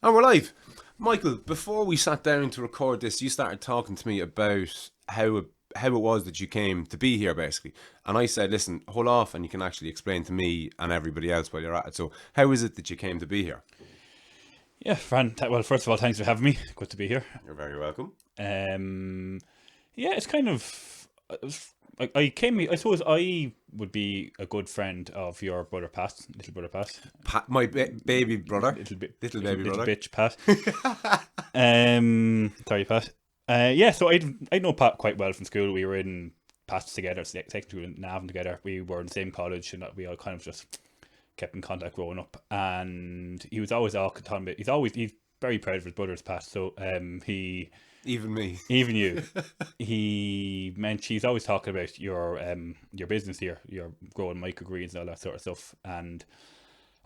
And we're live. Michael, before we sat down to record this, you started talking to me about how it was that you came to be here, basically. And I said, listen, hold off and you can actually explain to me and everybody else while you're at it. So how is it that you came to be here? Yeah, Fran. Well, first of all, thanks for having me. Good to be here. You're very welcome. Yeah, it's kind of. I came. I suppose I would be a good friend of your brother Pat, little brother Pat, My baby brother. little baby brother. bitch Pat. Sorry, Pat. Yeah, so I know Pat quite well from school. We were in Pat's together, secondary school in Navan together. We were in the same college, and we all kind of just kept in contact growing up. And he was always talking about. He's very proud of his brothers, Pat. So he. Even me. Even you. He's always talking about your business here, your growing microgreens and all that sort of stuff. And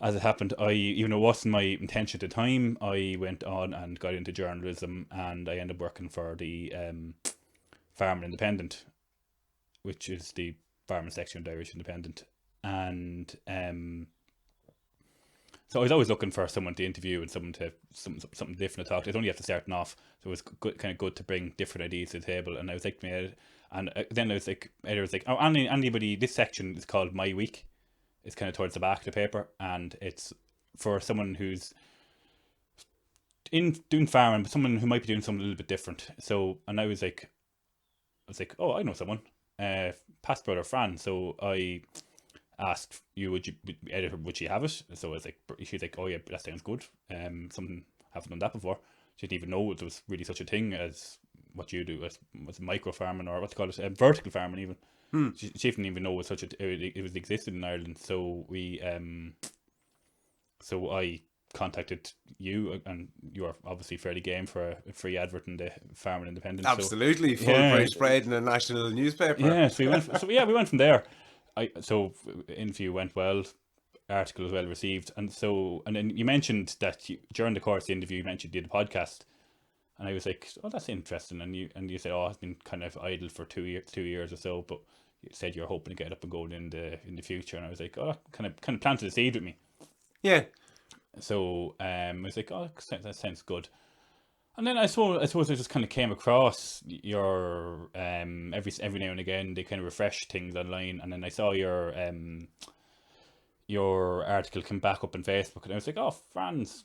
as it happened, even though it wasn't my intention at the time, I went on and got into journalism, and I ended up working for the Farmer Independent, which is the farming section of the Irish Independent. And so I was always looking for someone to interview and someone to something different to talk to. It's only after starting off, so it was kind of good to bring different ideas to the table. And I was like, then I was like, oh, anybody. This section is called My Week. It's kind of towards the back of the paper, and it's for someone who's doing farming, but someone who might be doing something a little bit different. So, and I was like, oh, I know someone, past brother Fran. So I asked you, would she have it? So I was like, she's like, oh yeah, that sounds good. Something haven't done that before. She didn't even know there was really such a thing as what you do, as micro farming, or what they call it, vertical farming even. She didn't even know it was existed in Ireland. So so I contacted you, and you are obviously fairly game for a free advert in the Farmer Independent. Absolutely, full price spread in a national newspaper. Yeah, so we went from there. So interview went well, article was well received, and then you mentioned that during the course of the interview you mentioned you did a podcast, and I was like, oh, that's interesting, and you said, oh, it's been kind of idle for 2 years or so, but you said you're hoping to get up and going in the future, and I was like, oh, that kind of planted a seed with me. Yeah. So I was like, oh, that sounds good. And then I suppose I just kind of came across your every now and again they kind of refresh things online, and then I saw your article come back up on Facebook, and I was like, oh, Franz,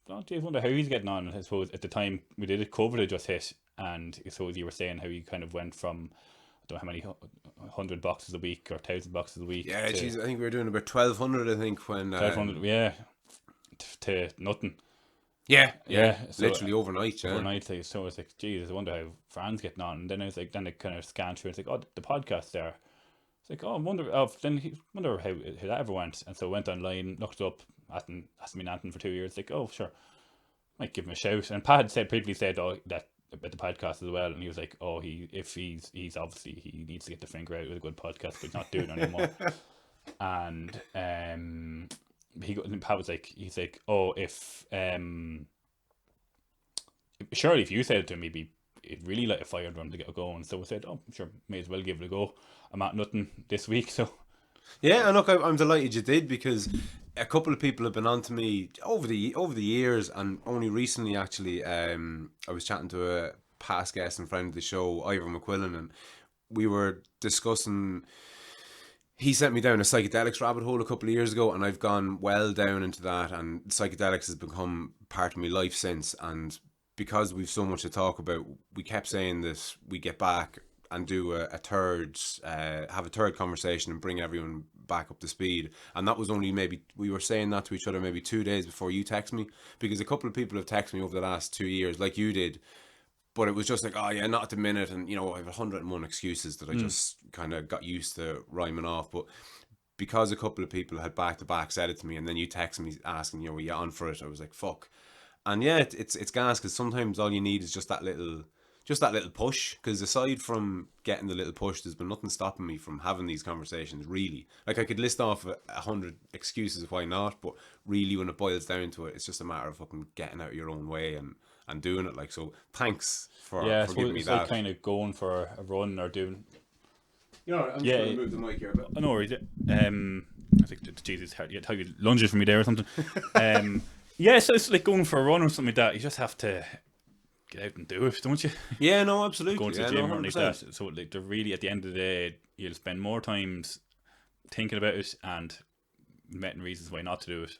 don't you wonder how he's getting on? And I suppose at the time we did it, COVID had just hit, and I suppose you were saying how you kind of went from, I don't know how many 100 boxes a week or 1,000 boxes a week. Yeah, geez, I think we were doing about 1,200. I think when 1,200, yeah, to nothing. Yeah. So, literally overnight. Yeah. Overnight, so I was like, Jesus, I wonder how Fran's getting on. And then I was like, then I kind of scanned through. It's like, oh, the podcast there. It's like, oh, I wonder. Wonder how that ever went. And so I went online, looked it up. Hasn't been anything for 2 years. Like, oh, sure, might give him a shout. And Pat had previously said, oh, that about the podcast as well. And he was like, oh, he's obviously he needs to get the finger out with a good podcast, but he's not doing it anymore. And Pat was like, he's like, oh, if surely if you said it to him, it'd really light a fire under him to get going. So I said, oh, sure, may as well give it a go. I'm at nothing this week, so yeah. And look, I'm delighted you did, because a couple of people have been on to me over the years, and only recently actually, I was chatting to a past guest and friend of the show, Ivor McQuillan, and we were discussing. He sent me down a psychedelics rabbit hole a couple of years ago, and I've gone well down into that, and psychedelics has become part of my life since. And because we've so much to talk about, we kept saying that we get back and do have a third conversation and bring everyone back up to speed. And that was only we were saying that to each other maybe 2 days before you text me, because a couple of people have texted me over the last 2 years, like you did. But it was just like, oh yeah, not at the minute. And, I have 101 excuses that I just kind of got used to rhyming off. But because a couple of people had back-to-back said it to me, and then you texted me asking, were you on for it? I was like, fuck. And yeah, it's gas, because sometimes all you need is just that little push. Because aside from getting the little push, there's been nothing stopping me from having these conversations, really. Like, I could list off 100 excuses of why not, but really when it boils down to it, it's just a matter of fucking getting out of your own way and doing it. Like, so thanks for giving me that. Like kind of going for a run or doing. I'm just going to move the mic here a bit. I know where is it. I think Jesus, how you lunges from me there or something. Yeah, so it's like going for a run or something like that. You just have to get out and do it, don't you? Yeah, no, Going absolutely. to the Yeah, no, gym or anything like 100%. that. So like, they're really at the end of the day, you'll spend more times thinking about it and meeting reasons why not to do it.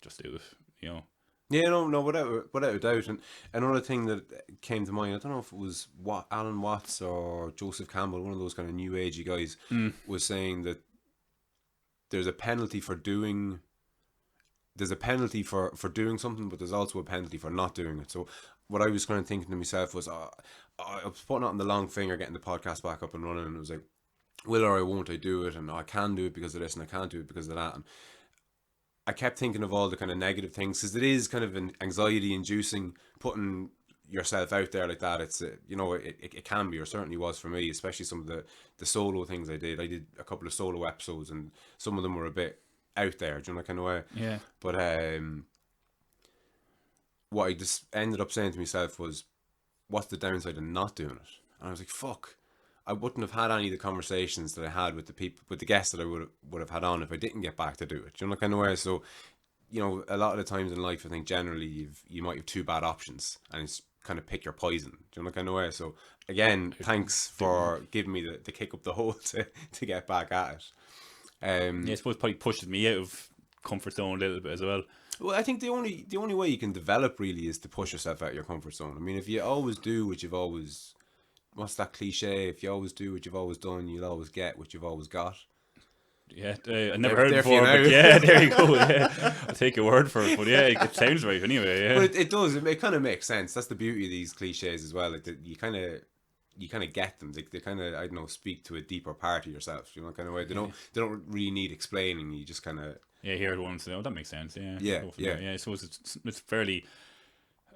Just do it, you know. Yeah, no, no, without a doubt. And another thing that came to mind, I don't know if it was Alan Watts or Joseph Campbell, one of those kind of new agey guys, was saying that there's a penalty for doing there's a penalty for doing something, but there's also a penalty for not doing it. So what I was kind of thinking to myself was, I was putting it on the long finger, getting the podcast back up and running, and it was like, will or I won't I do it, and I can do it because of this, and I can't do it because of that. And I kept thinking of all the kind of negative things, because it is kind of an anxiety inducing putting yourself out there like that. It's it can be, or certainly was for me, especially some of the solo things I did a couple of solo episodes, and some of them were a bit out there, do you know, that kind of way. Yeah. But what I just ended up saying to myself was, what's the downside of not doing it? And I was like, fuck, I wouldn't have had any of the conversations that I had with the people, with the guests that I would have had on, if I didn't get back to do it, do you know, that kind of way. So, you know, a lot of the times in life, I think generally you might have two bad options, and it's kind of pick your poison, do you know, that kind of way. So again, thanks for giving me the kick up the hole to get back at it. Yeah, I suppose probably pushes me out of comfort zone a little bit as well. Well, I think the only way you can develop really is to push yourself out of your comfort zone. I mean, if you always do what you've always, what's that cliche? If you always do what you've always done, you'll always get what you've always got. Yeah, I never heard it There for you before, now. but yeah, there you go. Yeah, I'll take your word for it. But yeah, it sounds right anyway. Yeah, But it does. It kind of makes sense. That's the beauty of these cliches as well. Like you kind of get them. They kind of, I don't know, speak to a deeper part of yourself. You know, kind of way. They don't really need explaining. You just kind of yeah. Hear it once, that makes sense. Yeah, Yeah, go from yeah. there. Yeah. I suppose it's fairly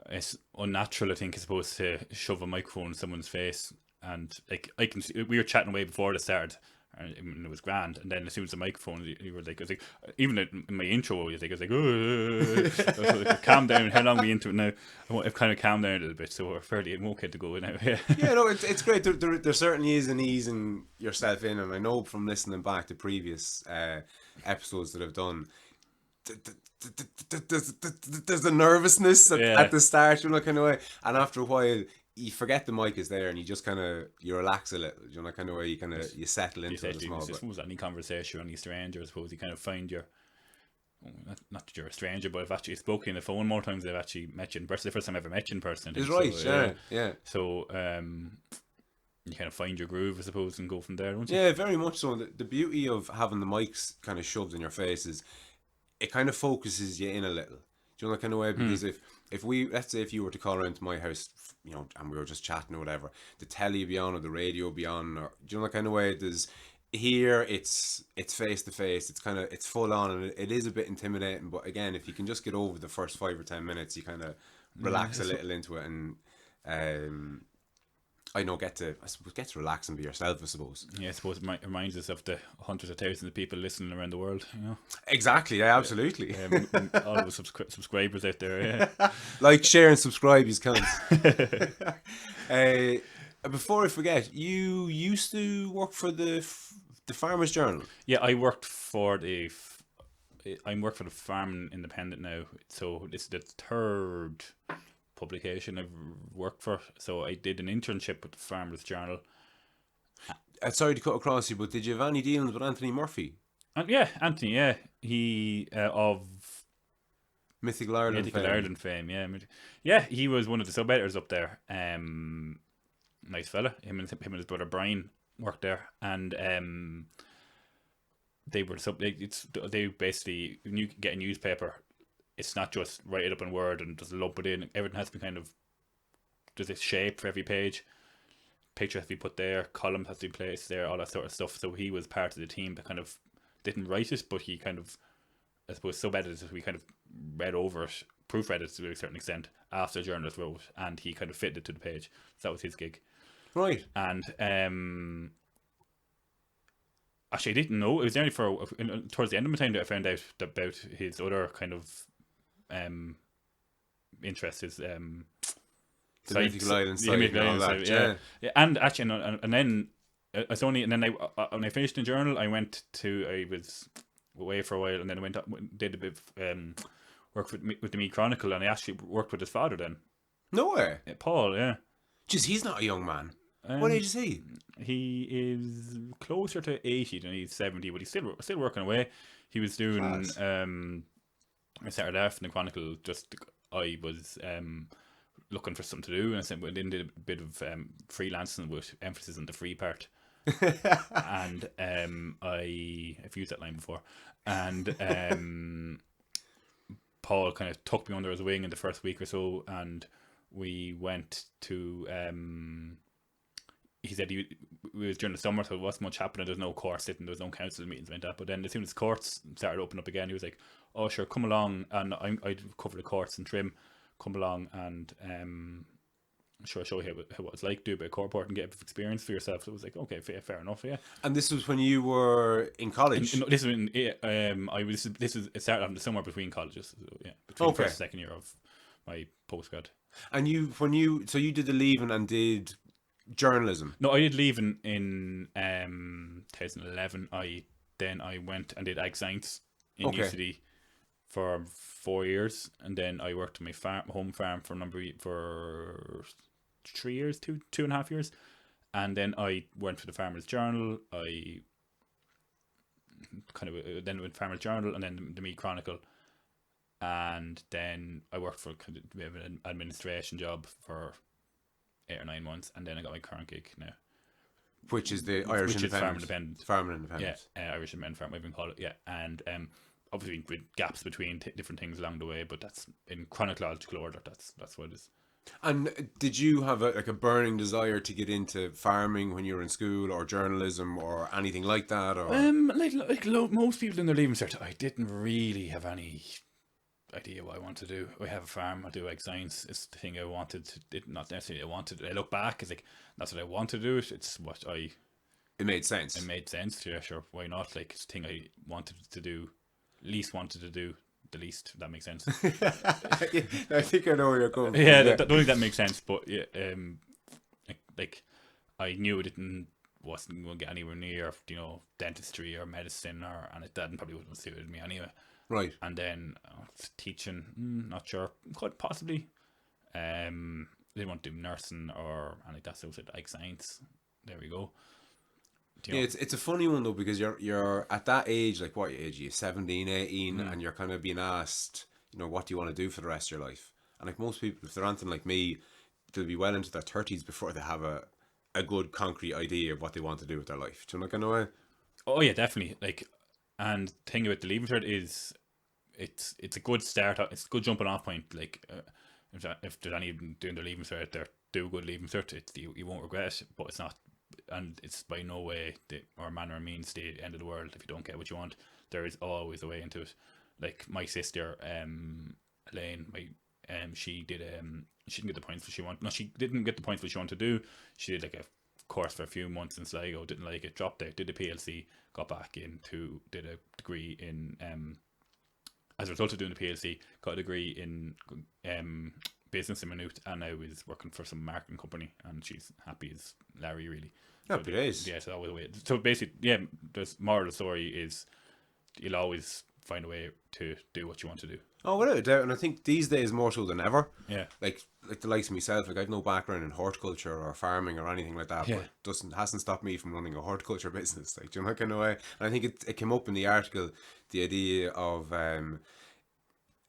it's unnatural, I think, I suppose, to shove a microphone in someone's face. And like I can see, we were chatting away before it started, and it was grand. And then as soon as the microphone, you were like, I was like, even in my intro, I was like, oh, calm down. How long are we into it now? I've kind of calmed down a little bit, so we're fairly okay to go now. Yeah, Yeah, no, it's great. There certainly is an easing yourself in, and I know from listening back to previous episodes that I've done, there's a nervousness yeah. at the start, you know, kind of way, and after a while, you forget the mic is there, and you just kind of you relax a little, you know, kind of way. You kind of you settle into it a small I bit. suppose any conversation, any stranger, I suppose you kind of find your. Not that you're a stranger, but I've actually spoken on the phone more times than I've actually met you in person. The first time I ever met you in person, I think. It's right, So, yeah. So you kind of find your groove, I suppose, and go from there, don't you? Yeah, very much so. The beauty of having the mics kind of shoved in your face is it kind of focuses you in a little. Do you know, that kind of way? Because if we, let's say if you were to call around to my house, you know, and we were just chatting or whatever, the telly be on or the radio be on, or do you know, that kind of way? There's here it's face to face. It's full on, and it is a bit intimidating. But again, if you can just get over the first 5 or 10 minutes, you kind of relax a little into it, and I know get to relax and be yourself, I suppose. Yeah, I suppose it reminds us of the hundreds of thousands of people listening around the world. You know, Exactly, yeah, absolutely. all of the subscribers out there. Yeah. Like, share, and subscribe, you can't. Before I forget, you used to work for the Farmers Journal. Yeah, I worked for I work for the Farm Independent now, so it's the third publication I've worked for. So I did an internship with the Farmers Journal. Sorry to cut across you, but did you have any dealings with Anthony Murphy? And yeah, Anthony, yeah, he of Mythical Ireland fame, yeah, he was one of the sub-editors up there. Nice fella. Him and his brother Brian worked there, and they were they basically, when you get a newspaper, it's not just write it up in Word and just lump it in. Everything has to be kind of, there's a shape for every page. Picture has to be put there, column has to be placed there, all that sort of stuff. So he was part of the team that kind of didn't write it, but he kind of, I suppose, sub-edited it. We kind of read over it, proofread it to a certain extent after the journalist wrote, and he kind of fitted it to the page. So that was his gig. Right. And actually, I didn't know. It was only towards the end of my time that I found out about his other kind of interest, his the Mythical Island site and all that, yeah. And actually, and then it's only, and then when I finished the journal, I was away for a while, and then I did a bit of worked with the Meat Chronicle, and I actually worked with his father then. No way. Paul, yeah. Just he's not a young man. What age is he? He is closer to 80 than he's 70, but he's still working away. He was doing Class. I started off in the Chronicle I was looking for something to do, and I then did a bit of freelancing with emphasis on the free part. And I've used that line before, and Paul kind of took me under his wing in the first week or so, and we went to he said we was during the summer, so there wasn't much happening. There was no court sitting, there was no council meetings like that. But then as soon as courts started opening up again, he was like, "Oh sure, come along," and I'd cover the courts and trim. Come along and sure, show you what it's like, do a bit of court work and get a bit of experience for yourself. So it was like, okay, fair enough, yeah. And this was when you were in college? This was it started in the summer between colleges, so, yeah, between first and second year of my postgrad. And so you did the leaving and did journalism? No, I did leaving in 2011. I went and did ag science in UCD for 4 years, and then I worked on my home farm for 3 years, 2.5 years, and then I went for the Farmer's Journal. I kind of then went Farmer's Journal, and then the Meat Chronicle, and then I worked for kind of a bit of an administration job for 8 or 9 months, and then I got my current gig now, which is the Irish Independent. Farm Independent. Yeah, Irish Independent Farm, whatever you call it. Yeah, and obviously with gaps between different things along the way, but that's in chronological order. That's what it is. And did you have a burning desire to get into farming when you were in school, or journalism, or anything like that? Or Most people in their leaving cert, I didn't really have any idea what I wanted to do. I have a farm. I do ag science. It's the thing I wanted. Not necessarily I wanted. I look back, it's like that's what I want to do. It's what I. It made sense. It made sense. Yeah, sure. Why not? Like it's the thing I wanted to do. Wanted to do the least. If that makes sense. Yeah, I think I know where you're going. Yeah, I don't think that makes sense. But yeah, like I knew it wasn't going to get anywhere near dentistry or medicine, and it probably wouldn't have suited me anyway. Right. And then teaching, not sure, quite possibly. Didn't want to do nursing or anything like that. So I said ag science. There we go. Yeah, it's a funny one though, because you're at that age, like what age are you, 17, 18, and you're kind of being asked, what do you want to do for the rest of your life? And like most people, if they're anything like me, they'll be well into their 30s before they have a good concrete idea of what they want to do with their life. Do you know what kind of way? Oh yeah, definitely. Like, and the thing about the leaving cert is, it's a good start. It's a good jumping off point. Like, if there's any doing their leaving cert, do a good leaving cert. You won't regret it, but it's not. And it's by no way or manner or means the end of the world if you don't get what you want. There is always a way into it. Like my sister, Elaine, she didn't get the points that she wanted. No, she didn't get the points that she wanted to do. She did like a course for a few months in Sligo, didn't like it, dropped out, did a PLC, got back into, did a degree in as a result of doing the PLC, got a degree in business in Maynooth, and now is working for some marketing company, and she's happy as Larry, really. Happy days. Yeah, so always a way. So basically, yeah, the moral of the story is you'll always find a way to do what you want to do. Oh, without a doubt, and I think these days more so than ever. Yeah. Like the likes of myself, like I've no background in horticulture or farming or anything like that, Yeah. but hasn't stopped me from running a horticulture business. Like, do you know, kind of way? And I think it came up in the article, the idea of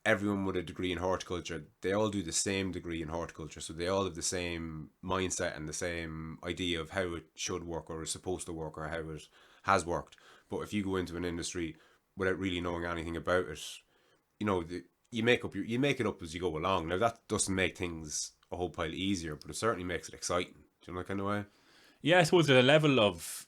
everyone with a degree in horticulture, they all do the same degree in horticulture, so they all have the same mindset and the same idea of how it should work or is supposed to work or how it has worked. But if you go into an industry without really knowing anything about it, you make it up as you go along. Now that doesn't make things a whole pile easier, but it certainly makes it exciting. Do you know that kind of way? Yeah, I suppose there's a level of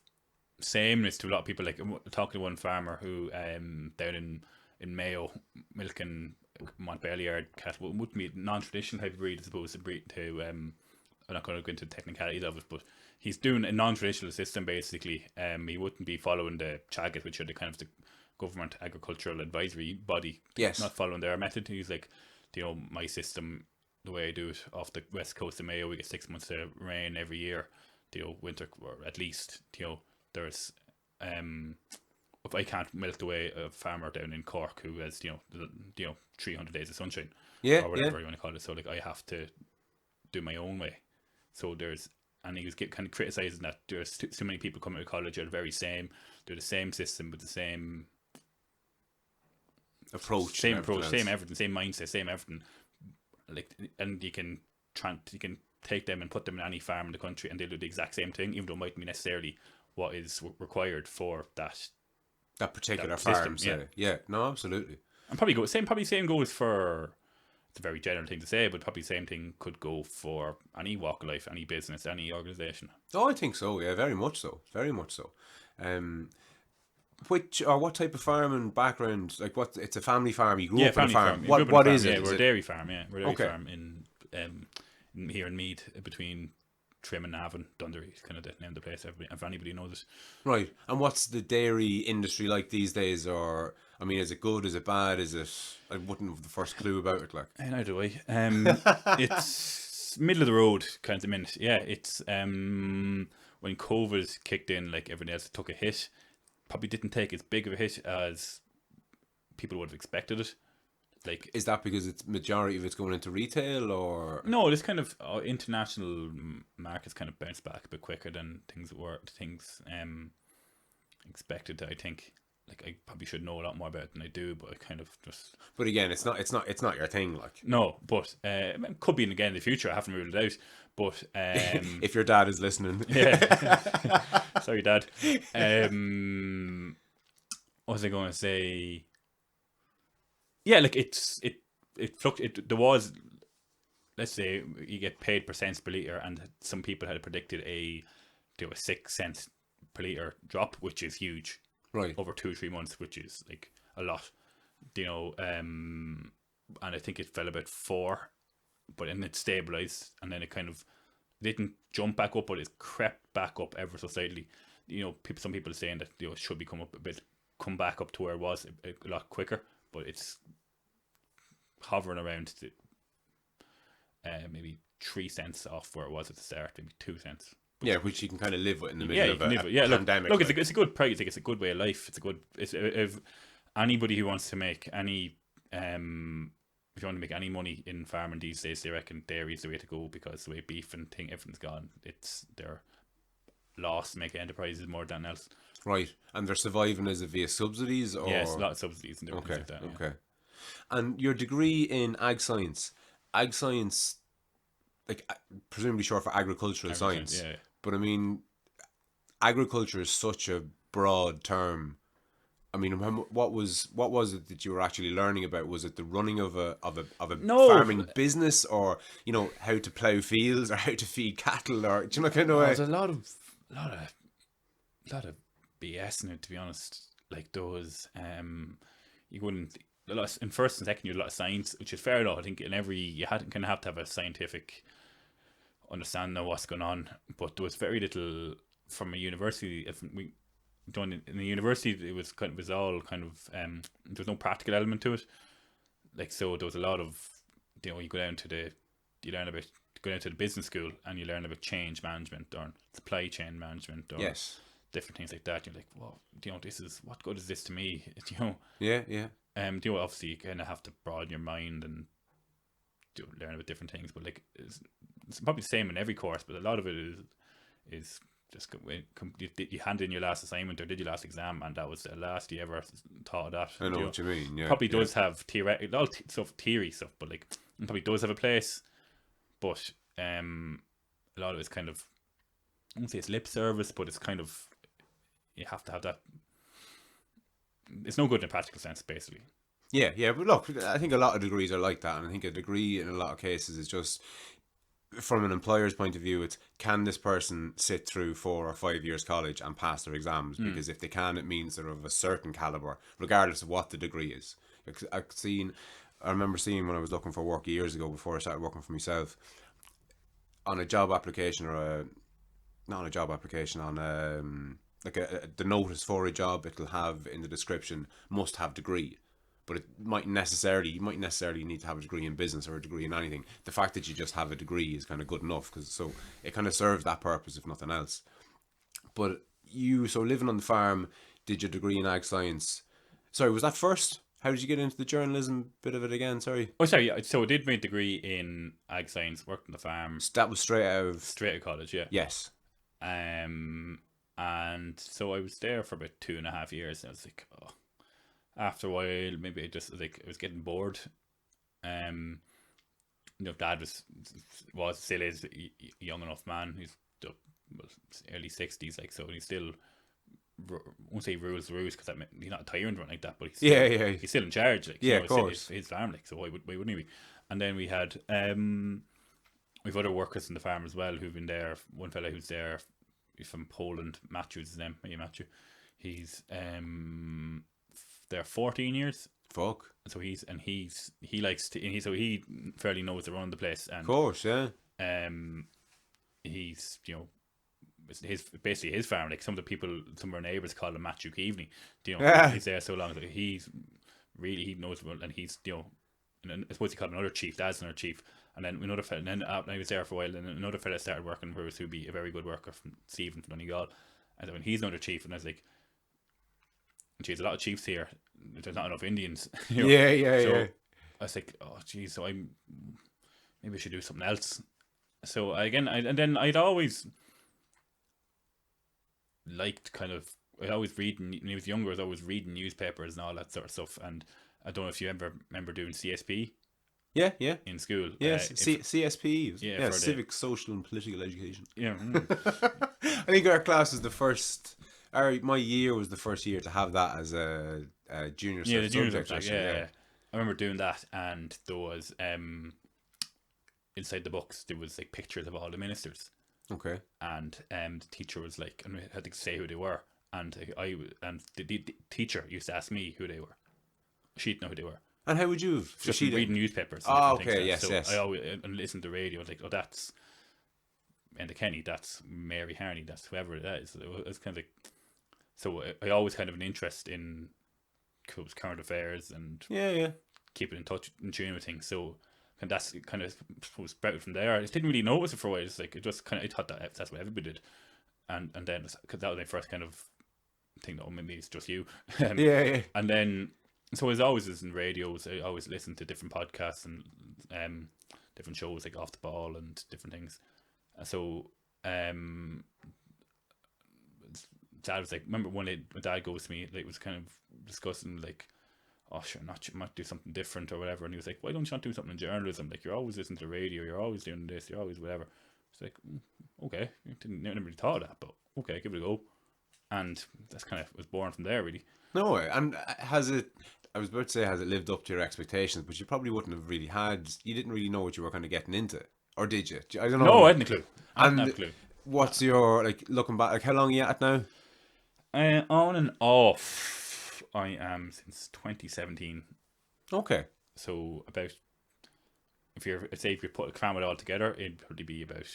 sameness to a lot of people. Like talking to one farmer who down in Mayo milking Montbelliard cattle, wouldn't be a non-traditional type of breed, I suppose, to I'm not going to go into the technicalities of it, but he's doing a non-traditional system basically. He wouldn't be following the Chagat, which are the kind of the government agricultural advisory body. Yes. Not following their method. He's like, my system, the way I do it off the west coast of Mayo, we get 6 months of rain every year. Winter, or at least, there's if I can't milk away a farmer down in Cork who has 300 days of sunshine, or whatever you want to call it. So like I have to do my own way. So and he was kind of criticizing that there's too many people coming to college are they're the same system with the same approach, same everything, same mindset, same everything. Like, and you can take them and put them in any farm in the country, and they'll do the exact same thing, even though it mightn't be necessarily what is required for that particular farm. Yeah, no, absolutely. And probably same goes for. It's a very general thing to say, but probably the same thing could go for any walk of life, any business, any organisation. Oh, I think so. Yeah, very much so. Very much so. What type of farming background? Like, what? It's a family farm. You grew up on a farm. What is it? Yeah, we're a dairy farm. Yeah, we're a dairy farm in here in Meath, between Trim and Navan, Dunderry. Is kind of the name of the place. If anybody knows it. Right. And what's the dairy industry like these days? Or, I mean, is it good? Is it bad? Is it? I wouldn't have the first clue about it. Like, neither do I. It's middle of the road kind of minute. Yeah, it's when COVID kicked in, like everything else took a hit. Probably didn't take as big of a hit as people would have expected it. Like, is that because it's majority of it's going into retail, or no? This kind of international markets kind of bounced back a bit quicker than things expected. I think. Like, I probably should know a lot more about it than I do, but I kind of just. But again, it's not your thing, like. No, but it could be again in the future. I haven't ruled it out. But if your dad is listening, yeah, sorry, Dad. What was I going to say? Yeah, like there was, let's say you get paid per cents per litre, and some people had predicted a 6 cents per litre drop, which is huge. Right. Over 2-3 months, which is like a lot. And I think it fell about 4, but then it stabilized, and then it kind of didn't jump back up, but it crept back up ever so slightly. Some people are saying that it should be come back up to where it was a lot quicker, but it's hovering around maybe 3 cents off where it was at the start, maybe 2 cents. Yeah, which you can kind of live with in the middle of a pandemic. Look, it's a good price. It's a good way of life. If anybody who wants to make any if you want to make any money in farming these days, they reckon dairy is the way to go, because the way beef and everything's gone, they're loss-making enterprises more than else. Right, and they're surviving as via subsidies, or yes, a lot of subsidies and different things like that. Okay. Yeah. And your degree in ag science, like presumably short for agricultural science. Yeah. But I mean, agriculture is such a broad term. I mean, what was it that you were actually learning about? Was it the running of a farming business, or how to plough fields, or how to feed cattle, or do you know kind of way? There's a lot of BS in it, to be honest. Like those, you wouldn't. In first and second, you had a lot of science, which is fair enough. I think you kind of have to have a scientific understanding of what's going on, but there was very little from a university. If we done in the university, it was all kind of there was no practical element to it. Like, so there was a lot of you go down to the business school, and you learn about change management or supply chain management, or different things like that. You're like, well, this is, what good is this to me? Yeah. Obviously you kind of have to broaden your mind and learn about different things, but like it's probably the same in every course, but a lot of it is just you hand in your last assignment or did your last exam, and that was the last you ever thought of that. I know what you mean. Yeah, probably does have theoretical theory stuff, but like it probably does have a place, but a lot of it's kind of, I won't say it's lip service, but it's kind of, you have to have that. It's no good in a practical sense, basically. Yeah, but look, I think a lot of degrees are like that, and I think a degree in a lot of cases is just, from an employer's point of view, it's, can this person sit through 4 or 5 years college and pass their exams? Because if they can, it means they're of a certain caliber, regardless of what the degree is. I remember seeing when I was looking for work years ago, before I started working for myself, on a job application, or not on a job application, on the notice for a job, it'll have in the description, must have degree. But you might necessarily need to have a degree in business or a degree in anything. The fact that you just have a degree is kind of good enough, so it kind of serves that purpose, if nothing else. But so living on the farm, did your degree in ag science. Sorry, was that first? How did you get into the journalism bit of it again? Sorry. Oh, sorry. Yeah. So I did my degree in ag science, worked on the farm, So that was straight out of... straight out of college. Yeah. Yes. And so I was there for about 2.5 years. And I was like, oh. After a while, maybe I just like I was getting bored. Dad was still is a young enough man. He's early 60s, like, so he's still, I won't say rules the roost, because he's not a tyrant or anything like that, but he's still, he's still in charge, like, of course. It's his farm, like, so why wouldn't he be? And then we had we've other workers in the farm as well who've been there. One fella who's there, he's from Poland, Matthew is his name. Matthew, he's there 14 years. Fuck. So he likes to, and he fairly knows around the place, and of course, yeah. He's his basically his farm. Like, some of our neighbours call him Matthew Keaveny. He's there so long. Like, he knows about, and he's and I suppose he called another chief. Dad's another chief, and then another fella. And then I was there for a while, and another fella started working for us, who'd be a very good worker, from Stephen from Donegal, and then he's another chief. And I was like, geez, a lot of chiefs here. There's not enough Indians. So I was like, oh geez, so maybe I should do something else. So again, then I'd always liked I always reading. When I was younger, I was always reading newspapers and all that sort of stuff. And I don't know if you ever remember doing CSP. Yeah. In school. Yes, CSP. Yeah, civic, social, and political education. Yeah. I think our class was the first. My year was the first year to have that as a junior subject. Yeah. I remember doing that, and there was inside the books there was like pictures of all the ministers. Okay. And the teacher was like, and we had to say who they were, and the teacher used to ask me who they were. She'd know who they were. And how would you have? Just reading newspapers. Oh, okay, yes. Yes. I always and listen to the radio. I was like, oh, that's Enda Kenny, that's Mary Harney, that's whoever it is. It was kind of like, so I always kind of an interest in current affairs and keeping in touch and tune with things. So, and that's kind of sprouted from there. I just didn't really notice it for a while. It's like, I thought that's what everybody did, and then because that was my first kind of thing. That maybe it's just you. And then, so as always in radios, I always listened to different podcasts and different shows, like Off the Ball and different things. So Dad was like, remember when Dad goes to me, like, was kind of discussing like, oh sure, you might do something different or whatever, and he was like, why don't you not do something in journalism? Like, you're always listening to radio, you're always doing this, you're always whatever. It's like, okay, never really thought of that, but okay, give it a go. And that's kind of was born from there, really. No way. And has it lived up to your expectations? But you probably wouldn't have really you didn't really know what you were kind of getting into, or did you? I don't know. No, I hadn't a clue. I hadn't a clue. What's your, like, looking back, like, how long are you at now? On and off, I am since 2017. Okay. So about, if you cram it all together, it'd probably be about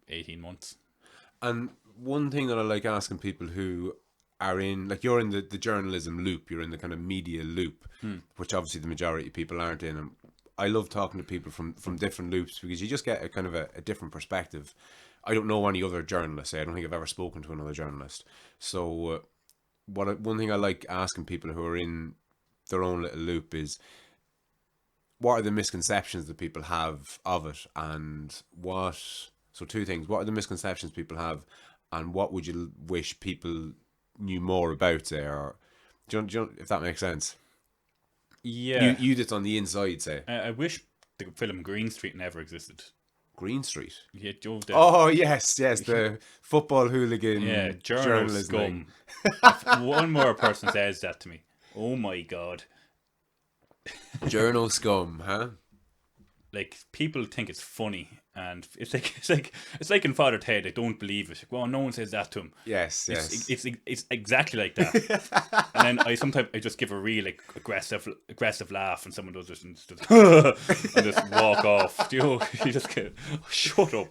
18 months. And one thing that I like asking people who are in, like, you're in the journalism loop, you're in the kind of media loop, which obviously the majority of people aren't in. And I love talking to people from different loops, because you just get a kind of a different perspective. I don't know any other journalists. I don't think I've ever spoken to another journalist. So one thing I like asking people who are in their own little loop is, what are the misconceptions that people have of it, and so two things: what are the misconceptions people have, and what would you wish people knew more about it? Or do you know if that makes sense? Yeah, you that's on the inside, say. I wish the film Green Street never existed. Green Street. Yeah, Joe. Oh yes, the football hooligan. Yeah, journalism. One more person says that to me, oh my god. Journal scum, huh? Like, people think it's funny, and it's like in Father Ted. They don't believe it. Well, no one says that to him. Yes. It's exactly like that. And then sometimes I just give a real, like, aggressive laugh, and someone does this and just walk off. You just get, shut up.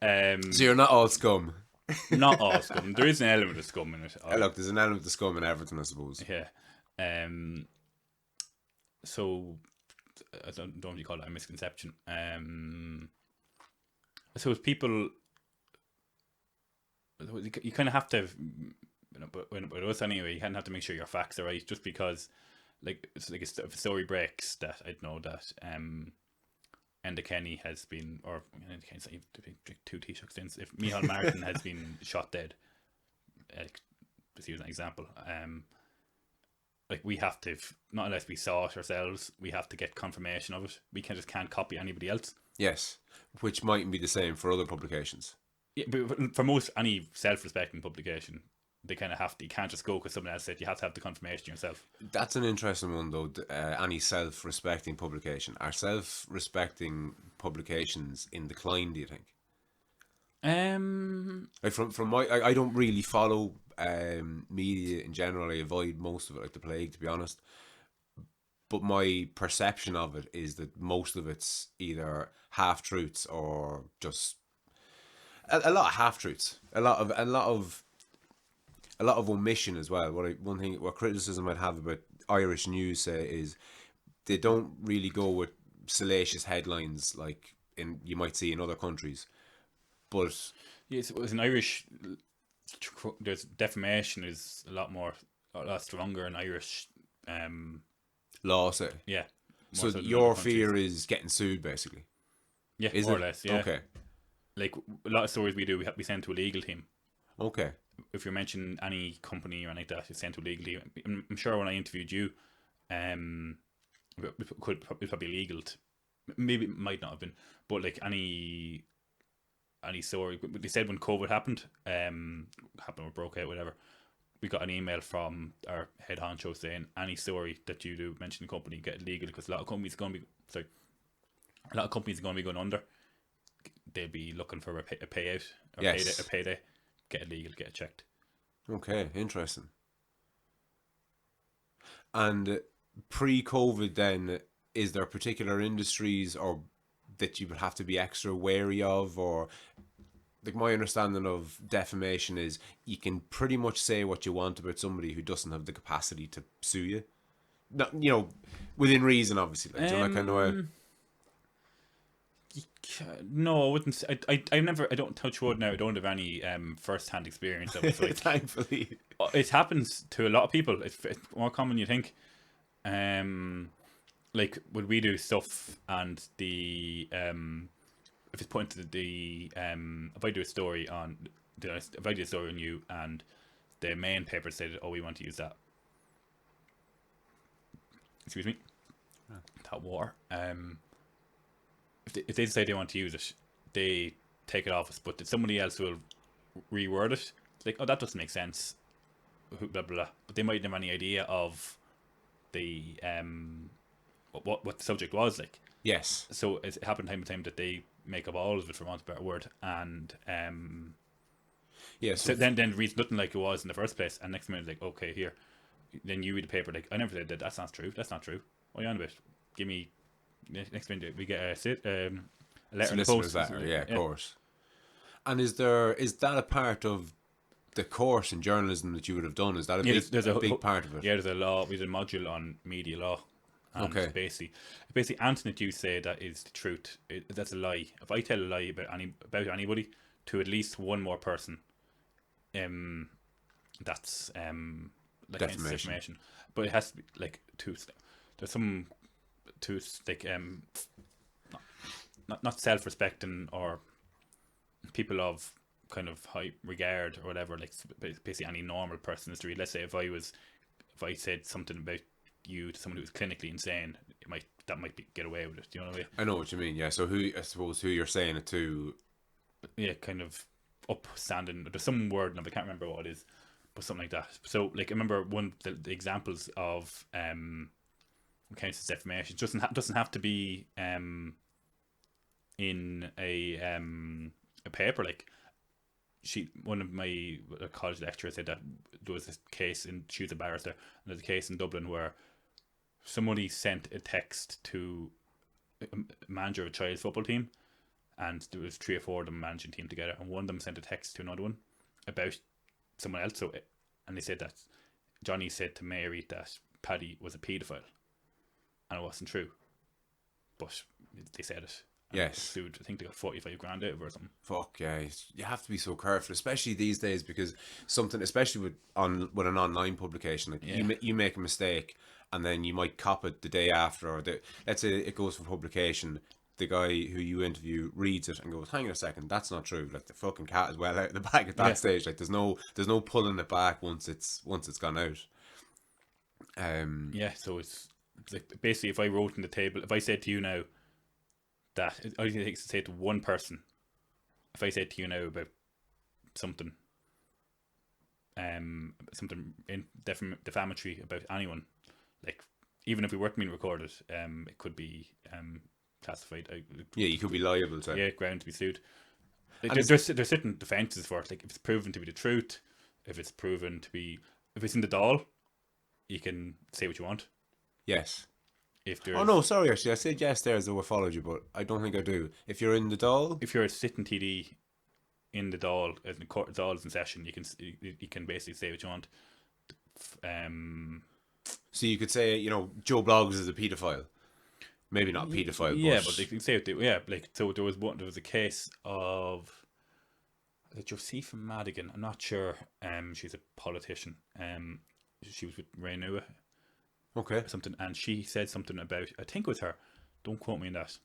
So you're not all scum. Not all scum. There is an element of scum in it. Look, there's an element of scum in everything, I suppose. Yeah. So I don't know if you call it a misconception. So people, you kind of have to, but with us anyway, you kind of have to make sure your facts are right, just because, like, it's like if a story breaks that I'd know that Enda Kenny has been, or Enda Kenny's not even two Taoiseach since, if Micheál Martin has been shot dead, just use an example, like, we have to, not unless we saw it ourselves, we have to get confirmation of it. We just can't copy anybody else. Yes, which mightn't be the same for other publications. Yeah, but for most any self-respecting publication, they kind of have to. You can't just go because someone else said. You have to have the confirmation yourself. That's an interesting one, though. Any self-respecting publication, are self-respecting publications in decline? Do you think? Like from my, I don't really follow media in general. I avoid most of it like the plague, to be honest. But my perception of it is that most of it's either half truths or just a lot of half truths, a lot of omission as well. What criticism I'd have about Irish news is they don't really go with salacious headlines like you might see in other countries. But yes, it was an Irish. There's defamation is a lot stronger in Irish. Law, say. Yeah. So your fear is getting sued, basically. Yeah, is more it? or less. Yeah. Okay. Like a lot of stories we do, we send to a legal team. Okay. If you mention any company or anything like that, you send to a legal team. I'm sure when I interviewed you, it probably legal. Maybe it might not have been, but like any story. They said when COVID happened or broke out, whatever, we got an email from our head honcho saying any story that you do mention the company, get it legal, because a lot of companies are going to be going under. They'll be looking for a payout or yes. a payday. Get it legal, get it checked. Okay, interesting. And pre-COVID, then, is there particular industries or that you would have to be extra wary of, or like my understanding of defamation is you can pretty much say what you want about somebody who doesn't have the capacity to sue you. Not, within reason, obviously. Like, do you know that kind of way? No, I wouldn't. I don't touch wood now. I don't have any first-hand experience of it. So Thankfully, it happens to a lot of people. It's more common than you think. Like when we do stuff and the if it's put into the if I do a story on you and the main paper said, oh, we want to use that. Excuse me. That water. If they say they want to use it, they take it off us, but somebody else will reword it. It's like, oh, that doesn't make sense. Blah blah blah. But they might have any idea of the what the subject was like. yes. So it happened time to time that they make up all of it, for want of a better word, and yeah. So then it reads nothing like it was in the first place, and next minute like, okay, here. Then you read the paper like, I never said that. That's not true. That's not true. What are you on about? Give me. Next minute we get a letter in the post. Letter, yeah, of course. And is that a part of the course in journalism that you would have done? Is that a big part of it? Yeah, there's a law. We did a module on media law. And okay. Basically, anything that you say that is the truth, that's a lie. If I tell a lie about anybody to at least one more person, that's like defamation. But it has to be like there's some like not self-respecting or people of kind of high regard or whatever, like basically any normal person in the street. Let's say if I said something about you to someone who was clinically insane, that might get away with it. Do you know what I mean? I know what you mean. Yeah. So who you're saying it to? Yeah, kind of upstanding. There's some word, and I can't remember what it is, but something like that. So like I remember one of the examples of counts as defamation. It doesn't have to be in a paper. Like one of my college lecturers said that there was this case she was a barrister, and there's a case in Dublin where somebody sent a text to a manager of a child's football team, and there was 3 or 4 of them managing team together, and one of them sent a text to another one about someone else. So, and they said that Johnny said to Mary that Paddy was a paedophile, and it wasn't true, but they said it, Yes. Sued. I think they got 45 grand out of it or something. Fuck yeah, you have to be so careful, especially these days, because something, especially with an online publication, like you make a mistake, and then you might cop it the day after, or let's say it goes for publication. The guy who you interview reads it and goes, "Hang on a second, that's not true." Like the fucking cat is well out of the bag at that stage. Like there's no pulling it back once it's gone out. So it's like basically if I wrote in the table, if I said to you now that I think to say to one person, if I said to you now about something, something defamatory about anyone, like even if we weren't being recorded, it could be classified. You could be liable to. Yeah, ground to be sued. Like, there's certain defences for it. Like if it's proven to be the truth, if it's in the doll, you can say what you want. Yes. If there's, oh no, sorry. Actually, I said yes there as though I followed you, but I don't think I do. If you're in the doll, if you're sitting TD in the doll, as the court doll is in session, you can basically say what you want. So you could say, Joe Bloggs is a paedophile. Maybe not paedophile, yeah, but they can say it. Like so, there was a case of Josepha Madigan. I'm not sure. She's a politician. She was with Ray Nua. Okay. Something, and she said something about, I think it was her. Don't quote me on that.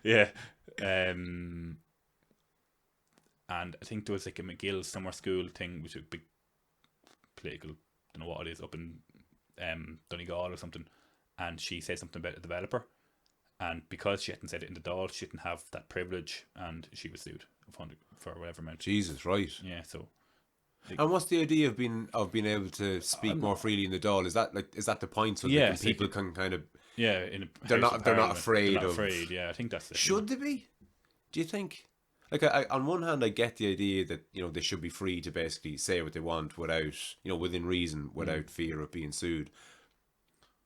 Yeah. And I think there was like a McGill summer school thing, which is a big political, don't know what it is, up in Donegal or something. And she said something about a developer, and because she hadn't said it in the doll, she didn't have that privilege, and she was sued for whatever amount. Jesus, right? Yeah. So. And what's the idea of being able to speak more freely in the doll? Is that the point? So that people can kind of they're not afraid of. Yeah, I think that's it. Should they be? Do you think? Like, on one hand, I get the idea that they should be free to basically say what they want without within reason, without fear of being sued.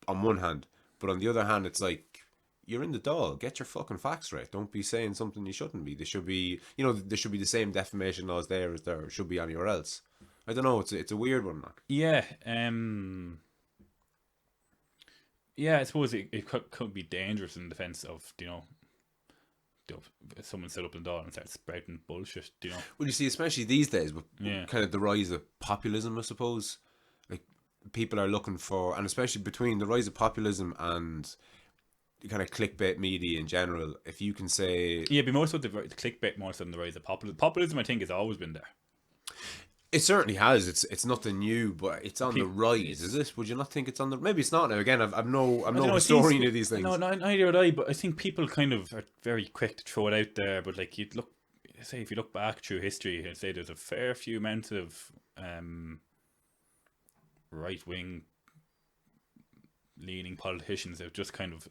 On one hand, but on the other hand, it's like you're in the doll. Get your fucking facts straight. Don't be saying something you shouldn't be. There should be there should be the same defamation laws there as there should be anywhere else. I don't know. It's a weird one, Mark. Yeah. Yeah, I suppose it could be dangerous in defense of if someone set up in the doll and starts sprouting bullshit. Well, you see, especially these days with kind of the rise of populism, I suppose. Like people are looking for, and especially between the rise of populism and kind of clickbait media in general, if you can say it'd be more so the clickbait more so than the rise of populism. Populism, I think, has always been there. It certainly has. It's nothing new, but it's on the rise. Is it? Would you not think it's on the? Maybe it's not now. Again, I'm no historian of these things. No, neither would I. But I think people kind of are very quick to throw it out there. But like if you look back through history, I'd say there's a fair few amounts of right wing leaning politicians that just kind of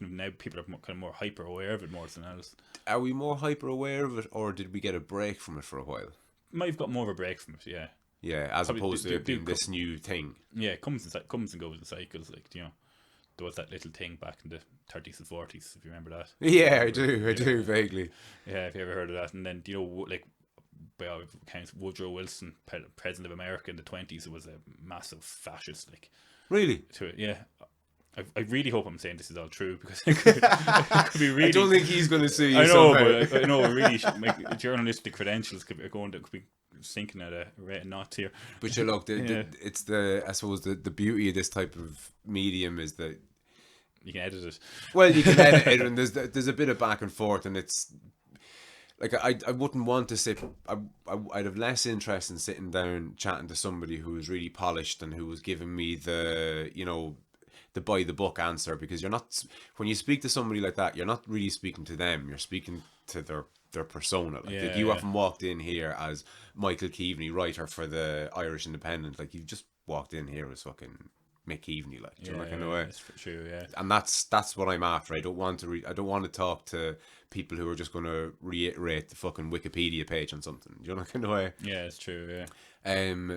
now people are kind of more hyper aware of it more than else. Are we more hyper aware of it, or did we get a break from it for a while? Might have got more of a break from it, yeah. Yeah, as probably opposed to it being this new thing. Yeah, it comes and goes in cycles. Like there was that little thing back in the 30s and 40s, if you remember that. Yeah, I do vaguely. Yeah, if you ever heard of that, and then like by all accounts, Woodrow Wilson, president of America in the 20s, was a massive fascist. Like really, to it, yeah. I really hope I'm saying this is all true because it could be really. I don't think he's going to sue you. I know, somehow. but I know really my journalistic credentials could be sinking at a rate of knots here. But you look, it's I suppose the beauty of this type of medium is that you can edit it. Well, you can edit it, and there's a bit of back and forth, and it's like I wouldn't want to sit. I'd have less interest in sitting down chatting to somebody who was really polished and who was giving me the the by the book answer, because you're not, when you speak to somebody like that, you're not really speaking to them, you're speaking to their persona. Like you haven't walked in here as Michael Keaveny, writer for the Irish Independent. Like you've just walked in here as fucking Mick Keaveny, like, do you know that kind of way? That's true, yeah. And that's what I'm after. I don't want to talk to people who are just going to reiterate the fucking Wikipedia page on something. Do you know that kind of way? Yeah, it's true, yeah.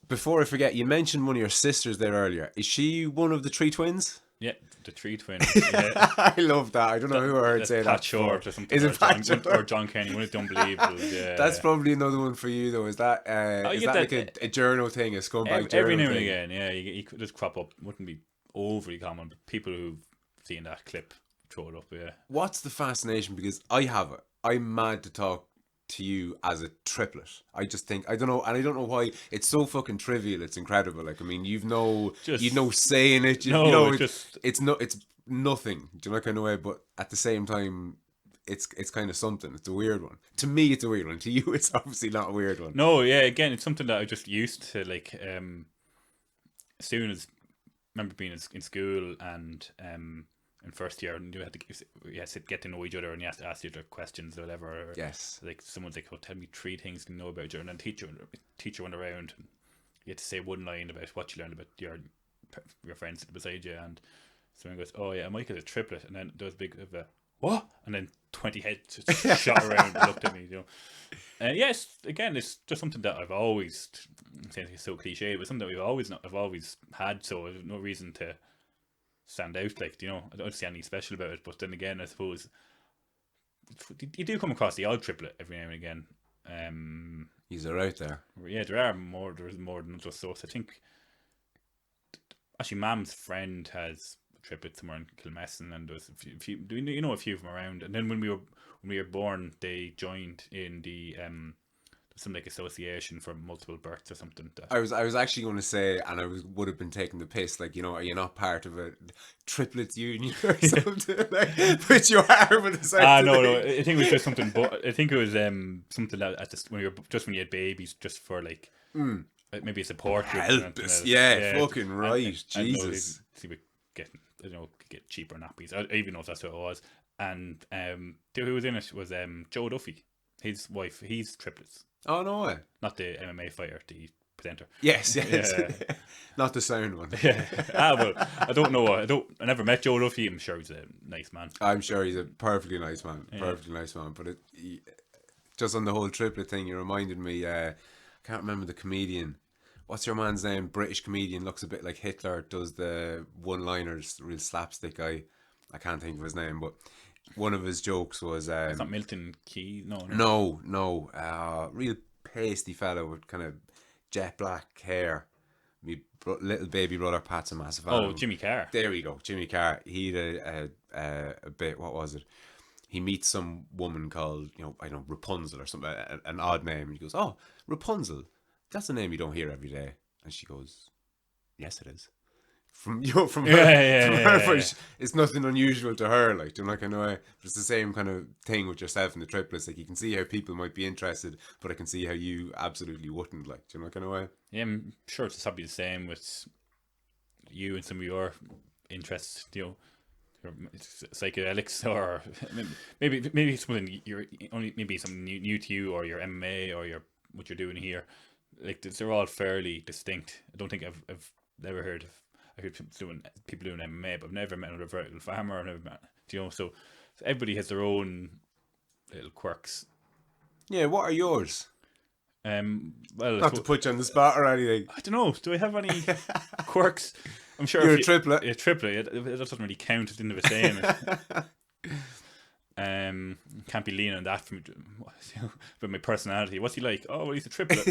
Before I forget, you mentioned one of your sisters there earlier. Is she one of the three twins? Yeah, the three twins. Yeah. I love that. I don't know who I heard say that. Pat Short or something. Is it Pat Short? Or John Kenny? One is unbelievable. Yeah. That's probably another one for you, though. Is that like a journal thing, a scumbag journal every now thing? and again, yeah. You could just crop up. Wouldn't be overly common, but people who've seen that clip throw it up. Yeah. What's the fascination? Because I have it. I'm mad to talk to you as a triplet. I just think, I don't know, and I don't know why it's so fucking trivial. It's incredible. Like, I mean, you've no saying it. You know, it's nothing. Do you know that kind of way? But at the same time, it's kind of something. It's a weird one. To me, it's a weird one. To you, it's obviously not a weird one. No, yeah. Again, it's something that I just used to like. As soon as I remember being in school and in first year, and you had to get to know each other, and you had to ask each other questions or whatever. Or, yes. Like someone's like, "Oh, tell me 3 things you know about you," and then teacher went around, and you had to say one line about what you learned about your friends beside you, and someone goes, "Oh yeah, Michael's a triplet," and then there was a big of a what, and then 20 heads just shot around and looked at me, you know. And yes, again, it's just something that I've always, it's so cliche, but something that I've always had, so there's no reason to stand out, like, you know. I don't see anything special about it, but then again, I suppose you do come across the odd triplet every now and again. These are out there. Yeah, there's more than just us. I think actually Mam's friend has a triplet somewhere in Kilmessan, and there's a few you know, a few of them around. And then when we were born, they joined in the some like association for multiple births or something. I was actually going to say, and would have been taking the piss, like, you know, are you not part of a triplets union or something? Like, but you are with the no, I think it was just something. But I think it was something that when you had babies, just for like maybe a support group. Help us, yeah, fucking right, Jesus. See, we get cheaper nappies. I even know if that's what it was. And who was in it was Joe Duffy, his wife. He's triplets. Oh, no way. Not the MMA fighter, the presenter. Yes. Yeah. Not the sound one. Yeah. Well, I don't know. I never met Joe Duffy. I'm sure he's a nice man. I'm sure he's a perfectly nice man. Perfectly nice man. But just on the whole triplet thing, you reminded me, I can't remember the comedian. What's your man's name? British comedian, looks a bit like Hitler, does the one-liners, real slapstick guy. I can't think of his name, but one of his jokes was it's not Milton Key. No, real pasty fellow with kind of jet black hair. My little baby brother Pat's a massive fan. Oh, Jimmy Carr. There we go, Jimmy Carr. He had a bit. What was it? He meets some woman called, you know, I don't know, Rapunzel or something, an odd name. And he goes, "Oh, Rapunzel, that's a name you don't hear every day." And she goes, "Yes, it is." From her, it's nothing unusual to her, like, do you know, kind of way. It's the same kind of thing with yourself and the triplets. Like, you can see how people might be interested, but I can see how you absolutely wouldn't, like, do you know, kind of way. Yeah, I'm sure it's probably the same with you and some of your interests, you know, psychedelics, or maybe something you're only maybe something new to you, or your MMA, or what you're doing here. Like, they're all fairly distinct. I don't think I've never heard of. I heard people doing MMA, but I've never met another vertical farmer. I've never met, you know, so everybody has their own little quirks. Yeah, what are yours? Well, not to put you on the spot or anything. I don't know. Do I have any quirks? I'm sure you're a triplet. A triplet. That doesn't really count at the end of the same. Can't be leaning on that from but my personality. What's he like? Oh, well, he's a triplet.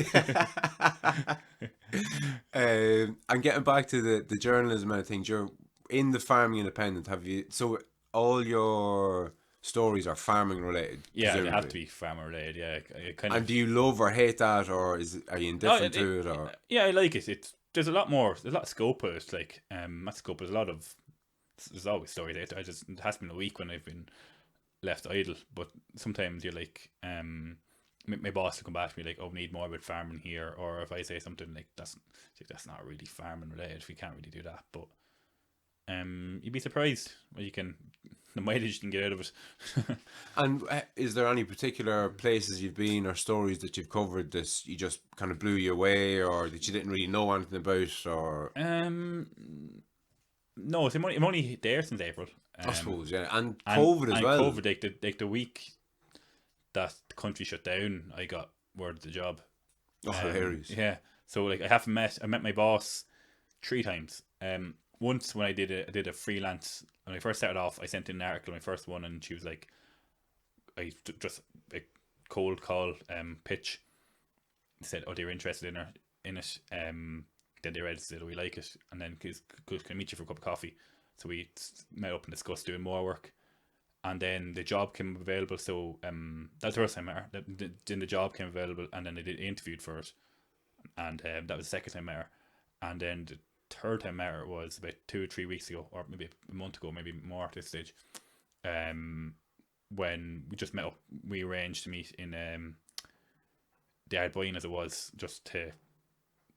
And getting back to the journalism and things, you're in the Farming Independent. Have you? So all your stories are farming related. Yeah, presumably. They have to be farming related. Yeah, and do you love or hate that, or are you indifferent to it? Or yeah, I like it. There's a lot of scope of it. Like not scope. There's always stories out there. It has been a week when I've been left idle, but sometimes you're like, my boss will come back to me like, "Oh, we need more about farming here," or if I say something like that's not really farming related, we can't really do that. But you'd be surprised what the mileage you can get out of it. And is there any particular places you've been or stories that you've covered this you just kind of blew you away, or that you didn't really know anything about, or no, I'm only there since April. I suppose, yeah, and COVID as well. COVID, like the week that the country shut down, I got word of the job. Oh, hilarious! Yeah, so like I met my boss 3 times. Once when I did a freelance, when I first started off, I sent in an article, my first one, and she was like, I just a cold call pitch. Said, "Oh, they're interested in it." Then they read it, said, "Oh, we like it," and then can I meet you for a cup of coffee? So we met up and discussed doing more work. and then the job came available. So that's the first time I met her. Then the job came available, and then I interviewed for it, and that was the second time I met her. And then the third time I met her was about 2 or 3 weeks ago, or maybe a month ago, maybe more at this stage. When we just met up, we arranged to meet in the Ardbine, as it was, just to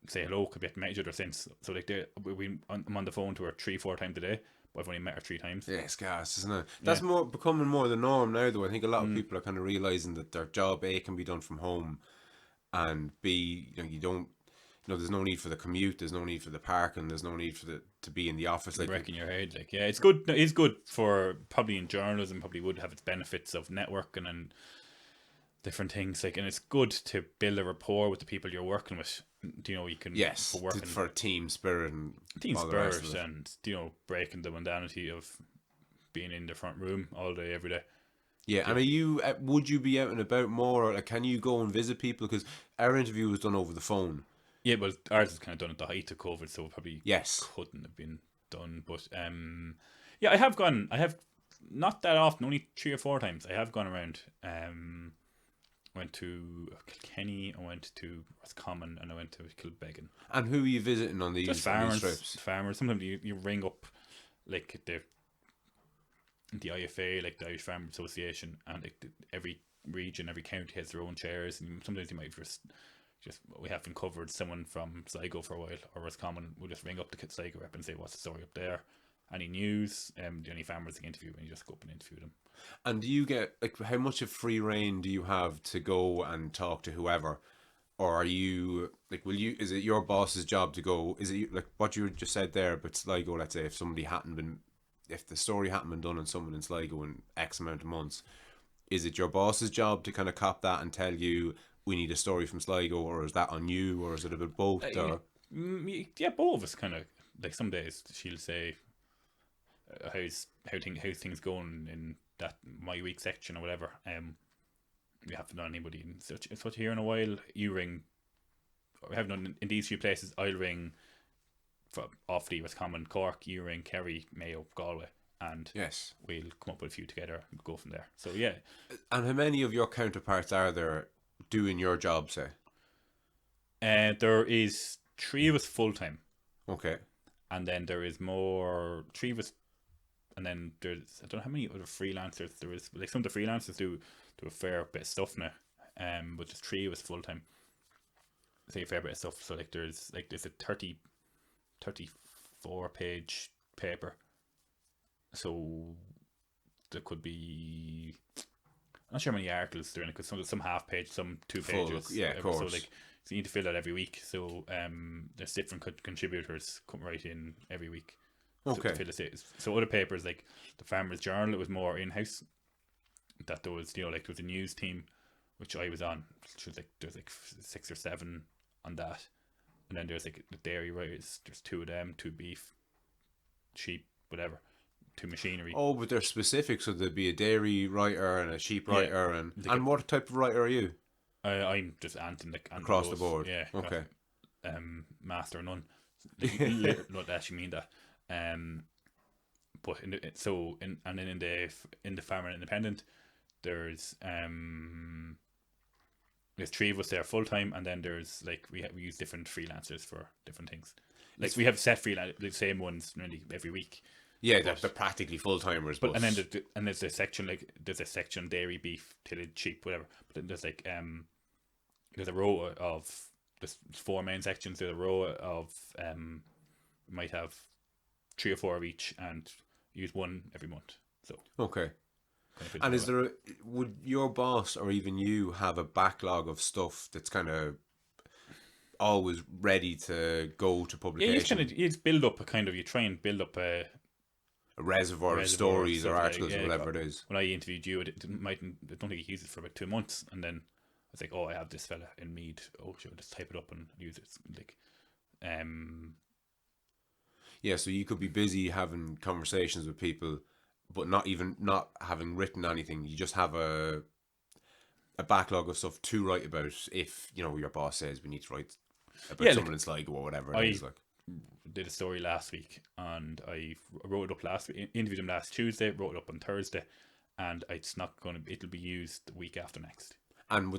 say hello, because we haven't met each other since. So like I'm on the phone to her 3-4 times a day, but I've only met her 3 times. Yeah, it's gas, isn't it? That's more becoming more the norm now, though. I think a lot of people are kind of realizing that their job A can be done from home, and B, you don't, there's no need for the commute, there's no need for the parking, there's no need for to be in the office. Like, wrecking your head, like, yeah, it's good. It's good for, probably in journalism, probably would have its benefits of networking and different things, like, and it's good to build a rapport with the people you're working with. You can for team spirit and and breaking the mundanity of being in the front room all day every day. Yeah, and would you be out and about more, or like, can you go and visit people? Because our interview was done over the phone. Yeah, well, ours was kind of done at the height of COVID, so probably yes, couldn't have been done. But yeah, I have gone. I have not that often, only 3 or 4 times. I have gone around. Went to Kilkenny, I went to Roscommon, and I went to Kilbeggan. And who are you visiting on these trips? Farmers. Sometimes you ring up like the IFA, like the Irish Farmers Association, and like every region, every county has their own chairs, and sometimes you might just we haven't covered someone from Sligo for a while, or Roscommon. We'll just ring up the Sligo rep and say, what's the story up there? Any news? Do any farmers they interview, and you just go up and interview them. And do you get, like, how much of free reign do you have to go and talk to whoever? Or are you, like, is it your boss's job to go? Is it like what you just said there about Sligo? Let's say if the story hadn't been done on someone in Sligo in X amount of months, is it your boss's job to kind of cop that and tell you, we need a story from Sligo, or is that on you, or is it a bit both? Yeah, both of us kind of, like, some days she'll say, how's things going in that my week section or whatever. We haven't done anybody in such here in a while. You ring, or we haven't done in these few places. I'll ring for Offaly, Roscommon, Cork. You ring Kerry, Mayo, Galway, and yes, we'll come up with a few together and go from there. So yeah. And how many of your counterparts are there doing your job, say? There is 3 of us full time. Okay. And then there is 3 of us. And then there's, I don't know how many other freelancers there is. Like, some of the freelancers do a fair bit of stuff now. But just 3 of us full time. Say a fair bit of stuff. So like there's a 34 page paper. So there could be, I'm not sure how many articles there in it, because some half page, some 2 pages. Yeah, of course. So you need to fill that every week. So there's different contributors come right in every week. Okay. So other papers, like the Farmers Journal, it was more in-house. That there was, there was a news team, which I was on. There's like 6 or 7 on that, and then there's like the dairy writers. There's 2 of them, 2 beef, sheep, whatever, 2 machinery. Oh, but they're specific, so there'd be a dairy writer and a sheep writer, and what type of writer are you? I'm just Anton, like across the board. Yeah. Okay. Master none. Not actually mean that. But in the Farmer Independent, there's 3 of us there full time, and then there's like we use different freelancers for different things. Like, we have set the same ones nearly every week. Yeah, they're practically full timers. But and then there's a section, like there's a section dairy, beef, tillage, sheep, whatever. But then there's like there's a row of, there's 4 main sections. There's a row of we might have 3 or 4 of each, and use 1 every month. So okay. And would your boss or even you have a backlog of stuff that's kind of always ready to go to publication? Yeah, you build up you try and build up a reservoir of stories or articles, or whatever it is. When I interviewed you, I don't think you used it for about 2 months, and then I was like, oh, I have this fella in Mead. Oh, sure, just type it up and use it. Like, yeah, so you could be busy having conversations with people, but not having written anything. You just have a backlog of stuff to write about. If your boss says we need to write about someone in Sligo or whatever it is. Like, did a story last week, and I wrote it up last week. Interviewed him last Tuesday. Wrote it up on Thursday, and it's not going to. It'll be used the week after next. And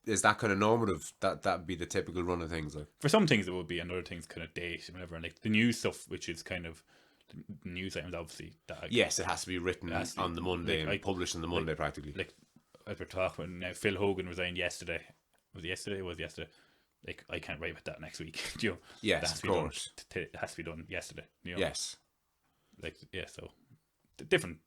is that kind of normative? That'd be the typical run of things, like? For some things it would be, and other things kind of date and whatever. And like the news stuff, which is kind of the news items, obviously. Yes, it has to be written on the Monday and published on the Monday, practically. Like as we're talking about now, Phil Hogan resigned yesterday. Was it yesterday? It was yesterday. Like I can't write about that next week. You know? Yes, of course. It has to be done yesterday. You know? Yes. Like so different.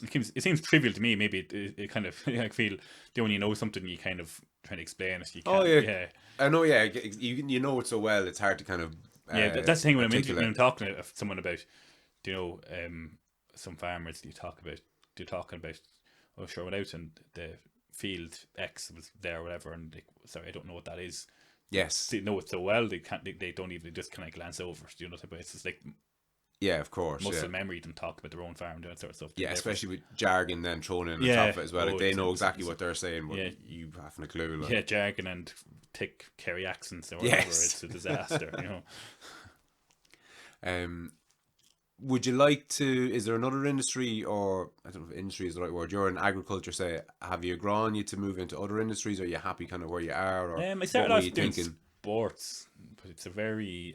It seems trivial to me. Maybe it kind of I feel when you know something, you kind of trying to explain it. You can't, yeah. I know. Yeah, you know it so well. It's hard to kind of that's the thing when I'm talking to someone about, some farmers. You're talking about oh sure, went out and the field X was there or whatever, and sorry, I don't know what that is. Yes, they know it so well they can't. They don't even just kind of glance over. Do you know what I mean? It's just like. Yeah, of course. Muscle memory than talk about their own farm, that sort of stuff. Yeah, especially with jargon then thrown in on top of it as well. Like they know exactly what they're saying, but you haven't a clue. Like. Yeah, jargon and thick Kerry accents or whatever. Yes. It's a disaster, Would you like to? Is there another industry, or I don't know if industry is the right word? You're in agriculture, say. Have you grown you to move into other industries? Or are you happy kind of where you are? Or I started off doing sports, but it's a very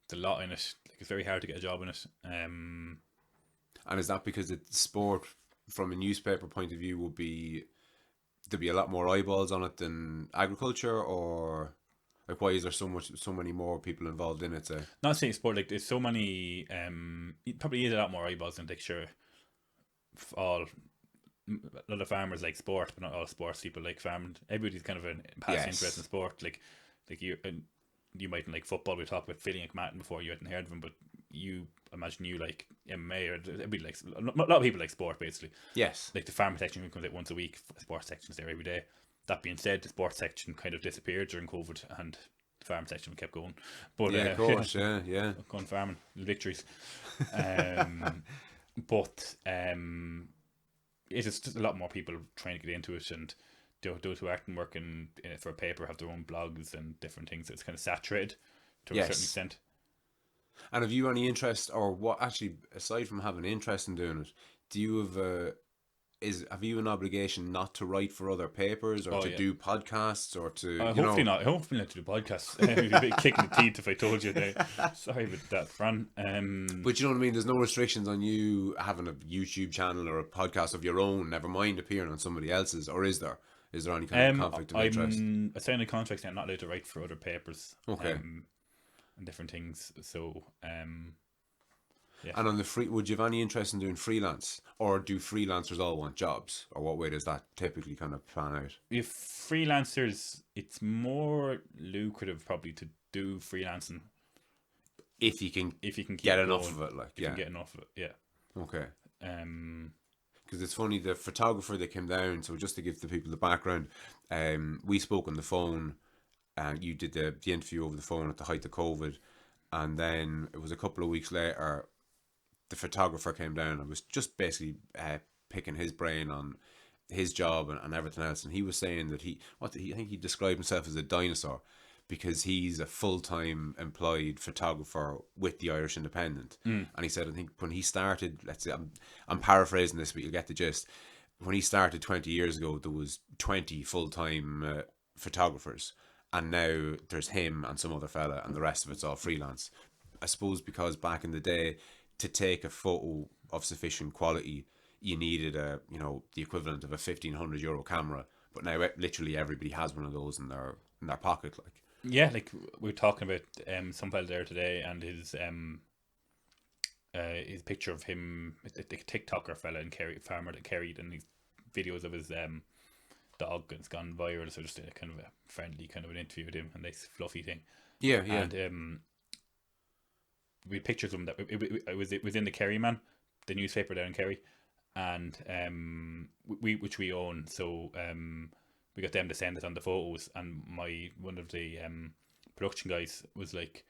there's a lot in it. Like it's very hard to get a job in it. And is that because it's sport from a newspaper point of view there'd be a lot more eyeballs on it than agriculture, or like why is there so many more people involved in it? Not saying sport, like there's so many. It probably is a lot more eyeballs than like sure. A lot of farmers like sport, but not all sports people like farming. Everybody's kind of a past interest in sport. Like you mightn't like football. We talked about Philly and McMahon before. You hadn't heard of him, but you imagine you like MMA, or everybody likes a lot of people like sport basically. Yes, like the farm section comes out once a week. Sports section's there every day. That being said, the sports section kind of disappeared during COVID, and the farm section kept going. But yeah, of course, yeah, going farming, victories. But it's just a lot more people trying to get into it, and those who aren't working in it for a paper have their own blogs and different things. It's kind of saturated to a certain extent. And have you any interest, or what actually, aside from having interest in doing it, do you have you an obligation not to write for other papers, or to do podcasts, or to hopefully not. Hopefully not to do podcasts. It'd be a bit kicking the teeth if I told you that. Sorry about that, Fran. But you know what I mean? There's no restrictions on you having a YouTube channel or a podcast of your own, never mind appearing on somebody else's, or is there? Is there any kind of conflict of interest? I signed a contract saying I'm not allowed to write for other papers. Okay. And different things. So, yeah. And on the would you have any interest in doing freelance, or do freelancers all want jobs, or what way does that typically kind of plan out? If freelancers, it's more lucrative probably to do freelancing if you can get enough of it, like you can get enough of it, yeah. Okay. Because it's funny, the photographer that came down, so just to give the people the background, we spoke on the phone, and you did the interview over the phone at the height of COVID, and then it was a couple of weeks later, the photographer came down and was just basically picking his brain on his job and everything else, and he was saying that I think he described himself as a dinosaur, because he's a full-time employed photographer with the Irish Independent. And he said, I think when he started, let's say, I'm paraphrasing this, but you'll get the gist. When he started 20 years ago, there was 20 full-time photographers, and now there's him and some other fella, and the rest of it's all freelance. I suppose because back in the day, to take a photo of sufficient quality, you needed the equivalent of a €1,500 camera, but now literally everybody has one of those in their pocket, like. Yeah, like we were talking about some fella there today, and his picture of him, the TikToker fella in Kerry, farmer that carried, and these videos of his dog, and it's gone viral. So just a kind of a friendly kind of an interview with him, and nice fluffy thing. Yeah. And we had pictures of him that it was in the Kerry Man, the newspaper down in Kerry, and which we own. So we got them to send us on the photos, and one of the production guys was like,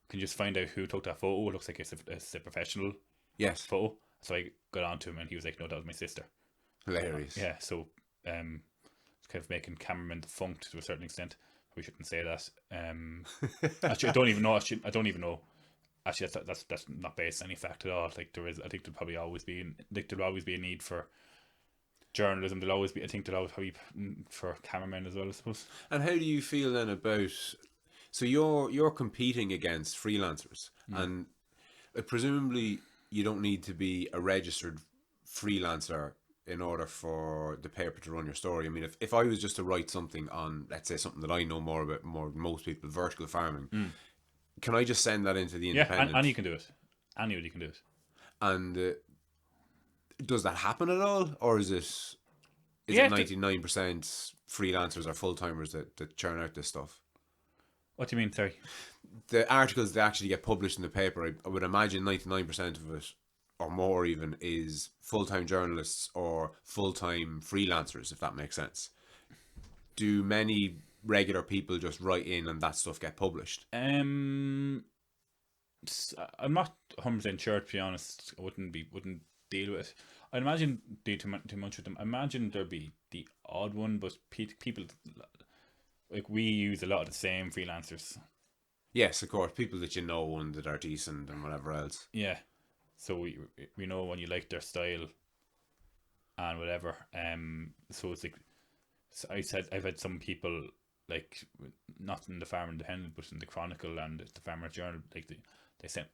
"Can you just find out who took that photo? It looks like it's a professional photo." So I got on to him, and he was like, "No, that was my sister." Hilarious. Yeah. So it's kind of making cameramen defunct to a certain extent. We shouldn't say that. Actually, I don't even know. actually that's not based on any fact at all. Like I think there'll always be a need for journalism. I think there'll always probably for cameramen as well, I suppose. And how do you feel then about? So you're competing against freelancers, and presumably you don't need to be a registered freelancer in order for the paper to run your story. I mean, if I was just to write something on, let's say, something that I know more about more than most people, vertical farming, can I just send that into the Independent? Yeah, and you can do it. Anybody can do it. And does that happen at all, or is it 99% freelancers or full timers that churn out this stuff? What do you mean? Sorry. The articles that actually get published in the paper, I would imagine 99% of it, or more even, is full-time journalists or full-time freelancers, if that makes sense. Do many regular people just write in and that stuff get published? I'm not 100% sure, to be honest. I wouldn't deal with it. I'd imagine do too much with them. I imagine there'd be the odd one, but people like we use a lot of the same freelancers. Yes, of course, people that you know and that are decent and whatever else. Yeah, so we know when you like their style and whatever. So it's like, so I've had some people, like, not in the Farmer Independent but in the Chronicle and the Farmer Journal, like they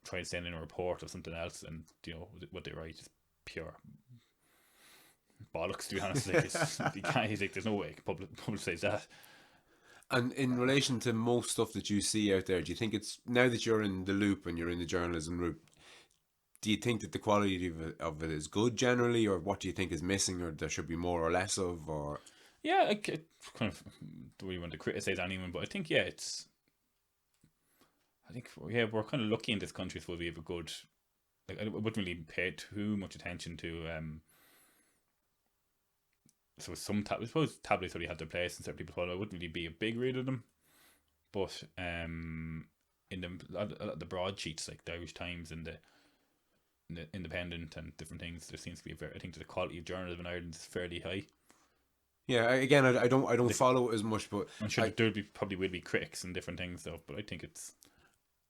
try to send in a report of something else, and you know what they write is pure bollocks, to be honest. Like, you can't, like, there's no way you can publicize that. And in relation to most stuff that you see out there, do you think it's, now that you're in the loop and you're in the journalism route, do you think that the quality of it is good generally, or what do you think is missing, or there should be more or less of, or? Yeah, I kind of don't really want to criticize anyone, but I think we're kind of lucky in this country, so we have a good, like, I wouldn't really pay too much attention to so I suppose tabloids already have their place and certain people follow. I wouldn't really be a big reader of them, but in the broadsheets, like the Irish Times and the Independent and different things, there seems to be I think the quality of journalism in Ireland is fairly high. Yeah, again, I don't follow it as much, but I'm sure there probably will be critics and different things though. But I think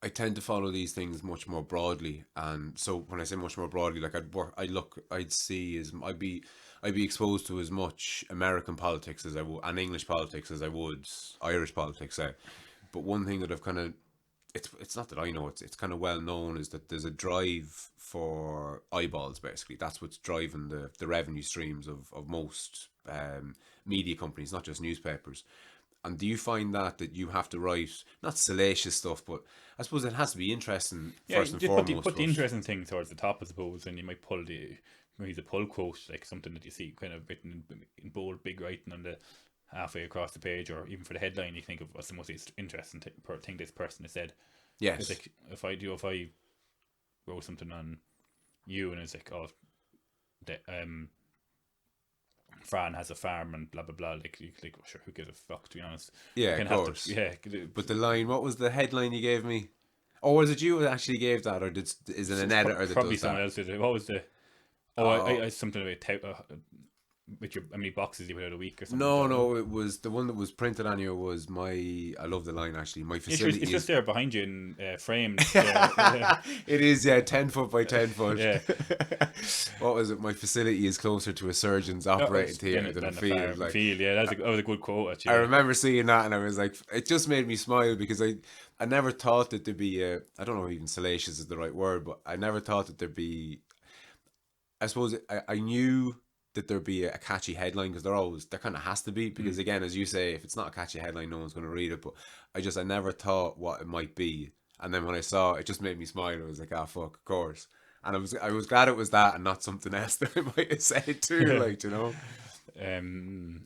I tend to follow these things much more broadly, and so when I say much more broadly, like I'd be exposed to as much American politics as I would, and English politics as I would Irish politics, say. But one thing that I've kind of, it's not that I know, it's kind of well known, is that there's a drive for eyeballs. Basically, that's what's driving the revenue streams of most media companies, not just newspapers. And do you find that you have to write not salacious stuff, but I suppose it has to be interesting first and foremost? Put the interesting thing towards the top, I suppose, and you might pull the pull quote, like something that you see kind of written in bold, big writing on the halfway across the page, or even for the headline, you think of what's the most interesting thing this person has said. Yes. Like if I wrote something on you and it's like, oh, Fran has a farm and blah blah blah, like sure, who gives a fuck, to be honest. Yeah, of course. But the line, what was the headline you gave me? Or was it you that actually gave that, or is it an editor that probably does someone that? else did it? What was the? I something about with your how many boxes you put out a week or something. No, it was the one that was printed on you was I love the line, actually. My facility it's just there behind you in framed. It is, 10 foot by 10 foot. Yeah. What was it? My facility is closer to a surgeon's operating theatre than a field. Like, yeah, that was a good quote, actually. I remember seeing that and I was like, it just made me smile, because I never thought that there'd be I don't know if even salacious is the right word, but I never thought that there'd be, I suppose I knew that there'd be a catchy headline, because there kind of has to be, because again, as you say, if it's not a catchy headline, no one's going to read it. But I never thought what it might be, and then when I saw it, it just made me smile. I was like, ah, fuck, of course. And I was glad it was that and not something else that I might have said too, like, you know.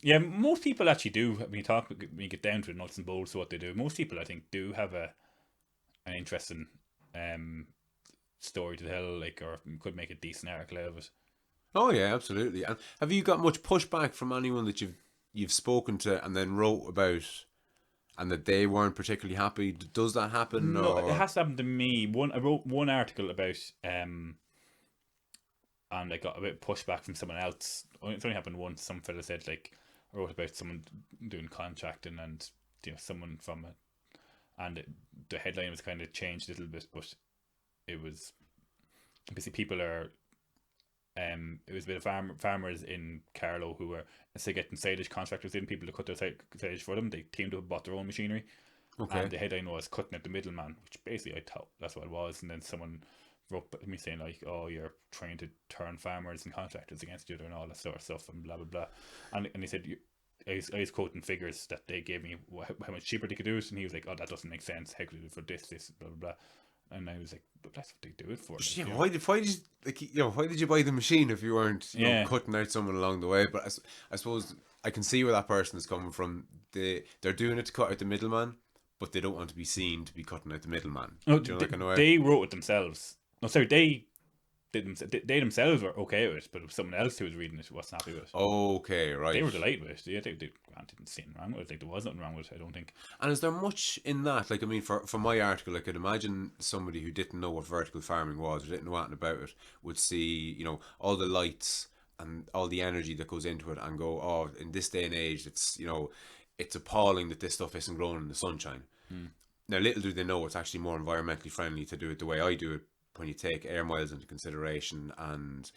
Yeah, most people actually do. When you get down to the nuts and bolts of what they do, most people, I think, do have an interesting story to tell, like, or could make a decent article out of it. Oh yeah, absolutely. And have you got much pushback from anyone that you've spoken to and then wrote about, and that they weren't particularly happy? Does that happen? No, or? It has happened to me. I wrote one article about and I got a bit of pushback from someone else. It's only happened once. Some fella said, like, I wrote about someone doing contracting, and someone from it, and the headline was kind of changed a little bit, but it was basically people are. It was a bit of farmers in Carlow who were, instead of getting silage contractors in, people to cut their silage for them, they teamed up and bought their own machinery. Okay. And the headline was cutting out the middleman, which basically I thought that's what it was. And then someone wrote me saying like, "Oh, you're trying to turn farmers and contractors against each other and all that sort of stuff and blah blah blah." And he said, I was quoting figures that they gave me how much cheaper they could do it, and he was like, "Oh, that doesn't make sense. How could you do it for this blah blah blah?" And I was like, "But that's what they do it for." Yeah, why did you buy the machine if you weren't cutting out someone along the way? But I suppose I can see where that person is coming from. They're doing it to cut out the middleman, but they don't want to be seen to be cutting out the middleman. No, Do you know that kind of way? they wrote it themselves. No, sorry, they themselves were okay with it, but it was someone else who was reading it who wasn't happy with it. Okay, right. They were delighted with it. They didn't see anything wrong with it. Like, there was nothing wrong with it, I don't think. And is there much in that? Like, I mean, for my article, I could imagine somebody who didn't know what vertical farming was or didn't know anything about it would see, you know, all the lights and all the energy that goes into it and go, oh, in this day and age, it's, you know, it's appalling that this stuff isn't grown in the sunshine. Now, little do they know it's actually more environmentally friendly to do it the way I do it, when you take air miles into consideration and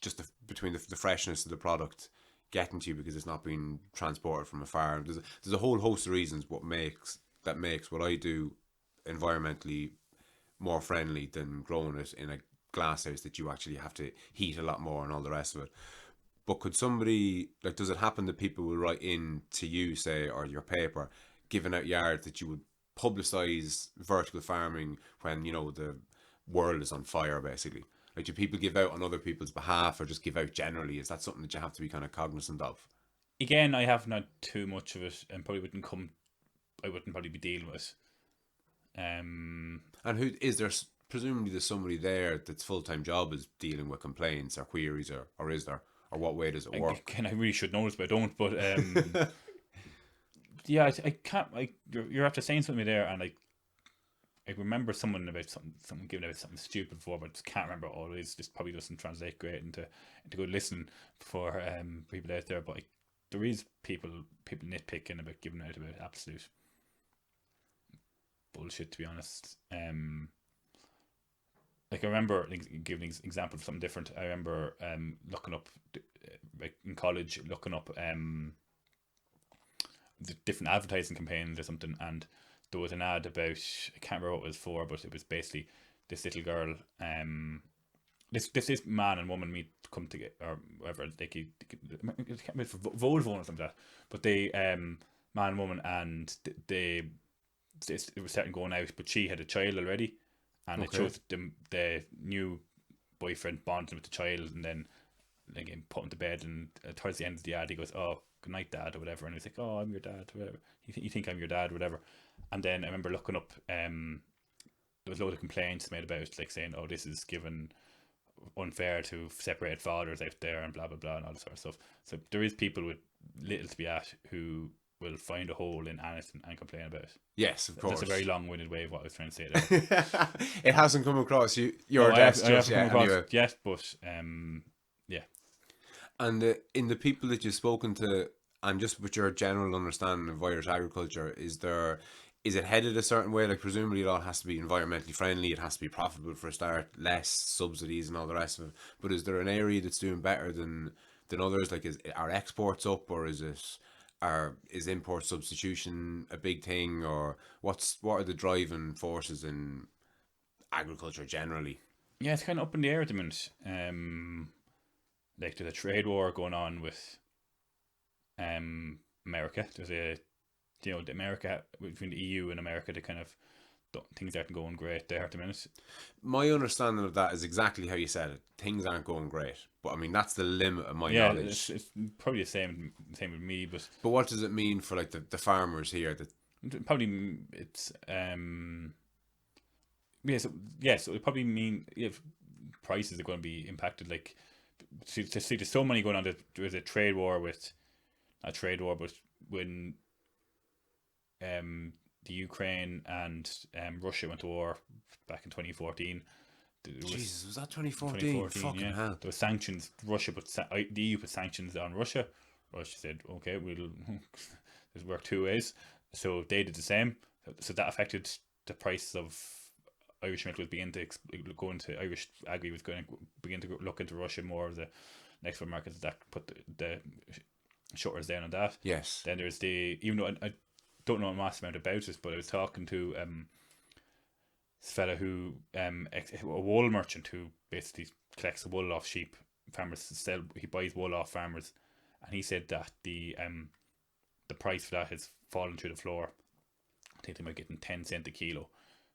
just between the freshness of the product getting to you because it's not being transported from a farm. There's a whole host of reasons that makes what I do environmentally more friendly than growing it in a glass house that you actually have to heat a lot more and all the rest of it. But could somebody, like, does it happen that people will write in to you, say, or your paper, giving out yards that you would publicize vertical farming when, you know, the world is on fire, basically? Like, do people give out on other people's behalf or just give out generally? Is that something that you have to be kind of cognizant of? Again, I haven't had too much of it and I wouldn't probably be dealing with it. And who is there? Presumably there's somebody there that's full-time job is dealing with complaints or queries, or is there? Or what way does it work? Again, I really should know this, but I don't. But yeah, I can't. You're after saying something there, and I remember someone giving out something stupid before, but I just can't remember all it is. Just probably doesn't translate great into good listening for people out there. But there is people nitpicking about giving out about absolute bullshit, to be honest. Like, I remember giving an example of something different. I remember looking up, like in college, the different advertising campaigns or something, and there was an ad about, I can't remember what it was for, but it was basically this little girl, this man and woman meet, come together, or whatever, they could for Vodafone or something like that, but they man and woman, and they were starting going out, but she had a child already, and it shows the new boyfriend bonding with the child, and then again put him to bed, and towards the end of the ad he goes, "Oh, good night, Dad," or whatever, and he's like, "Oh, I'm your dad," whatever. You think I'm your dad, whatever. And then I remember looking up, there was a load of complaints made about it, like saying, "Oh, this is given unfair to separate fathers out there," and blah blah blah, and all that sort of stuff. So there is people with little to be at who will find a hole in anything and complain about it. Yes, of course. That's a very long-winded way of what I was trying to say there. It hasn't come across your desk just yet. Anyway. Yes, but yeah. And in the people that you've spoken to, and just with your general understanding of Irish agriculture, is it headed a certain way? Like, presumably it all has to be environmentally friendly, it has to be profitable for a start, less subsidies and all the rest of it. But is there an area that's doing better than others? Like, are exports up, or is import substitution a big thing, or what are the driving forces in agriculture generally? Yeah, it's kind of up in the air at the minute. Like, there's a trade war going on with America. There's between the EU and America, they kind of things aren't going great there at the minute. My understanding of that is exactly how you said it. Things aren't going great, but I mean that's the limit of my knowledge. It's probably the same with me. But what does it mean for like the farmers here? That probably it's so it probably mean if prices are going to be impacted. Like, there's so many going on. There's a trade war but when the Ukraine and Russia went to war back in 2014. Jesus, was that 2014? Fucking hell. There were sanctions. The EU put sanctions on Russia. Russia said, "Okay, we'll this work two ways." So they did the same. So that affected the price of Irish Milk was beginning to go into Irish Agri was going to begin to look into Russia more as the next world market. That put the shutters down on that. Yes. Then there's even though I don't know a massive amount about this, but I was talking to this fella who a wool merchant who basically collects the wool off sheep farmers. He buys wool off farmers, and he said that the price for that has fallen through the floor. I think they might get 10 cents a kilo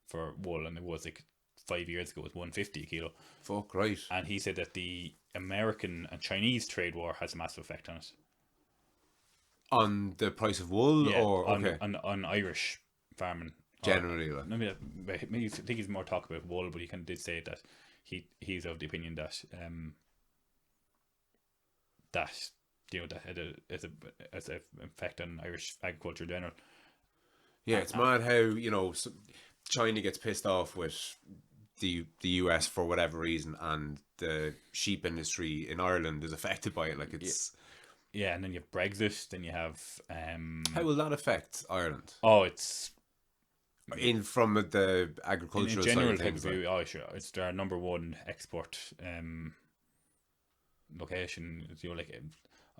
for wool, and it was like 5 years ago it was 150 a kilo. Fuck right. And he said that the American and Chinese trade war has a massive effect on it. On the price of wool, or okay, on Irish farming generally. Maybe I think he's more talking about wool, but he did say that he's of the opinion that that had as an effect on Irish agriculture in general. Yeah, it's mad how China gets pissed off with the US for whatever reason, and the sheep industry in Ireland is affected by it. Like it's yeah, and then you have Brexit. Then you have how will that affect Ireland? Oh, it's from the agricultural in general side of things. View, oh, sure, it's their number one export location.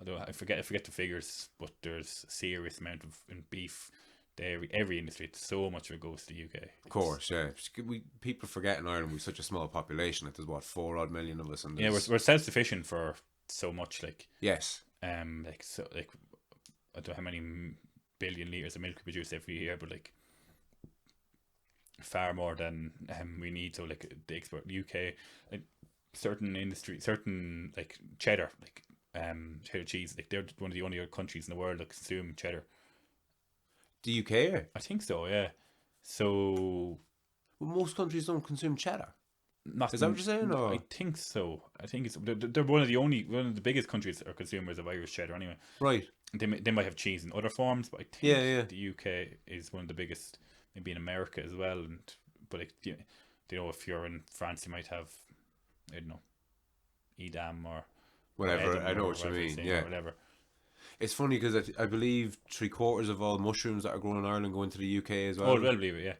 I forget the figures, but there's a serious amount of in beef. Every industry, so much of it goes to the UK. Of course, yeah. People forget in Ireland we're such a small population. Like there's 4 odd million of us, and yeah, we're self sufficient for so much. Like yes, I don't know how many billion liters of milk we produce every year, but like far more than we need. So like the export UK, like certain like cheddar, like cheddar cheese, like they're one of the only countries in the world that consume cheddar. The UK? I think so, yeah. So most countries don't consume cheddar. Is that what you're saying? Or? I think so. I think they're one of the biggest countries are consumers of Irish cheddar anyway. Right. They might have cheese in other forms, but I think the UK is one of the biggest. Maybe in America as well, but if you're in France, you might have, I don't know, Edam or whatever. Edam I know what you mean. Yeah. Whatever. It's funny because I believe 3/4 of all mushrooms that are grown in Ireland go into the UK as well. Oh, I believe it, yeah.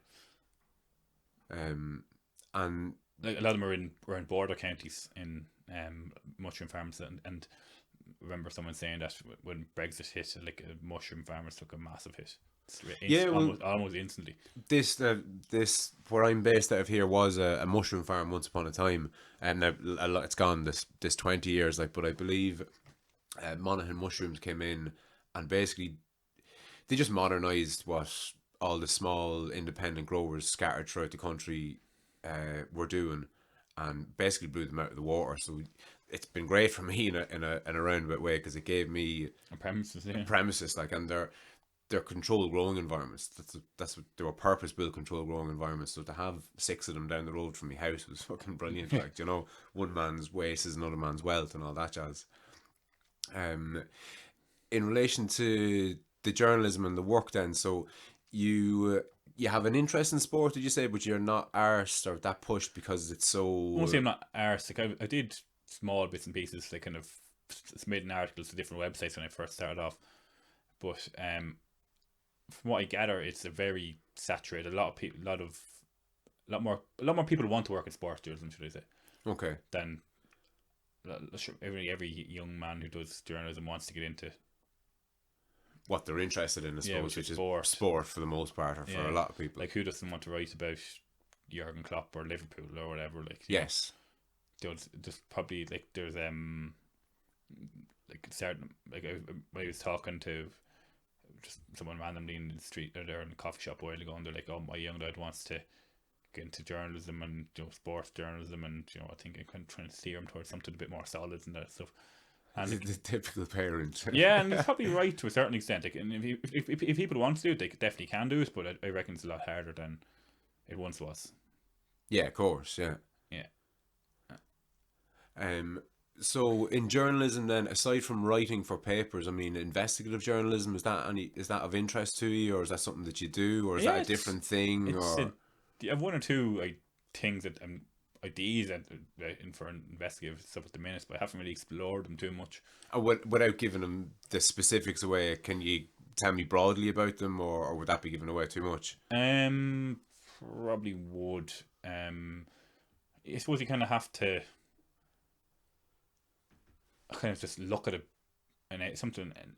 And like a lot of them are in border counties in mushroom farms, and remember someone saying that when Brexit hit, like mushroom farmers took a massive hit. Almost instantly. This where I'm based out of here was a mushroom farm once upon a time, and now it's gone this 20 years. Like, but I believe Monaghan Mushrooms came in and basically they just modernised what all the small independent growers scattered throughout the country were doing, and basically blew them out of the water. So it's been great for me in a roundabout way, because it gave me a premises, like, and they're controlled growing environments. That's what they were, purpose-built controlled growing environments. So to have 6 of them down the road from my house was fucking brilliant. Like, one man's waste is another man's wealth and all that jazz. In relation to the journalism and the work then, so you have an interest in sport, did you say, but you're not arsed or that pushed because it's so... I won't say I'm not arsed. Like I did small bits and pieces, like kind of submitting articles to different websites when I first started off. But from what I gather, it's a very saturated. A lot more people want to work in sports journalism, should I say? Okay. Than every young man who does journalism wants to get into what they're interested in, I suppose, which is sport for the most part, or for a lot of people. Like, who doesn't want to write about Jurgen Klopp or Liverpool or whatever? Like, yes, just probably like there's like certain, like I was talking to just someone randomly in the street or there in the coffee shop a while ago, and they're like, "Oh, my young lad wants to get into journalism and sports journalism, and I think I'm kind of trying to steer him towards something a bit more solid and that stuff." And the typical parent. Yeah, and he's probably right to a certain extent. Like, and if people want to do it, they definitely can do it, but I reckon it's a lot harder than it once was. Yeah, of course. Yeah. Yeah. So in journalism, then, aside from writing for papers, I mean, investigative journalism, is that of interest to you, or is that something that you do, or is that a different thing? Or I have one or two things that ideas and for investigative stuff at the minute, but I haven't really explored them too much. Without giving them the specifics away, can you tell me broadly about them, or would that be giving away too much? probably would. I suppose you kind of have to kind of just look at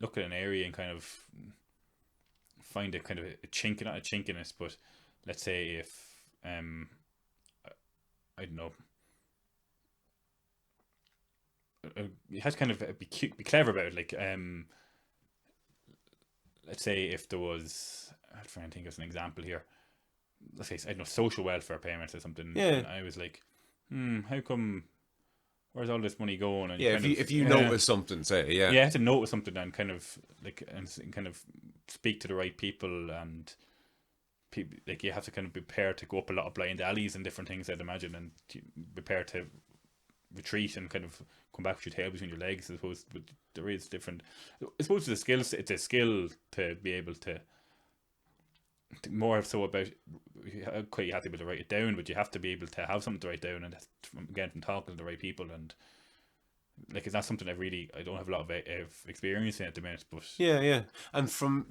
look at an area and kind of find a kind of a chink, not a chink in it, but let's say if I don't know, you have to kind of be clever about it. Like let's say if there was, I'm trying to think of an example here. Let's say, I don't know, social welfare payments or something. Yeah. And I was like, how come? Where's all this money going? And Yeah, if you notice something, say, you have to notice something and kind of kind of speak to the right people, and people, like, you have to kind of prepare to go up a lot of blind alleys and different things, I'd imagine, and prepare to retreat and kind of come back with your tail between your legs. I suppose, but there is different. I suppose it's a skill to be able to more so about, quite happy to write it down, but you have to be able to have something to write down, and again, from talking to the right people, and like, it's not something I don't have a lot of experience in at the minute, but yeah. And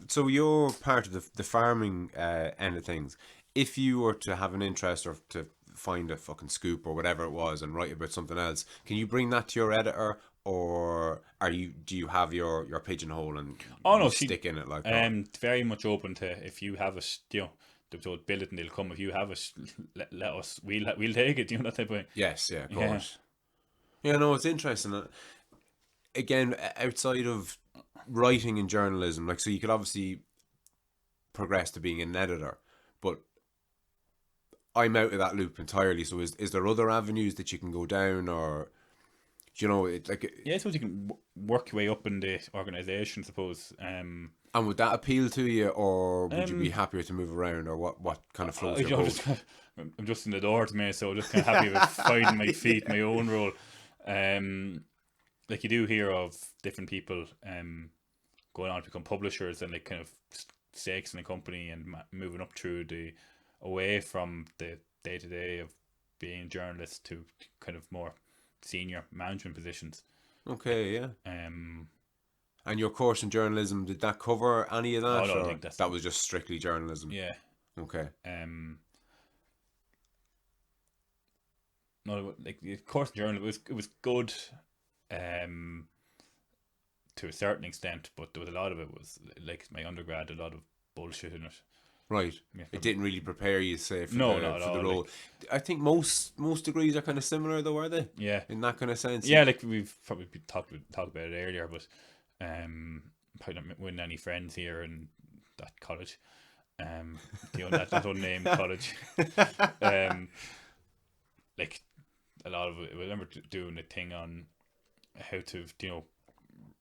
so you're part of the farming end of things. If you were to have an interest or to find a fucking scoop or whatever it was and write about something else, can you bring that to your editor, or do you have your pigeonhole and stick in it like that? Very much open to, if you have it, they'll bill it and they'll come. If you have it, let us. We'll take it. That type of way. Yes, yeah, of course. Yeah, no, it's interesting. Again, outside of writing and journalism, like, so you could obviously progress to being an editor, but I'm out of that loop entirely. So is there other avenues that you can go down, or I suppose you can work your way up in the organisation, suppose. And would that appeal to you, or would you be happier to move around, or what kind of floats your boat? I'm just in the door to me, so just kind of happy with finding my feet, my own role. Like, you do hear of different people going on to become publishers, and like kind of stakes in a company and moving up through away from the day-to-day of being journalists to kind of more senior management positions. Okay, yeah. And your course in journalism, did that cover any of that? No, I think that was just strictly journalism. Yeah. Okay. No, like, the course in journalism, it was good, to a certain extent, but there was a lot of it was, like, my undergrad, a lot of bullshit in it. Right. Yeah, it didn't really prepare you, say, for the role. Like, I think most degrees are kind of similar, though, are they? Yeah. In that kind of sense. Yeah, like, we've probably talked about it earlier, but probably not win any friends here in that college. That unnamed college. Like, a lot of it, I remember doing a thing on how to,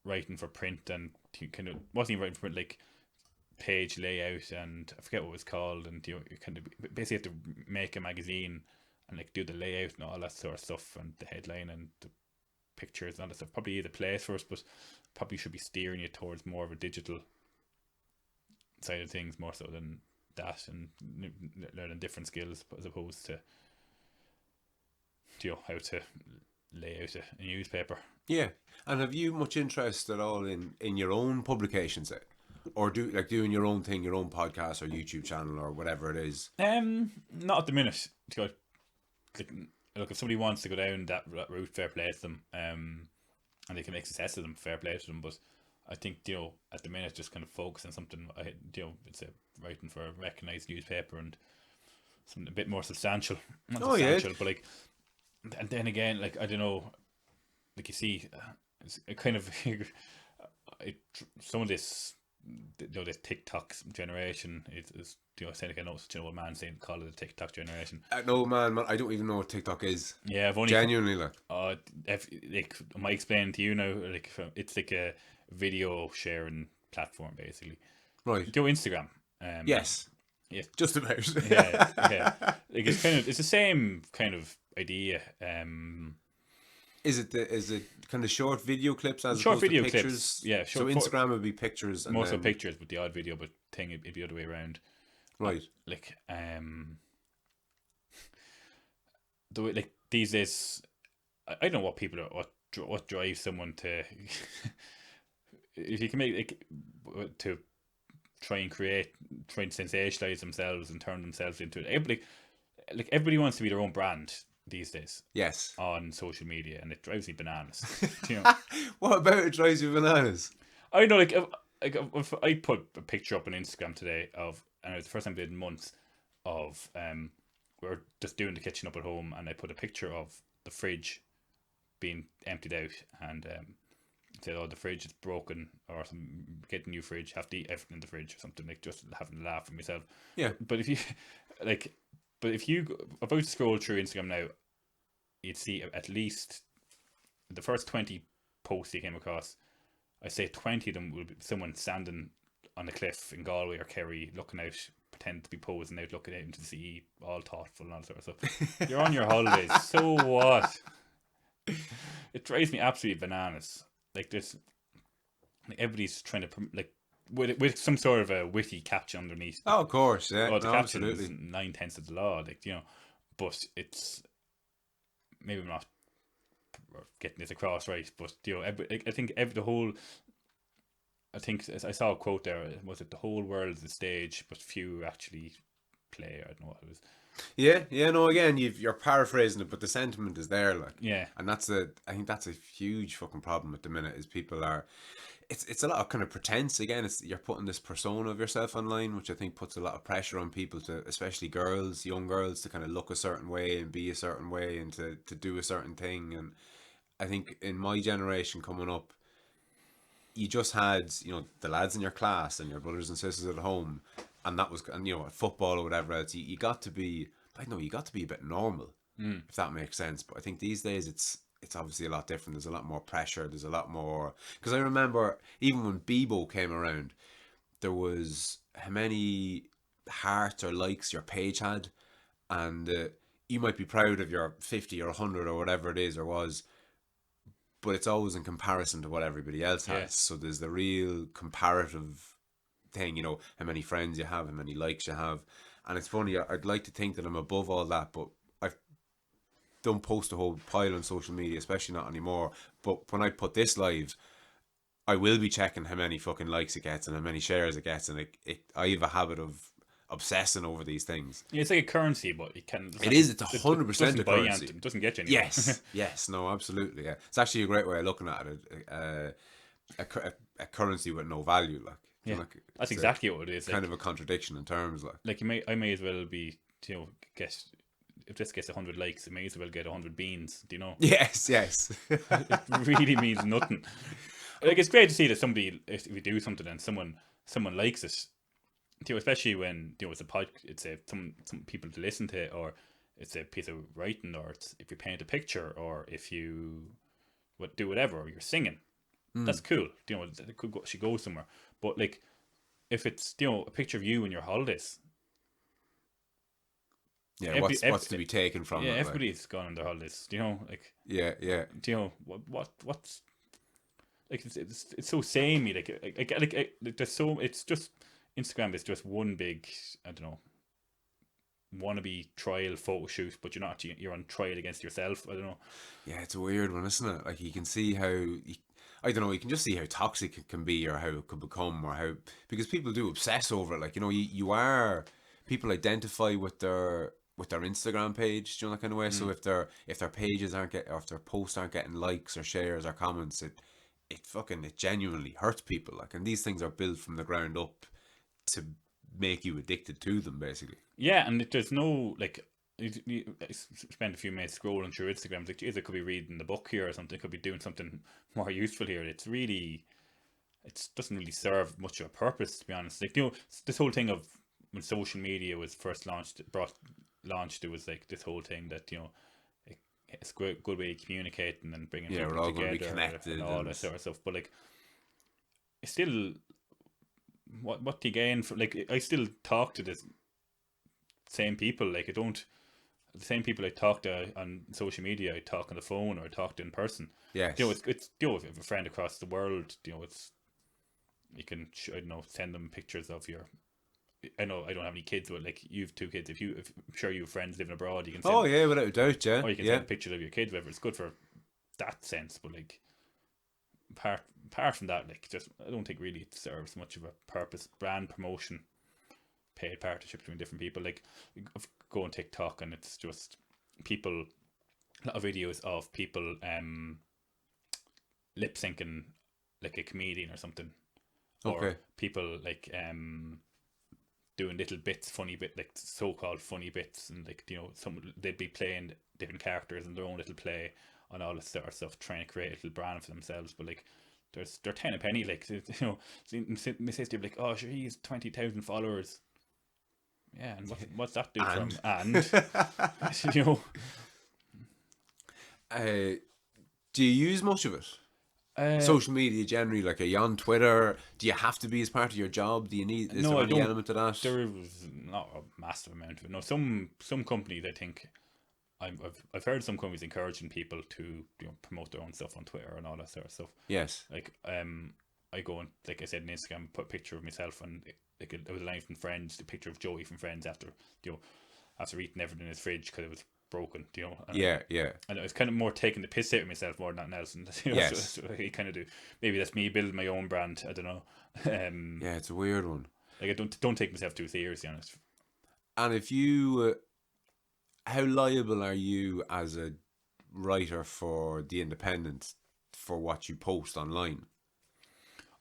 writing for print, and kind of wasn't even writing for print, like page layout, and I forget what it was called, and you kind of basically have to make a magazine and like do the layout and all that sort of stuff, and the headline and the pictures and all that stuff. Probably the place for us, but probably should be steering you towards more of a digital side of things more so than that, and learning different skills as opposed to how to lay out a newspaper. Yeah. And have you much interest at all in your own publications, or doing your own thing, your own podcast or YouTube channel or whatever it is? Not at the minute. Look, if somebody wants to go down that route, fair play to them, and they can make success of them, fair play to them. But I think, at the minute, just kind of focus on something. It's writing for a recognised newspaper and something a bit more substantial. Not substantial, but like, and then again, like, I don't know, like, you see, it's kind of some of this, this TikTok generation is saying, like, I know such an old man saying, call it a TikTok generation. No, man, I don't even know what TikTok is. Yeah, I've only genuinely like. Like, I might explain to you now. Like, it's like a video sharing platform, basically. Right. Do Instagram. Yes. Yeah. Just about. Yeah. Like, it's the same kind of idea. Is it kind of short video clips as short opposed video to pictures? Clips? Yeah. So Instagram would be pictures, and most of pictures, but the odd video, but thing it'd be the other way around. Right. Like, the way, like, these days, I don't know what people are, what drives someone to if you can make, like, to trying to sensationalize themselves and turn themselves into everybody wants to be their own brand these days. Yes. On social media, and it drives me bananas. What about it drives you bananas? I know, if I put a picture up on Instagram today and it was the first time I did in months of we're just doing the kitchen up at home, and I put a picture of the fridge being emptied out, and said, "Oh, the fridge is broken, or get a new fridge, have to eat everything in the fridge," or something, just having a laugh at myself. Yeah. But if you if I was to scroll through Instagram now, you'd see at least the first 20 posts you came across, I say 20 of them will be someone standing on a cliff in Galway or Kerry, looking out, pretend to be posing out, looking out into the sea, all thoughtful and all sort of stuff. You're on your holidays, so what? It drives me absolutely bananas. Everybody's trying to with some sort of a witty caption underneath. Oh, of course, yeah. The caption absolutely. is 9/10 of the law, but it's, maybe I'm not getting this across right, but I think I saw a quote there. Was it the whole world is a stage, but few actually play? I don't know what it was. Yeah. No, again, you're paraphrasing it, but the sentiment is there, Yeah. And I think that's a huge fucking problem at the minute. Is people are, it's a lot of kind of pretense. Again, you're putting this persona of yourself online, which I think puts a lot of pressure on people to, especially girls, young girls, to kind of look a certain way and be a certain way and to do a certain thing. And I think in my generation coming up, you just had, the lads in your class and your brothers and sisters at home, and that was, and at football or whatever else, you got to be, I know, you got to be a bit normal, if that makes sense. But I think these days it's obviously a lot different. There's a lot more pressure. There's a lot more, because I remember even when Bebo came around, there was how many hearts or likes your page had, and you might be proud of your 50 or 100 or whatever it is or was, but it's always in comparison to what everybody else has. Yeah. So there's the real comparative thing, how many friends you have, how many likes you have. And it's funny, I'd like to think that I'm above all that, but I don't post a whole pile on social media, especially not anymore. But when I put this live, I will be checking how many fucking likes it gets and how many shares it gets. And I have a habit of obsessing over these things. Yeah, it's like a currency, but it can. It's 100% a currency. It doesn't get you anywhere. Yes, no, absolutely. Yeah, it's actually a great way of looking at it. A currency with no value, Yeah, that's exactly what it is. Kind of a contradiction in terms, I may as well be, get, if this gets 100 likes, it may as well get 100 beans. Do you know? Yes. It really means nothing. It's great to see that somebody, if we do something and someone likes it. Especially when it's it's some people to listen to, or it's a piece of writing, or it's if you paint a picture, or if you do whatever, or you're singing. That's cool. It should go somewhere. But if it's a picture of you and your holidays. Yeah, what's to be taken from it? Yeah, everybody's gone on their holidays. Yeah. What's it's so samey. There's so, it's just, Instagram is just one big, I don't know, wannabe trial photo shoot, but you're on trial against yourself. I don't know. Yeah, it's a weird one, isn't it? You can see how, I don't know, you can just see how toxic it can be, or how it could become, or how, because people do obsess over it. People identify with their Instagram page, that kind of way. So if their pages or if their posts aren't getting likes or shares or comments, it genuinely hurts people. And these things are built from the ground up to make you addicted to them, basically. Yeah, and there's no, you spend a few minutes scrolling through Instagram, it could be reading the book here or something, it could be doing something more useful here. It doesn't really serve much of a purpose, to be honest. This whole thing of when social media was first launched, it was this whole thing that it's a good way of communicating and bringing people we're all together, going to be connected and all that sort of stuff. But it's still, what do you gain from, I still talk to the same people. The same people I talk to on social media, I talk on the phone, or I talk to in person. Yes. It's if you have a friend across the world, it's, you can, I don't know, send them pictures of your, I know I don't have any kids, but you have 2 kids. If I'm sure you have friends living abroad, you can send, yeah, without a doubt, yeah. Or you can send pictures of your kids, whatever. It's good for that sense, but apart from that, like, just I don't think really it serves much of a purpose. Brand promotion, paid partnership between different people. Like, go on TikTok and it's just people, a lot of videos of people lip syncing like a comedian or something, or Okay. people like doing little bits, funny bit, like so-called funny bits, and like, you know, they'd be playing different characters in their own little play and all this sort of stuff, trying to create a little brand for themselves. But like, they're 10 a penny, like, you know. My sister would be like, oh sure, he's 20,000 followers. Yeah, and what's that do from? And you know, do you use much of it? Social media generally, like, are you on Twitter? Do you have to be as part of your job? Do you need? Is no, there I any don't. element to that? There is not a massive amount of it. No, some companies, I think, I've heard some companies encouraging people to, you know, promote their own stuff on Twitter and all that sort of stuff. Yes. Like, I go and, like I said, on Instagram, put a picture of myself, and like it was a line from Friends, the picture of Joey from Friends after, you know, after eating everything in his fridge because it was broken, you know. And Yeah. and I was kind of more taking the piss out of myself more than anything else, and you know, Yes. so I kind of do. Maybe that's me building my own brand. I don't know. Yeah, it's a weird one. Like, I don't take myself too seriously, honest. And if you, how liable are you as a writer for The Independent for what you post online?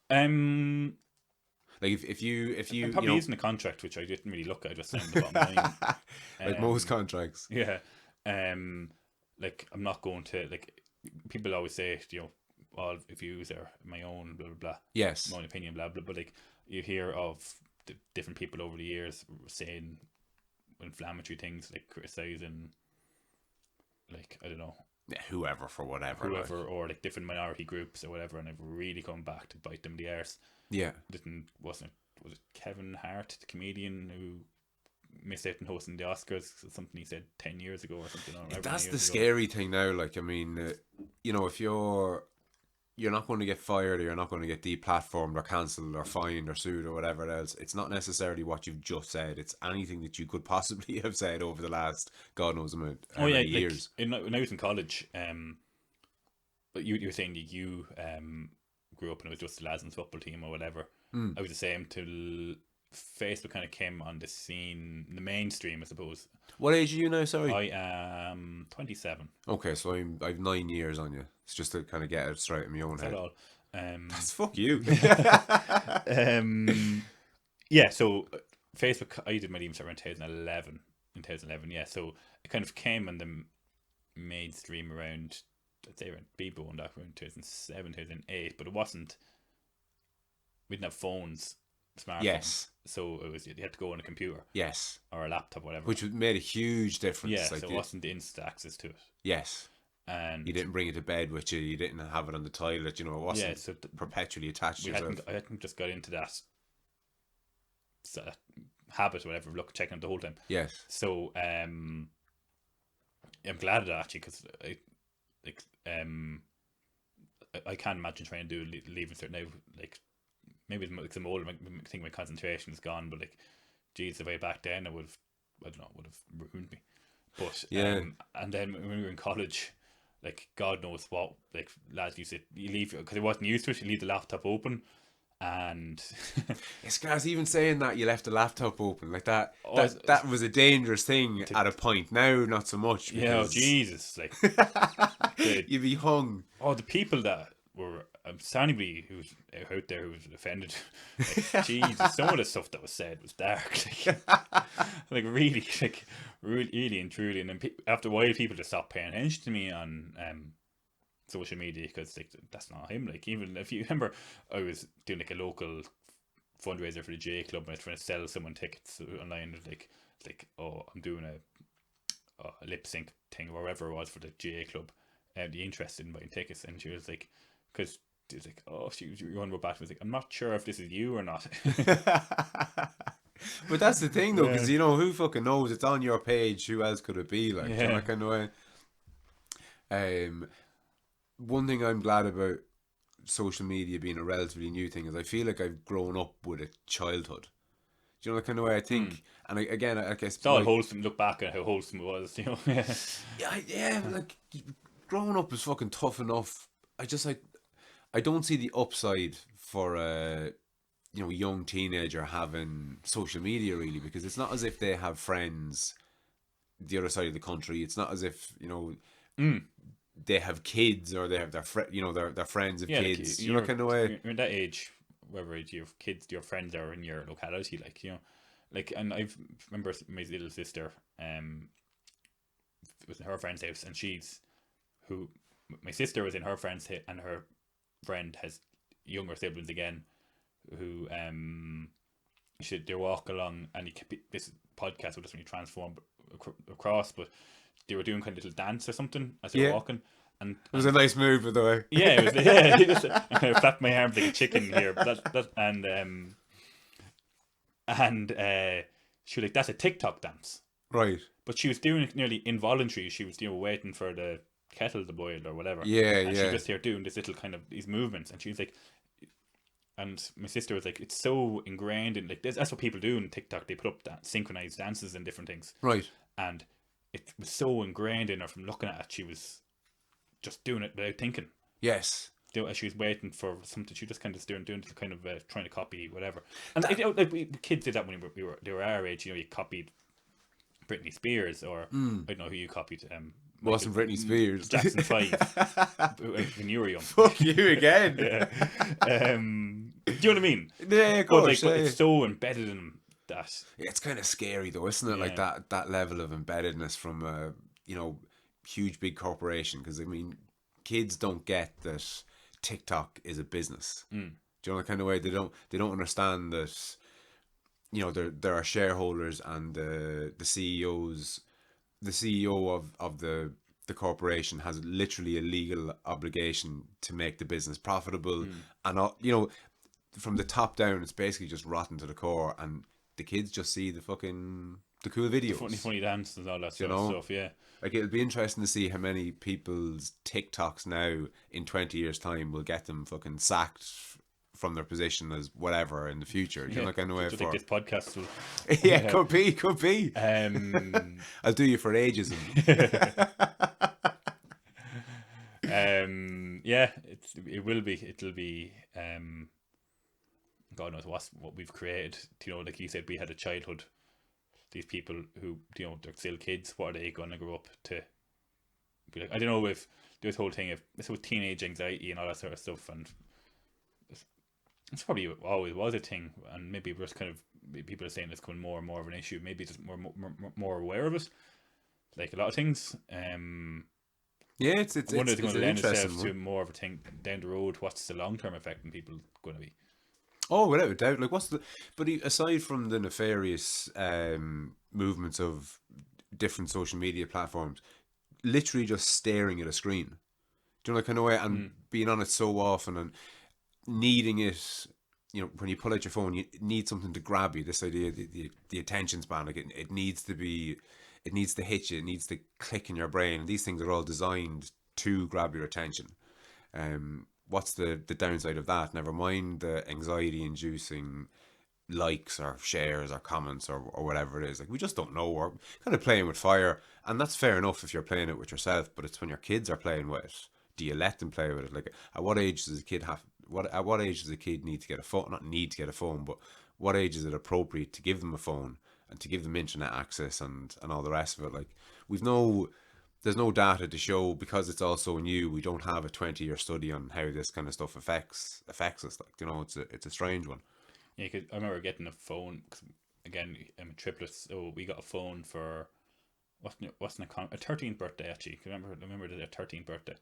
Like, if you I'm probably you know, using a contract which I didn't really look at. I just signed the bottom line. like most contracts. Yeah. Like, I'm not going to, like, people always say, you know, all views are my own, blah blah blah. Yes. My own opinion, blah blah. But like, you hear of the different people over the years saying inflammatory things, like criticizing, like, I don't know, Yeah, whoever for whatever. Like. or like different minority groups or whatever, and I've really come back to bite them in the arse. Yeah. Was it Kevin Hart, the comedian who missed out on hosting the Oscars? Something he said 10 years ago or something. Or That's the scary thing now. Like, I mean, you know, if you're not going to get fired, or you're not going to get deplatformed or cancelled or fined or sued or whatever else, it's not necessarily what you've just said. It's anything that you could possibly have said over the last God knows amount many years. When I was in college, but you were saying that you grew up and it was just the lads and football team or whatever. I was the same till Facebook kind of came on the scene, the mainstream, I suppose. What age are you now? Sorry, I am 27. Okay, so I've 9 years on you. It's just to kind of get it straight in my own head. At all. That's fuck you. Yeah, so Facebook, I did my leaving cert around 2011. In 2011, yeah. So it kind of came on the mainstream around, I'd say around Bebo and that, around 2007, 2008. But it wasn't, we didn't have phones, smartphones. Yes. So it was, you had to go on a computer. Yes. Or a laptop, whatever. Which made a huge difference. Yeah, like, so it wasn't instant access to it. Yes. And you didn't bring it to bed with you. You didn't have it on the toilet. You know, it wasn't perpetually attached to yourself. I hadn't just got into that habit or whatever, checking it the whole time. Yes. So I'm glad of that, actually, because I can't imagine trying to do leaving cert now. Like, maybe it's I'm older, I think my concentration is gone, but like, geez, if I back then, it would have ruined me. But yeah. And then when we were in college, like, God knows what, like, lads used to, you leave, because I wasn't used to it, you leave the laptop open, and it's guys, even saying that you left the laptop open like that, that was a dangerous thing at a point. Now not so much. Yeah, oh, Jesus, like you'd be hung. Oh, the people that were anybody who's out there who was offended, like, Jesus, some of the stuff that was said was dark, like really and truly. And then after a while, people just stopped paying attention to me on social media, because like, that's not him. Like, even if you remember, I was doing like a local fundraiser for the J Club, and I was trying to sell someone tickets online. Like, oh, I'm doing a lip sync thing or whatever it was for the J Club. Are you interested in buying tickets? And she was like, because she was like, oh, she was going to go back. I was like, I'm not sure if this is you or not. But that's the thing, though, because you know, who fucking knows? It's on your page. Who else could it be? Like, yeah. That kind of way. One thing I'm glad about social media being a relatively new thing is I feel like I've grown up with a childhood. Do you know the kind of way I think? And I guess it's all wholesome. Look back at how wholesome it was, you know. yeah, like, growing up was fucking tough enough. I don't see the upside for a young teenager having social media really, because it's not as if they have friends the other side of the country. It's not as if they have kids, or they have their their friends of kids. Like, You know, kind of way. You're in that age, whatever age you have kids, your friends are in your locality, like, like, and I remember my little sister was in her friend's house, and my sister was in her friend's house, and her friend has younger siblings again, who they walk along, and this podcast will just really transform across, but they were doing kind of little dance or something as they were walking, and it was a nice move, by the way. Yeah, it was. Yeah, I flapped my arms like a chicken here, but she was like, "That's a TikTok dance," right? But she was doing it nearly involuntary. She was waiting for the kettle to boil or whatever. And she was just here doing this little kind of these movements, and she was like, and my sister was like, it's so ingrained in, like, that's what people do in TikTok. They put up that synchronized dances and different things, right? And it was so ingrained in her from looking at it. She was just doing it without thinking. Yes. As she was waiting for something, she just kind of doing kind of trying to copy whatever. And like, kids did that when they were our age. You copied Britney Spears, or I don't know who you copied. Wasn't Britney Spears. Jackson 5 when you were young. Fuck you again. Yeah. Do you know what I mean? Yeah, of course. But it's so embedded in them that it's kind of scary, though, isn't it? Like that level of embeddedness from a huge big corporation. Because I mean, kids don't get that TikTok is a business. Do you know the kind of way they don't understand that? There are shareholders, and the CEOs. The CEO of the corporation has literally a legal obligation to make the business profitable, and from the top down, it's basically just rotten to the core, and the kids just see the cool videos, the funny dances and all that sort of stuff. Yeah, like, it'll be interesting to see how many people's TikToks now in 20 years' time will get them fucking sacked from their position as whatever in the future. You know, kind of way just like this podcast will... yeah, could be. I'll do you for ageism. Yeah, it'll be God knows what we've created. Like you said, we had a childhood. These people who, they're still kids, what are they going to grow up to be like? I don't know if this whole thing of teenage anxiety and all that sort of stuff, and it's probably always was a thing, and maybe we're just kind of, people are saying it's becoming more and more of an issue. Maybe just more aware of it, like a lot of things. Yeah, it's I wonder if it's going to lend itself to more of a thing down the road. What's the long-term effect on people going to be? Oh, without a doubt. Like, but aside from the nefarious movements of different social media platforms, literally just staring at a screen, do you know, that kind of way, and being on it so often, and needing it, when you pull out your phone, you need something to grab you. This idea, the attention span, like it needs to hit you, it needs to click in your brain. And these things are all designed to grab your attention. What's the downside of that? Never mind the anxiety-inducing likes or shares or comments or whatever it is. Like, we just don't know. We're kind of playing with fire, and that's fair enough if you're playing it with yourself. But it's when your kids are playing with it. Do you let them play with it? Like, at what age does a kid at what age does a kid need to get a phone? Not need to get a phone, but what age is it appropriate to give them a phone and to give them internet access and all the rest of it? Like, there's no data to show, because it's all so new. We don't have a 20-year study on how this kind of stuff affects us. Like, it's a strange one. Yeah, because I remember getting a phone. Cause again, I'm a triplet, so we got a phone for a 13th birthday actually. I remember the 13th birthday.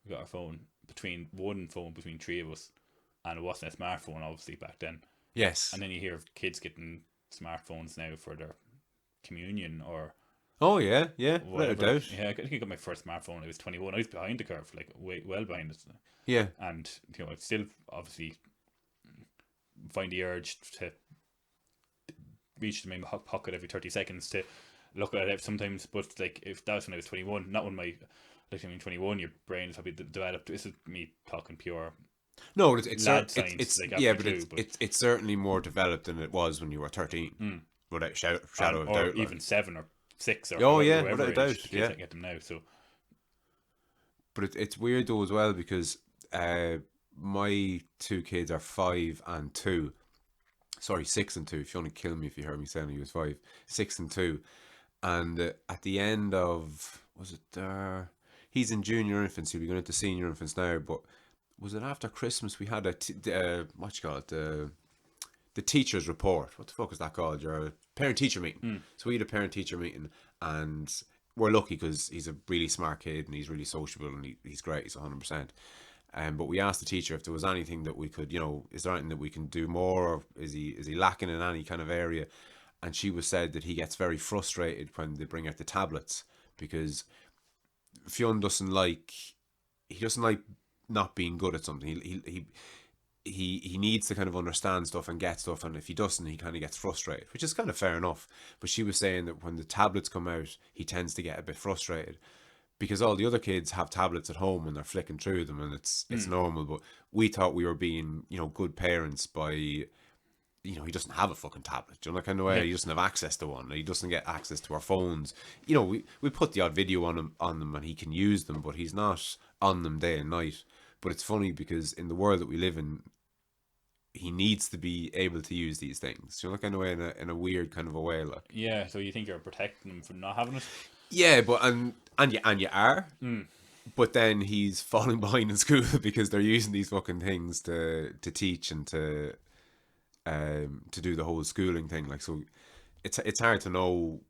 We got our phone between three of us, and it wasn't a smartphone obviously back then. Yes. And then you hear of kids getting smartphones now for their communion or. Oh yeah, without a doubt. Yeah, I think I got my first smartphone when I was 21. I was behind the curve, like well behind it. Yeah. And I still obviously find the urge to reach in my pocket every 30 seconds to look at it sometimes. But like, if that was when I was 21, not when my 21, your brain is probably developed. This is me talking pure. No, it's lad science. It's certainly more developed than it was when you were 13. Without shadow of doubt. Or even 7 or 6 or without a doubt. Yeah, get them now. So, but it's weird though as well, because my two kids are 5 and 2. Sorry, 6 and 2. If you want to kill me if you heard me saying he was 5, 6 and 2. And at the end of, was it he's in junior infants, he'll be going into senior infants now, but was it after Christmas we had what you call it, the teacher's report. What the fuck is that called? Your parent teacher meeting. So we had a parent teacher meeting, and we're lucky because he's a really smart kid and he's really sociable and he's great. He's 100%. But we asked the teacher if there was anything that we could, is there anything that we can do more, or is he lacking in any kind of area? And she was said that he gets very frustrated when they bring out the tablets, because Fionn doesn't like not being good at something. He needs to kind of understand stuff and get stuff, and if he doesn't, he kind of gets frustrated, which is kind of fair enough. But she was saying that when the tablets come out, he tends to get a bit frustrated, because all the other kids have tablets at home and they're flicking through them, and it's normal. But we thought we were being, good parents by, he doesn't have a fucking tablet. Do you know that kind of way? Yeah. He doesn't have access to one. He doesn't get access to our phones. We put the odd video on them and he can use them, but he's not on them day and night. But it's funny because in the world that we live in, he needs to be able to use these things. Do you know that kind of way, in a weird kind of a way, like. Yeah. So you think you're protecting him from not having it? Yeah, but and you are. But then he's falling behind in school because they're using these fucking things to teach and to do the whole schooling thing. Like, so it's hard to know.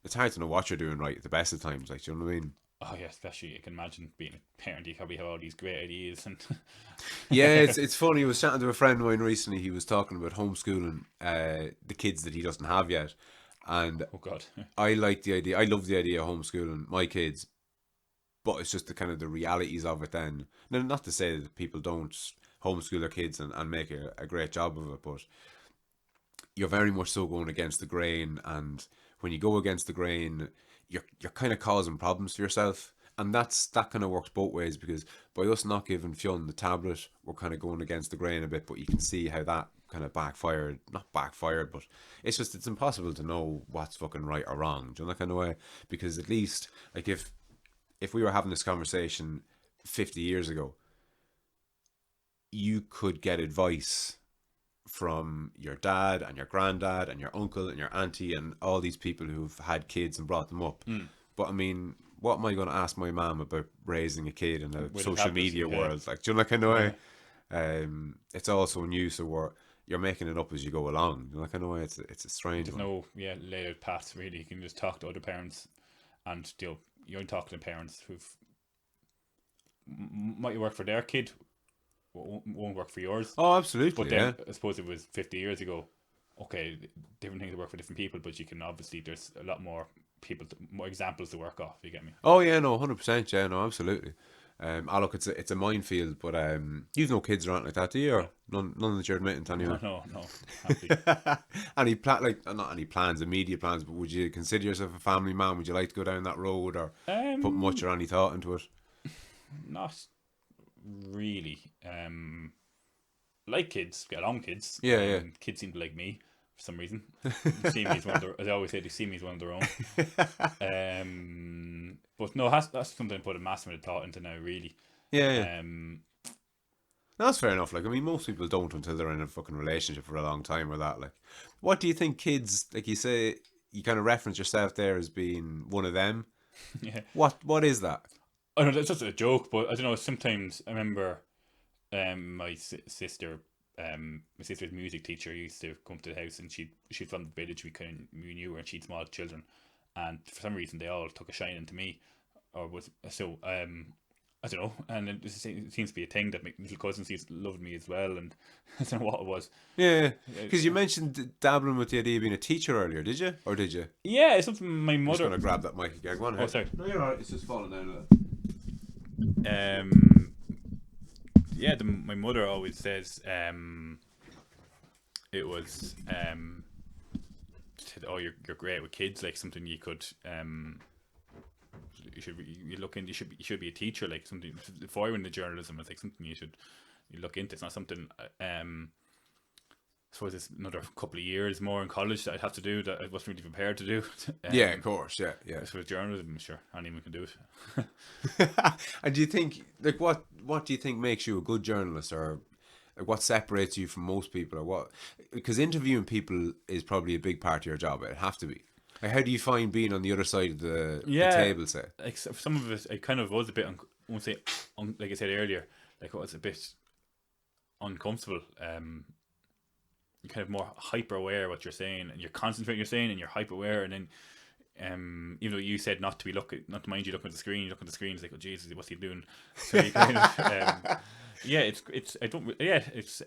It's hard to know what you're doing right at the best of times. Like, do you know what I mean? Oh yeah, especially you can imagine being a parent. You probably have all these great ideas and. Yeah, it's funny. I was chatting to a friend of mine recently. He was talking about homeschooling the kids that he doesn't have yet, and oh god, I like the idea. I love the idea of homeschooling my kids, but it's just the kind of the realities of it. Then, now, not to say that people don't homeschool their kids and make a great job of it, but you're very much so going against the grain, and when you go against the grain, you're kind of causing problems for yourself. And that kind of works both ways, because by us not giving Fionn the tablet, we're kind of going against the grain a bit, but you can see how that kind of not backfired, but it's impossible to know what's fucking right or wrong. Do you know that kind of way? Because at least, like, if we were having this conversation 50 years ago, you could get advice from your dad and your granddad and your uncle and your auntie and all these people who've had kids and brought them up. But I mean, what am I going to ask my mom about raising a kid in a social media world? Like, do you know that kind of way? It's all so new, so you're making it up as you go along. You know that kind of way? It's a strange There's one. no laid out paths really. You can just talk to other parents, and you're talking to parents who've might work for their kid, won't work for yours. Oh, absolutely. But then I suppose it was 50 years ago. Okay, different things work for different people, but you can obviously, there's a lot more people, more examples to work off. You get me? Oh yeah, no, 100%. Yeah, no, absolutely. Look, it's a minefield, but you've no kids or anything like that, do you? Or none that you're admitting to anyway. No. Not any plans, immediate plans, but would you consider yourself a family man? Would you like to go down that road, or put much or any thought into it? Not really. Like kids, get on kids. Yeah. Kids seem to like me for some reason. They see me as one of their, as I always say, they see me as one of their own. But no, that's something I put a massive amount of thought into now, really. Yeah. That's fair enough. Like, I mean, most people don't until they're in a fucking relationship for a long time or that. Like, what do you think kids, like you say, you kind of reference yourself there as being one of them? Yeah. What is that? I know that's just a joke, but I don't know. Sometimes I remember my sister, my sister's music teacher used to come to the house, and she's from the village. We knew her, and she'd small children, and for some reason they all took a shine into me, or was so. I don't know, and it seems to be a thing that my little cousins loved me as well, and I don't know what it was. Yeah, because you mentioned dabbling with the idea of being a teacher earlier, did you? Or did you? Yeah, it's something my mother. I'm just gonna grab that mic again. Go on ahead. Oh, sorry. No, you're alright. It's just falling down a little. Yeah, my mother always says it was said, oh, you're great with kids, like something you could you look into. You should be a teacher, like something. Before I went into journalism, it's like something you look into. It's not something suppose it's another couple of years more in college that I'd have to do that I wasn't really prepared to do. Yeah, of course. Yeah, yeah. I suppose journalism, sure, anyone can do it. And do you think, like, what do you think makes you a good journalist, or like what separates you from most people, or what? Because interviewing people is probably a big part of your job. It'd have to be. Like, how do you find being on the other side of the table, say? Like some of it, I kind of was a bit, I won't say, like I said earlier, like I was a bit uncomfortable. You're kind of more hyper aware of what you're saying, and you're concentrating you're saying, and you're hyper aware, and then even though you said not to mind you looking at the screen, you look at the screen, it's like, oh Jesus, what's he doing? So you kind of it's I don't it's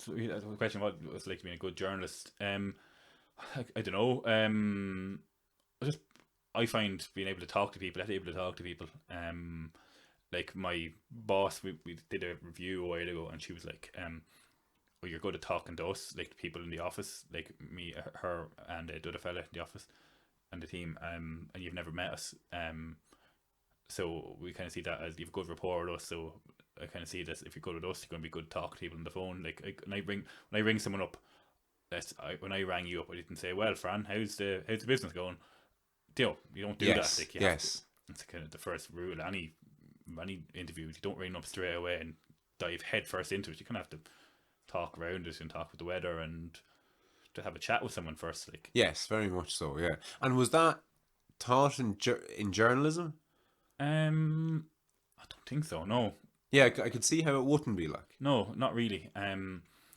the question what it's like to be a good journalist. I don't know. I find being able to talk to people, like my boss, we did a review a while ago, and she was like, well, you're good at talking to us, like the people in the office, like me, her, and the other fella in the office and the team, and you've never met us. So we kind of see that as you've a good rapport with us. So I kind of see this: if you're good with us, you're going to be good to talk to people on the phone. Like when I ring someone up, when I rang you up, I didn't say, "Well, Fran, how's the business going?" You don't do that. Like, it's kind of the first rule. Any interviews, you don't ring up straight away and dive head first into it. You kind of have to talk around it and talk with the weather and to have a chat with someone first. Like, yes, very much so. Yeah. And was that taught in journalism? I don't think so. No. Yeah, I could see how it wouldn't be like. No, not really.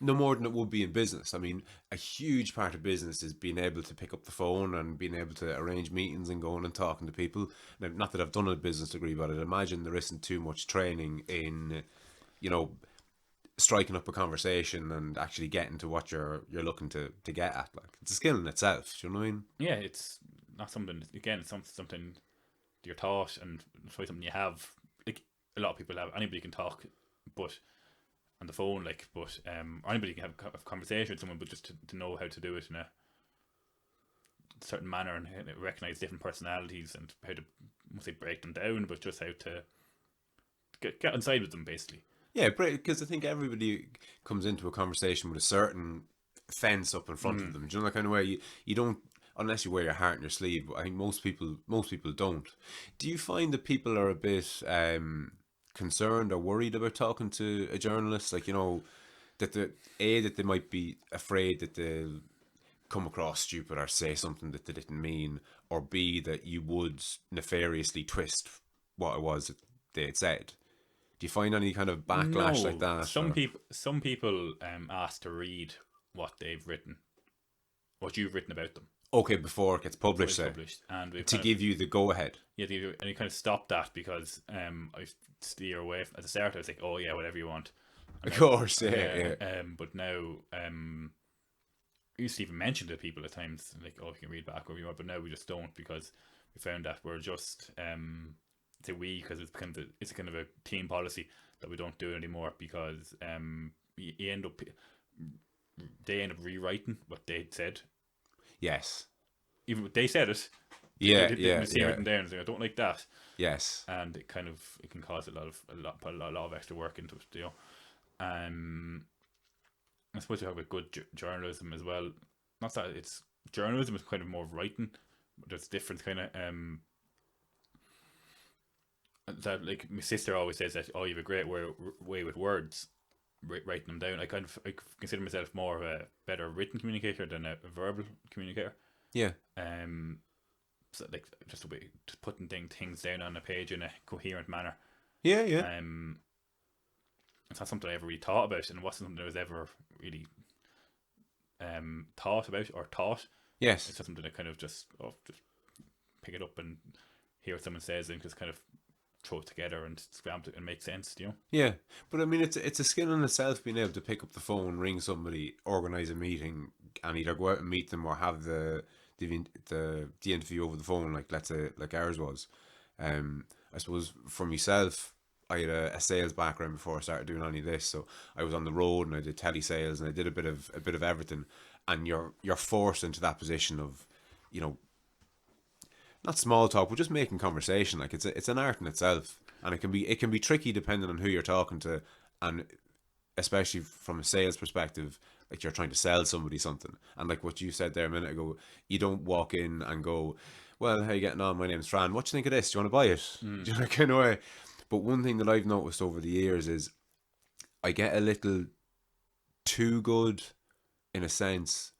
No more than it would be in business. I mean, a huge part of business is being able to pick up the phone and being able to arrange meetings and going and talking to people. Now, not that I've done a business degree, but I'd imagine there isn't too much training in, striking up a conversation and actually getting to what you're looking to get at. Like, it's a skill in itself. Do you know what I mean? Yeah, it's not something. Again, it's something you're taught, and it's probably something you have. Like a lot of people have. Anybody can talk, but on the phone, or anybody can have a conversation with someone, but just to know how to do it in a certain manner and recognize different personalities and how to, I won't say break them down, but just how to get inside with them, basically. Yeah, because I think everybody comes into a conversation with a certain fence up in front of them. Do you know that kind of way? You don't, unless you wear your heart on your sleeve. But I think most people don't. Do you find that people are a bit concerned or worried about talking to a journalist? Like, that they might be afraid that they'll come across stupid or say something that they didn't mean, or B, that you would nefariously twist what it was that they had said. Do you find any kind of backlash like that? Some people ask to read what they've written, what you've written about them. Okay, before it gets published, and to give you the go ahead. Yeah, and you kind of stop that because I steer away. At the start, I was like, "Oh yeah, whatever you want." Of course, yeah. But now, I used to even mention to people at times, like, "Oh, you can read back whatever you want," but now we just don't, because we found that we're just say we, because it's kind of a team policy that we don't do it anymore, because they end up rewriting what they said. Yes. Even they said it. They see it written down and say, I don't like that. Yes. And it can cause a lot of extra work into it, I suppose you have a good journalism as well. Not that it's journalism is kind of more writing, but there's different kind of that, like my sister always says that, oh, you have a great way with words, writing them down. I consider myself more of a better written communicator than a verbal communicator. Yeah. So like just a way to putting things down on a page in a coherent manner. Yeah. It's not something I ever really thought about, and it wasn't something I was ever really thought about or taught. Yes. It's just something that kind of just pick it up and hear what someone says and just kind of throw it together and scramble it and make sense, Yeah, but I mean, it's a skill in itself, being able to pick up the phone, ring somebody, organize a meeting, and either go out and meet them or have the interview over the phone, like let's say like ours was. I suppose for myself, I had a sales background before I started doing any of this, so I was on the road and I did telesales and I did a bit of everything, and you're forced into that position of, not small talk, but just making conversation. Like it's an art in itself, and it can be tricky depending on who you're talking to, and especially from a sales perspective, like you're trying to sell somebody something. And like what you said there a minute ago, you don't walk in and go, well, how you getting on? My name's Fran. What do you think of this? Do you want to buy it? Do you know, kind of way? But one thing that I've noticed over the years is I get a little too good, in a sense,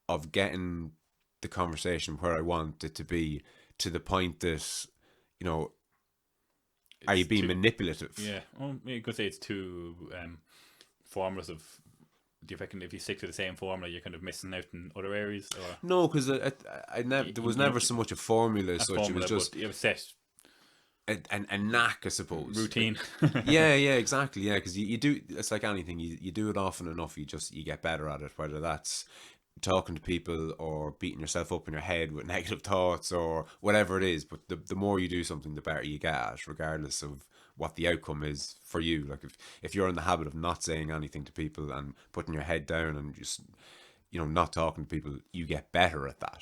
of getting the conversation where I want it to be, to the point that, you know, are you being manipulative? Yeah, well, you could say it's too formulas of. Do you reckon if you stick to the same formula, you're kind of missing out in other areas? Or No, because there was never so much a formula as such. formula, It was just you have a set a knack, I suppose. routine. Yeah, exactly. Yeah, because you do. It's like anything. You do it often enough, you get better at it. Whether that's talking to people or beating yourself up in your head with negative thoughts or whatever it is. But the more you do something, the better you get at, regardless of what the outcome is for you. Like if you're in the habit of not saying anything to people and putting your head down and just, not talking to people, you get better at that.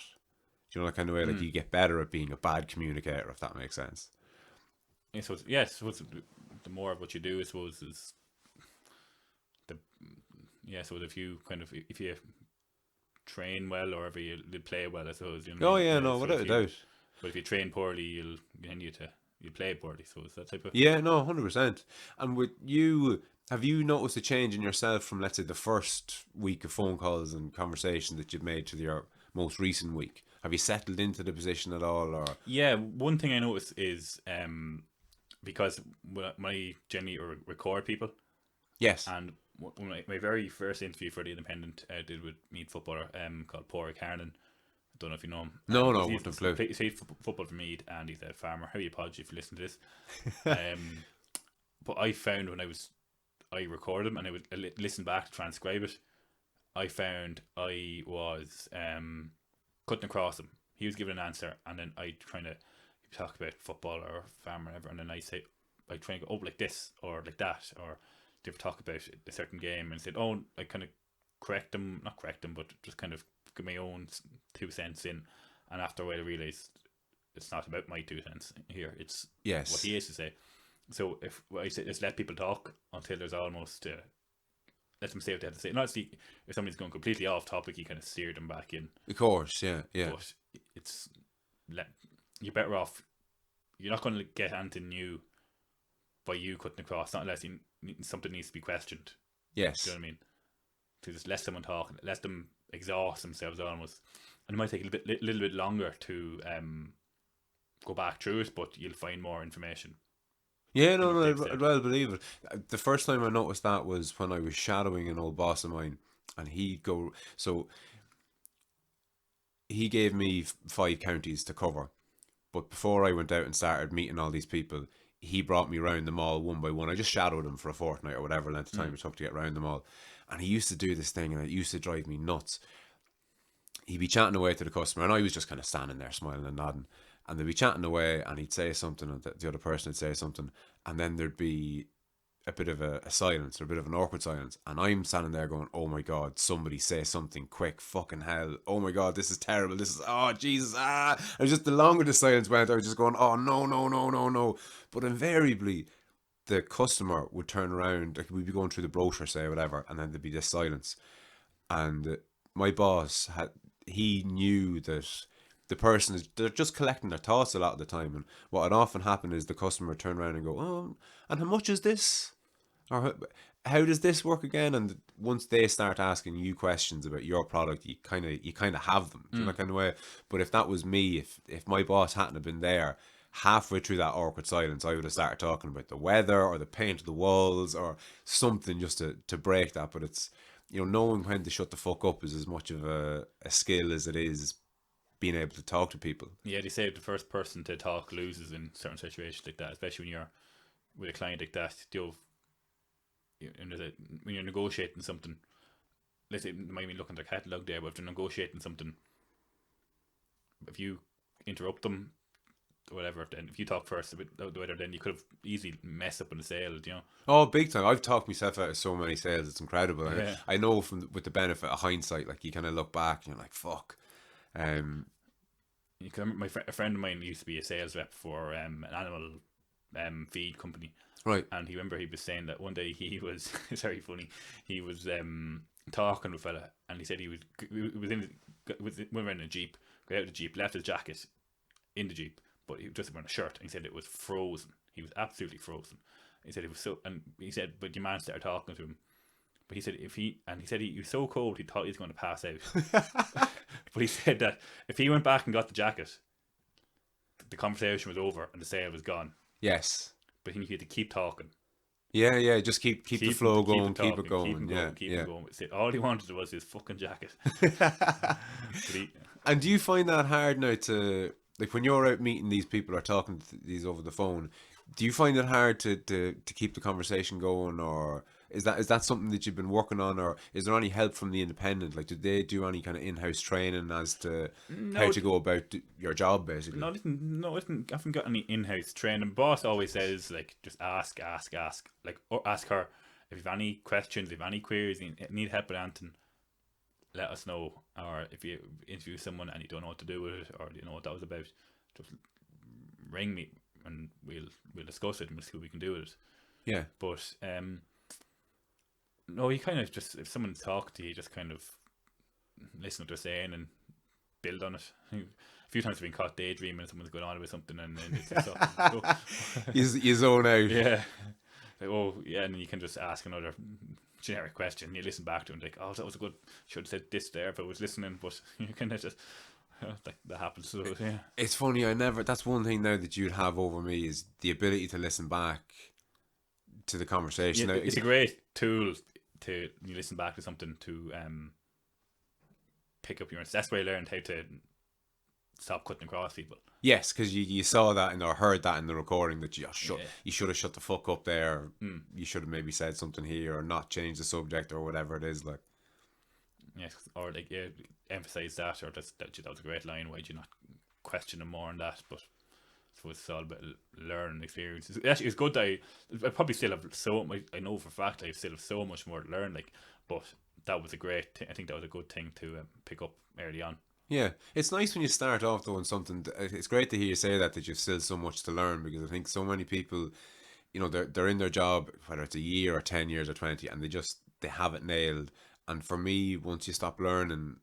Do you know that kind of way? Like you get better at being a bad communicator, if that makes sense. Yeah, so yes, the more of what you do, I suppose, is so if you train well or if you play well, I suppose. Oh yeah, no, without a doubt. But if you train poorly, you'll play poorly. So it's that type of. Yeah, no, 100%. And with you, have you noticed a change in yourself from, let's say, the first week of phone calls and conversations that you've made to your most recent week? Have you settled into the position at all, or? Yeah, one thing I noticed is because when I generally record people. Yes. And my very first interview for The Independent I did with Meath footballer called Pádraig Carnan. I don't know if you know him. No, wouldn't have clue. He's football for Meath and he's a farmer. How you apologize if you listen to this. But I found when I recorded him and I would listen back to transcribe it, I found I was cutting across him. He was giving an answer and then I trying to talk about football or farm or whatever, and then I try and go, oh, like this or like that, or they talk about a certain game and said, oh, I kind of not correct them, but just kind of give my own 2 cents in. And after a while I realised it's not about my 2 cents here, it's what he has to say. So if I say, just let people talk until there's almost let them say what they have to say. Not see if somebody's going completely off topic, you kind of steer them back in. Of course, yeah. But you're better off. You're not going to get anything new by you cutting across, not unless something needs to be questioned. Yes. Do you know what I mean? To just let someone talk, let them exhaust themselves almost. And it might take a little bit longer to go back through it, but you'll find more information. Yeah, no, I'd well believe it. The first time I noticed that was when I was shadowing an old boss of mine, and he gave me 5 counties to cover. But before I went out and started meeting all these people, he brought me around them all one by one. I just shadowed him for a fortnight or whatever length of time it took to get around them all. And he used to do this thing and it used to drive me nuts. He'd be chatting away to the customer and I was just kind of standing there smiling and nodding. And they'd be chatting away and he'd say something and the other person would say something. And then there'd be a bit of a silence or a bit of an awkward silence. And I'm standing there going, oh my God, somebody say something quick, fucking hell. Oh my God, this is terrible. This is, oh Jesus, And just the longer the silence went, I was just going, oh no. But invariably, the customer would turn around, like we'd be going through the brochure, say, whatever, and then there'd be this silence. And my boss, he knew that the person they're just collecting their thoughts a lot of the time. And what had often happened is the customer would turn around and go, oh, and how much is this? Or how does this work again? And once they start asking you questions about your product, you kind of have them, you know, that kind of way. But if that was me, if my boss hadn't have been there, halfway through that awkward silence, I would have started talking about the weather or the paint of the walls or something just to break that. But it's, knowing when to shut the fuck up is as much of a skill as it is being able to talk to people. Yeah, they say the first person to talk loses in certain situations like that, especially when you're with a client like that. When you're negotiating something, let's say it might be looking at their catalogue there, but if they're negotiating something, if you interrupt them, or whatever, then if you talk first about the weather, then you could have easily messed up in the sale, Oh, big time. I've talked myself out of so many sales, it's incredible. Yeah. I know with the benefit of hindsight, like you kind of look back and you're like, fuck. A friend of mine used to be a sales rep for an animal feed company. Right. And he was saying that one day he was it's very funny. He was talking with a fella, and he said he was we were in a Jeep, got out of the Jeep, left his jacket in the Jeep, but he was just wearing a shirt, and he said it was frozen. He was absolutely frozen. He said it was so, and he said, but your man started talking to him. But he said he was so cold he thought he was going to pass out. But he said that if he went back and got the jacket, the conversation was over and the sale was gone. Yes. But he had to keep talking. Yeah. Just keep the flow going, keep it going. Keep it going. Said all he wanted was his fucking jacket. And do you find that hard now to, like, when you're out meeting these people or talking to these over the phone, do you find it hard to keep the conversation going, or is that something that you've been working on, or is there any help from the Independent? Like, do they do any kind of in-house training as to how to go about your job, basically? No, I haven't got any in-house training. Boss always says, like, just ask. Like, or ask her if you've any questions, if you've any queries, you need help with anything, let us know. Or if you interview someone and you don't know what to do with it, or you know what that was about, just ring me and we'll discuss it and we'll see what we can do with it. Yeah. But no, you kind of just, if someone talks to you, just kind of listen to what they're saying and build on it. A few times I've been caught daydreaming and someone's going on about something and then it's you zone out. Yeah. Like, oh yeah, and then you can just ask another generic question. You listen back to it and like, oh, that was a good, should have said this there if I was listening, but you can just that happens. So yeah, it's funny. That's one thing now that you'd have over me is the ability to listen back to the conversation. Yeah, now, it's a great tool to you listen back to something to pick up your. That's where I learned how to stop cutting across people. Yes, because you saw that or heard that in the recording that you should have shut the fuck up there. You should have maybe said something here or not changed the subject or whatever it is, like. Yes, or like emphasize that, or just that was a great line. Why'd you not question him more on that? But I suppose it's all about learning experiences. Actually, it's good that I probably still have I know for a fact I still have so much more to learn. Like, but that was a great. I think that was a good thing to pick up early on. Yeah, it's nice when you start off doing something. It's great to hear you say that you've still so much to learn, because I think so many people, you know, they're in their job, whether it's a year or 10 years or 20, and they have it nailed. And for me, once you stop learning,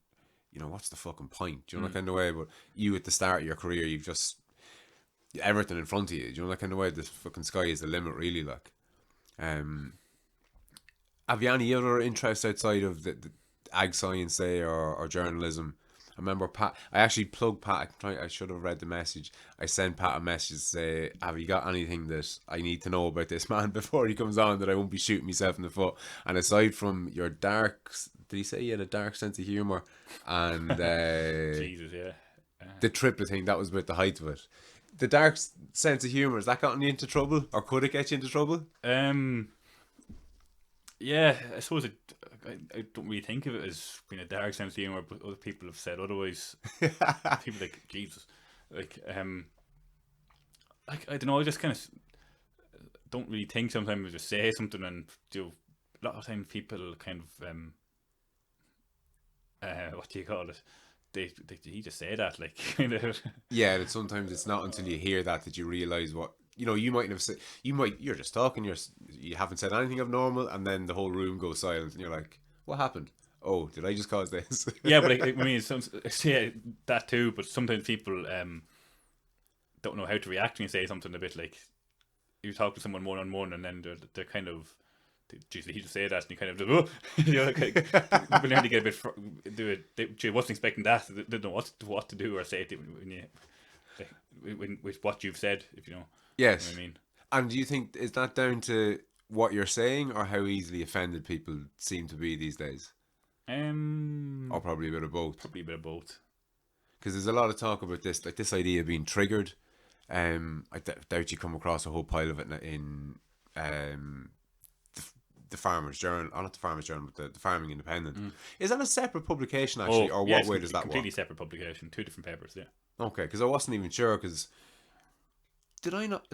you know, what's the fucking point? Do you know that kind of way? But you at the start of your career, you've just everything in front of you. Do you know that kind of way? The fucking sky is the limit, really. Like, have you any other interests outside of the ag science, say, or journalism? I remember Pat. I actually plugged Pat. I should have read the message. I sent Pat a message to say, "Have you got anything that I need to know about this man before he comes on, that I won't be shooting myself in the foot?" And aside from your dark, did he say you had a dark sense of humor and Jesus, yeah, the triplet thing, that was about the height of it. The dark sense of humor, has that gotten you into trouble, or could it get you into trouble? Yeah, I suppose I don't really think of it as being a dark sense of humor, but other people have said otherwise. People like, Jesus, like I don't know. I just kind of don't really think. Sometimes I just say something, and a lot of times people kind of what do you call it? He just say that, like, kind of. Yeah, that sometimes it's not until you hear that you realise what. You know, you might have said, you're just talking, you haven't said anything abnormal, and then the whole room goes silent, and you're like, what happened? Oh, did I just cause this? Yeah, but I mean, yeah, that too. But sometimes people don't know how to react when you say something a bit like, you talk to someone one-on-one, and then they're kind of, geez, did he just say that? And you kind of, oh, you know, people learn to get a bit, They wasn't expecting that. They didn't know what to do or say with what you've said, if you know. Yes. You know what I mean? And do you think, is that down to what you're saying, or how easily offended people seem to be these days? Or probably a bit of both. Probably a bit of both. Because there's a lot of talk about this, like this idea of being triggered. I doubt you come across a whole pile of it in the Farmers Journal, or not the Farmers Journal, but the Farming Independent. Is that a separate publication, actually, or what way does that work? Completely separate publication, 2 different papers, yeah. Okay, because I wasn't even sure, because did I not?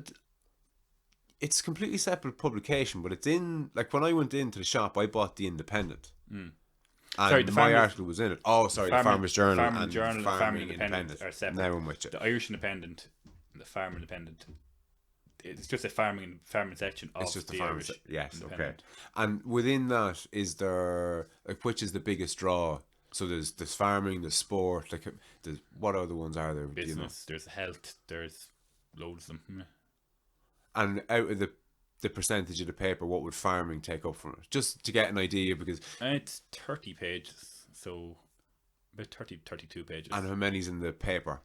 It's completely separate publication, but it's in, like, when I went into the shop, I bought the Independent. And sorry, my article was in it. Oh, sorry, the Farmers Journal and the Farming Independent are separate. Now I'm with you. The Irish Independent and the Farm Independent, it's just a farming section of It's just the the farmers. Irish Yes, okay. Independent. And within that, is there like which is the biggest draw? So there's farming, there's sport. Like, what other ones are there? Do you know? Business, there's health, there's loads of them. And out of the percentage of the paper, what would farming take up from it? Just to get an idea, because It's 30 pages, so about 32 pages. and how many's in the paper?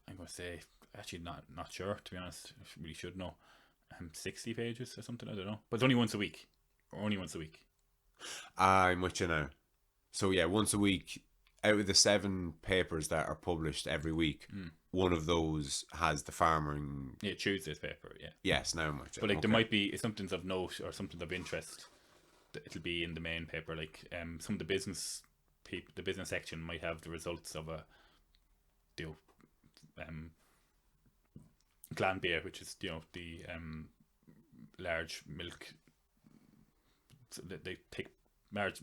I'm going to say, actually not sure, to be honest. I really should know. 60 pages or something, I don't know. But it's only once a week. Only once a week. I'm with you now. So yeah, once a week. Out of the 7 papers that are published every week, one of those has the farming. Yeah, Tuesday's paper, yeah. Yes, now I'm with you. But like there Okay. might be something of note or something of interest. It'll be in the main paper. Like some of the business people, the business section might have the results of a, Glanbia, which is the large milk. They take large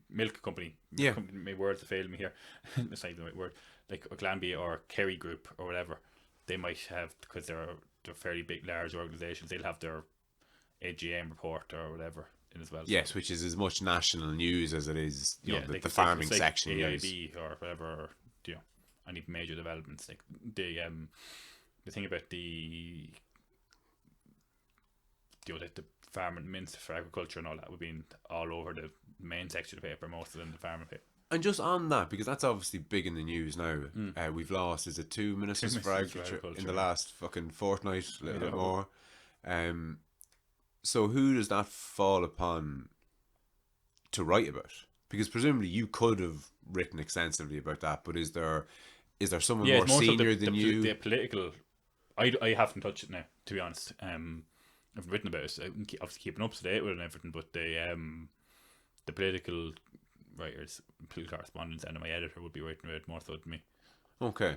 milk company. Yeah. My words fail me here. That's not even the right word. Like a Glanbia or Kerry Group or whatever, they might have, because they're fairly big, large organisations. They'll have their AGM report or whatever in as well. Yes, which is as much national news as it is, you know, like the it's farming like section news. AIB or whatever, or, any major developments. Like the thing about the farming Minister for Agriculture and all that would be all over the main section of the paper, most of them the farming paper. And just on that, because that's obviously big in the news now. We've lost, is it 2 ministers for agriculture in the last fucking fortnight, a little bit more. So who does that fall upon to write about? Because presumably you could have written extensively about that, but is there someone more it's senior than you? The political, I haven't touched it now, to be honest. I've written about it. I'm obviously keeping up to date with it and everything, but the political writers, political correspondents, and my editor would be writing about it more so than me. Okay.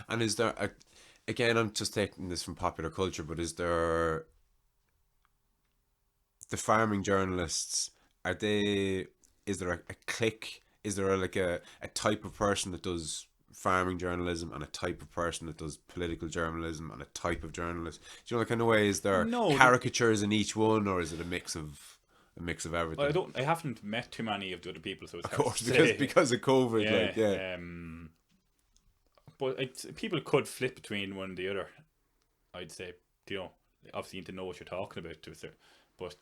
And is there again, I'm just taking this from popular culture, but is there the farming journalists, is there a clique? Is there a type of person that does farming journalism and a type of person that does political journalism and a type of journalist? Do you know the kind of way? Is there caricatures in each one, or is it a mix of everything? Well, I haven't met too many of the other people, so it's of hard course, to say. because of COVID, but people could flip between one and the other. I'd say, obviously you need to know what you're talking about to a certain, but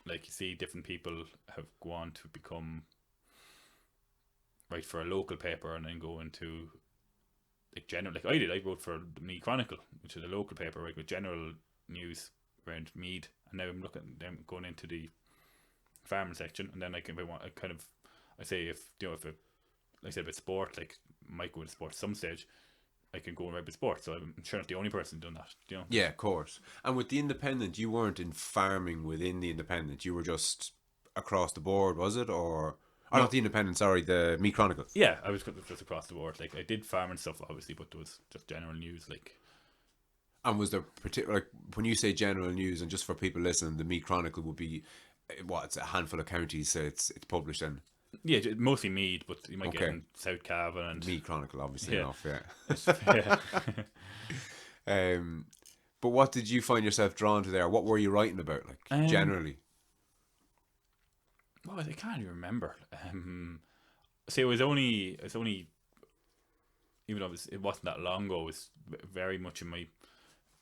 like you see, different people have gone to become write for a local paper and then go into like general. Like I did, I wrote for the Meath Chronicle, which is a local paper, right, with general news around Meath, and now I'm going into the farming section, and then I say if like I said about sport, like might go into sport at some stage, I can go and write about sport. So I'm sure not the only person doing that. Yeah, of course. And with the Independent, you weren't in farming within the Independent. You were just across the board, was it? Or not the Independent, sorry, the Meath Chronicle. Yeah, I was just across the board. Like I did farming stuff, obviously, but there was just general news. Like, and was there particular, like when you say general news, and just for people listening, the Meath Chronicle would be it's a handful of counties, so it's published in. Yeah, mostly Meath, but you might get in South Cavan and Meath Chronicle, obviously enough. Yeah. But what did you find yourself drawn to there? What were you writing about, like generally? Well, I can't even remember. See, it was only even though it wasn't that long ago. It was very much in my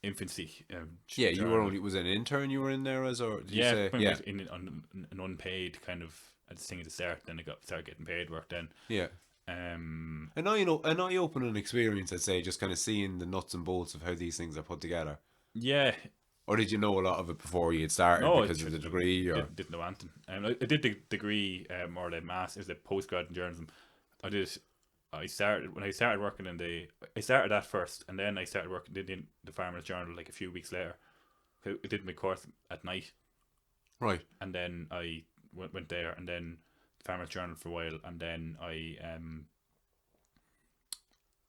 infancy. You were only, was it an intern you were in there as, or did you say? On an unpaid kind of thing at the start. Then I started getting paid work. Then an eye-opening experience, I'd say, just kind of seeing the nuts and bolts of how these things are put together. Yeah. Or did you know a lot of it before you had started because of the degree? Or didn't know anything. I did the degree or the master, it was a postgrad in journalism. I started working I started that first, and then I started working in the Farmers Journal like a few weeks later. I did my course at night, right? And then I went there, and then Farmers Journal for a while, and then I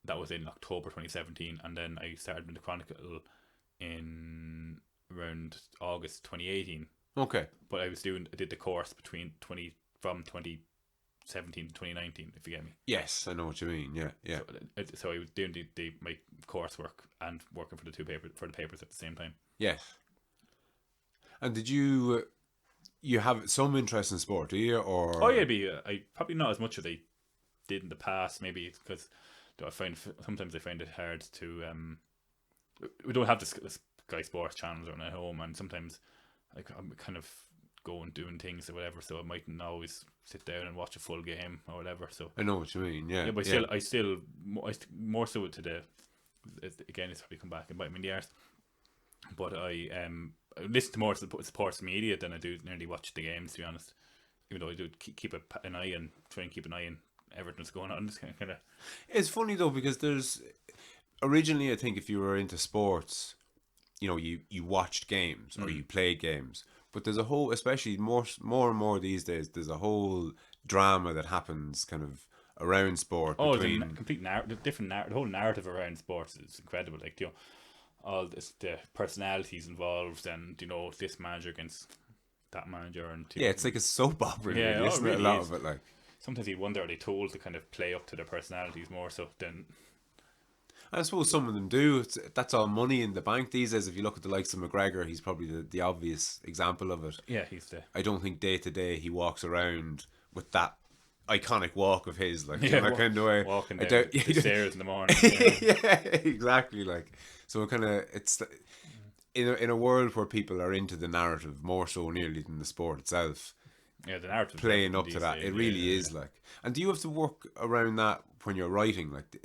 that was in October 2017, and then I started in the Chronicle in around August 2018. Okay. But I did the course from 2017 2017 to 2019, if you get me. Yes, I know what you mean. Yeah, yeah. So I was doing my coursework and working for the papers at the same time. Yes. And did you have some interest in sport, do you? Or Oh yeah, I probably not as much as I did in the past. Maybe it's because sometimes I find it hard to. We don't have the Sky Sports channels on at home, and sometimes like I'm kind of going doing things or whatever, so I mightn't always sit down and watch a full game or whatever. So I know what you mean. Yeah. yeah, but I still more so to the again, it's probably come back and bite me in the arse. But I listen to more sports media than I do nearly watch the games, to be honest. Even though I do keep an eye and try and keep an eye on everything that's going on. Just kind of. It's funny though, because there's originally, I think, if you were into sports, you watched games or you played games. But there's a whole, especially more and more these days, there's a whole drama that happens kind of around sport. Oh, the complete the whole narrative around sports is incredible. Like, all the personalities involved, and this manager against that manager, and it's like a soap opera, yeah, really, isn't it? A lot of it, like. Sometimes you wonder, are they told to kind of play up to their personalities more so than. I suppose some of them do. That's all money in the bank these days. If you look at the likes of McGregor, he's probably the obvious example of it. Yeah, I don't think day to day he walks around with that iconic walk of his, like that kind of way. Walking down the stairs in the morning. Yeah, exactly. Like, so it's in a world where people are into the narrative more so nearly than the sport itself. Yeah, the narrative playing up to that, it really is like. And do you have to work around that when you're writing? Like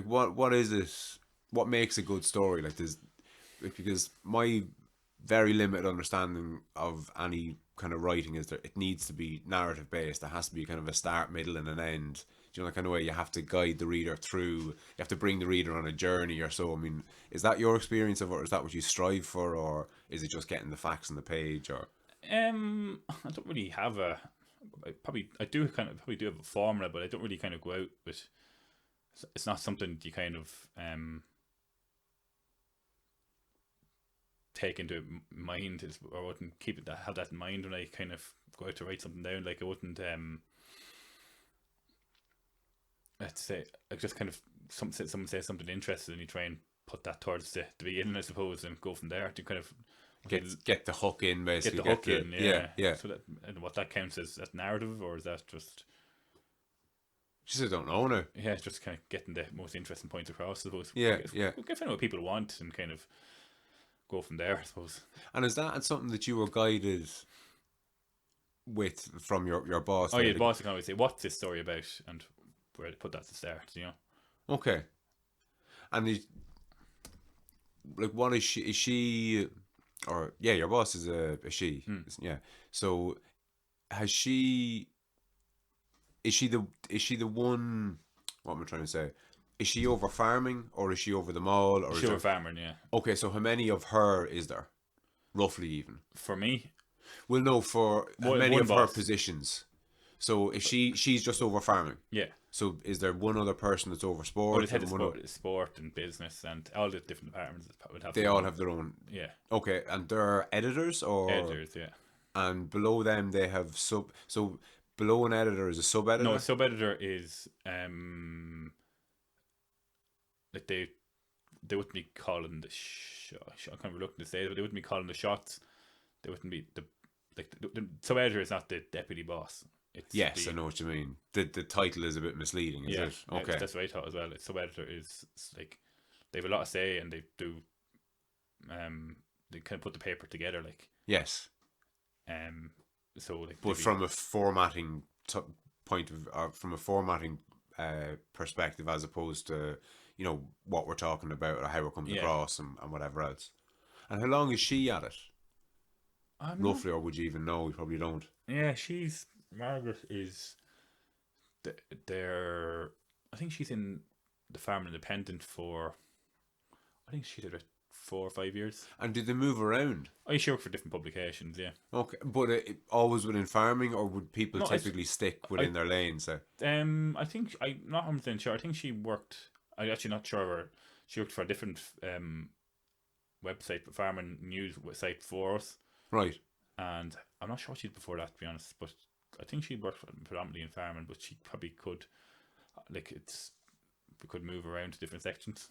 what is it? What makes a good story? Because my very limited understanding of any kind of writing is that it needs to be narrative based. There has to be kind of a start, middle, and an end. The kind of way you have to guide the reader through. You have to bring the reader on a journey or so. I mean, is that your experience of it, or is that what you strive for, or is it just getting the facts on the page? Or I don't really have I do have a formula, but I don't really kind of go out with. It's not something you kind of take into mind, or wouldn't have that in mind when I kind of go out to write something down. Like, I wouldn't let's say, like, just kind of someone says something interesting and you try and put that towards the beginning, I suppose, and go from there to kind of get the hook in, basically. Get the hook in, yeah. So that, and what that counts as that narrative, or is that just? I don't know now. Yeah, it's just kind of getting the most interesting points across, I suppose. Yeah. Find out what people want and kind of go from there, I suppose. And is that something that you were guided with from your boss? Oh yeah, the boss can always say, "What's this story about?" and where to put that to start. Okay. And what is she? Is she? Or your boss is a she. Yeah. So has she? Is she the one? What am I trying to say? Is she over farming, or is she over them all? Or she's over farming, yeah. Okay, so how many of her is there, roughly even? For me? Well, no, for how many of her positions. So if she's just over farming. Yeah. So is there one other person that's over sport? Well, it's sport and business and all the different departments would have. They all have their own. Yeah. Okay, and they're editors or. Editors, yeah. And below them they have so below an editor is a sub editor. No, a sub editor is like they wouldn't be calling the I can't remember looking to say it, but they wouldn't be calling the shots. They wouldn't be the sub editor is not the deputy boss. Yes, I know what you mean. The title is a bit misleading, is it? Okay. That's what I thought as well. Sub editor is like they have a lot to say, and they do they kind of put the paper together, like. Yes. So like, but from a formatting point of from a formatting perspective, as opposed to what we're talking about or how it comes across and whatever else. And how long is she at it? Roughly, or would you even know? You probably don't. Yeah, Margaret is there. I think she's in the Farm Independent for. I think she did it 4 or 5 years. And did they move around? She worked for different publications, yeah. Okay, but always within farming, or would people typically stick within their lanes? I think I'm not 100% sure. I think she worked. I'm actually not sure where she worked for a different website, but farming news site for us. Right. And I'm not sure what she did before that, to be honest. But I think she worked predominantly in farming, but she probably could, like, we could move around to different sections.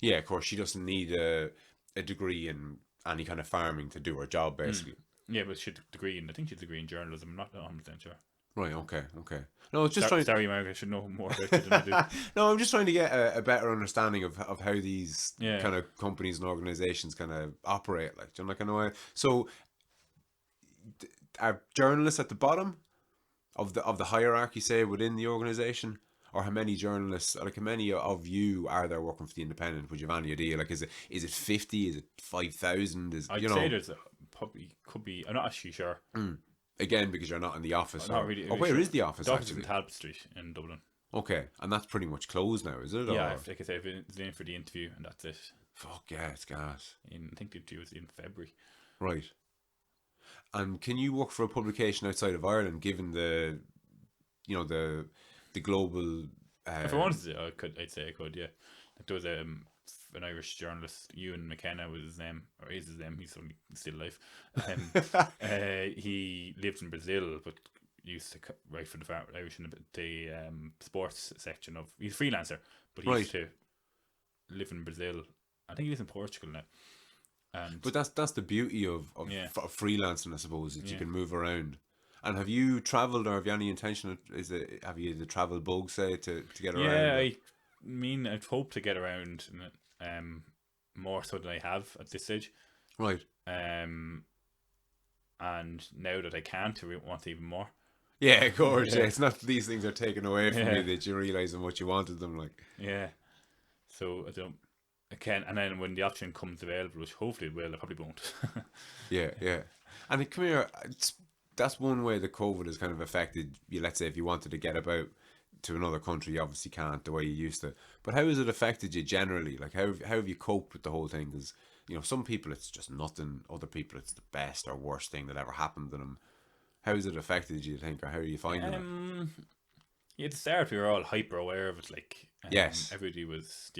Yeah, of course, she doesn't need a degree in any kind of farming to do her job, basically. Yeah, but she had a degree in, I think she had a degree in journalism. I'm not 100% sure. Right, okay. No, I was just trying. Sorry, Mark, I should know more about it than I do. No, I'm just trying to get a better understanding of how these Yeah. kind of companies and organizations kind of operate. Like, do you know, like, I know. So, are journalists at the bottom of the hierarchy, say, within the organization, or how many journalists, like, how many of you are there working for the Independent? Would you have any idea? Like, is it 50? Is it 5,000? Is I'd say there's probably could be. I'm not actually sure. Again, because you're not in the office. I'm not really. Or where sure. is the office? The office is actually? in Talbot Street in Dublin. Okay, and that's pretty much closed now, is it? Yeah, Or? like I said, I've been in for the interview, and that's it. Fuck yeah, it's gas. I think the interview was in February. Right. And can you work for a publication outside of Ireland, given the global? If I wanted to, I'd say I could. Yeah, like there was an Irish journalist, Ewan McKenna was his name, or is his name. He's only still alive. He lived in Brazil, but used to write for the Irish in the sports section of. He's a freelancer, but he used to live in Brazil. I think he lives in Portugal now. But that's the beauty of freelancing, I suppose, that you can move around. And have you travelled, or have you any intention? Have you the travel bug, say, to get around? Yeah, I mean, I'd hope to get around more so than I have at this stage. Right. And now that I can't, I want even more. Yeah, of course. Yeah, it's not that these things are taken away from you that you realise how much you wanted them. Like. Yeah. So I can, and then when the option comes available, which hopefully it will, I probably won't. Yeah. And come here, that's one way that COVID has kind of affected you. Let's say if you wanted to get about to another country, you obviously can't the way you used to. But how has it affected you generally? Like, how have you coped with the whole thing? Because, some people it's just nothing. Other people it's the best or worst thing that ever happened to them. How has it affected you, think, or how are you finding it? Yeah, at the start we were all hyper aware of it. Like, yes, everybody was,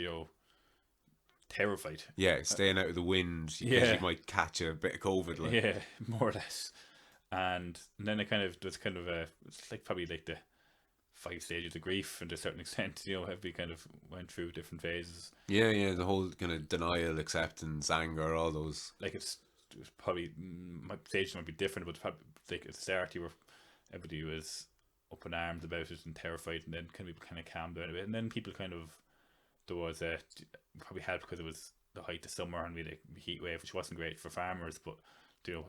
terrified. Yeah, staying out of the wind because you might catch a bit of COVID. Like. Yeah, more or less. And then it was it's like probably like the 5 stages of grief, and to a certain extent, everybody kind of went through different phases. Yeah, the whole kind of denial, acceptance, anger, all those. Like it was probably my stage might be different, but probably, like at the start, everybody was up in arms about it and terrified, and then kind of calmed down a bit, and then people there was probably helped because it was the height of summer and we had a heat wave, which wasn't great for farmers, but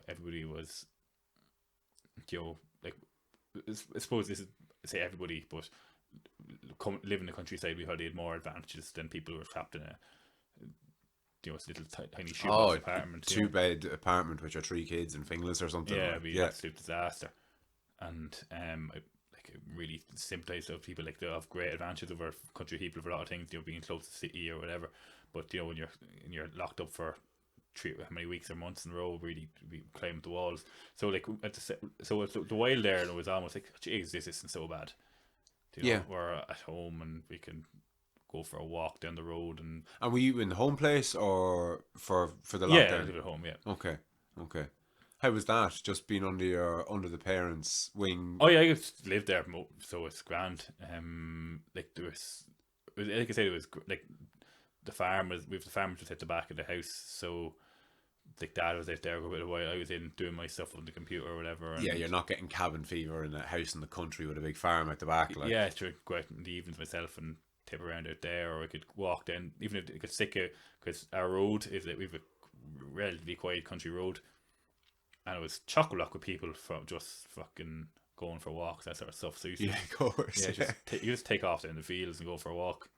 everybody was, like, I suppose this is, I say everybody, but live in the countryside, we had more advantages than people who were trapped in a little tiny shoebox apartment, 2-bed apartment with your 3 kids and fingless or something. Yeah, it'd be an absolute disaster. And I really sympathise with people, like, they have great advantages over country people for a lot of things, being close to the city or whatever. But when you're locked up for how many weeks or months in a row, really we climbed the walls. So like the while there, it was almost like, geez, this isn't so bad. We're at home and we can go for a walk down the road. And were you in the home place or for the lockdown? Yeah, I live at home. Yeah. Okay. How was that? Just being under the parents' wing? Oh yeah, I just lived there, so it's grand. Like there was, like I said, it was like the farmers just at the back of the house, so like Dad was out there for a bit of a while. I was in doing my stuff on the computer or whatever. Yeah, you're not getting cabin fever in a house in the country with a big farm at the back. Like. Yeah, to go out in the evenings myself and tip around out there, or I could walk down. Even if it could stick because our road is that we've a relatively quiet country road, and it was chock-a-block with people from just fucking going for walks, that sort of stuff. So of course. Yeah, you just take off down the fields and go for a walk,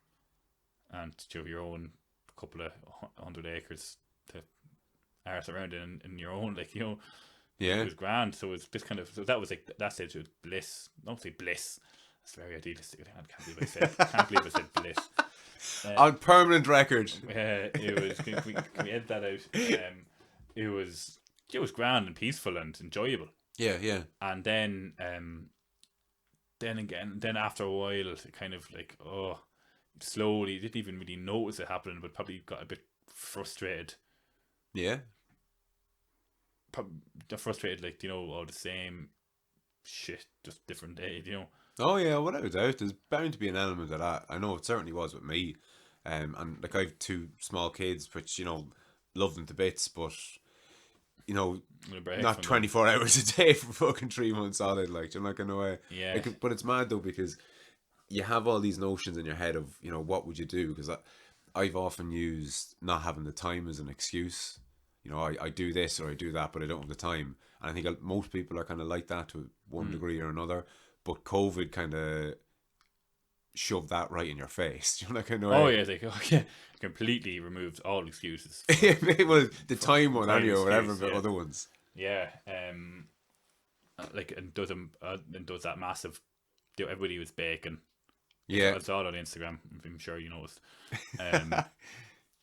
and you have your own couple of 100 acres to arse around in your own, like, Yeah, it was grand. So it was this kind of, so that was like that stage of bliss. Don't say bliss. That's very idealistic. I can't believe I said bliss. On permanent record. It was. Can we edit that out? It was grand and peaceful and enjoyable. Yeah. And then after a while, it kind of like, slowly, didn't even really notice it happening, but probably got a bit frustrated. Yeah. Frustrated, like, all the same shit, just different day, you know. Oh yeah, without a doubt, there's bound to be an element of that. I know it certainly was with me, and like I've two small kids, which love them to bits, but A break not from them. 24 hours a day for fucking 3 months solid. Like, you're not gonna Yeah. but it's mad though because you have all these notions in your head of what would you do, because I've often used not having the time as an excuse. I do this or I do that, but I don't have the time. And I think most people are kind of like that to one degree or another. But COVID kind of shoved that right in your face. Do you know that kind of Oh way? yeah, it's like okay, completely removed all excuses. It was the time one Time anyway, or whatever, excuse, but yeah. other ones. Yeah, like and does that massive. Everybody was baking. Yeah. I saw it on Instagram. I'm sure you noticed. Um,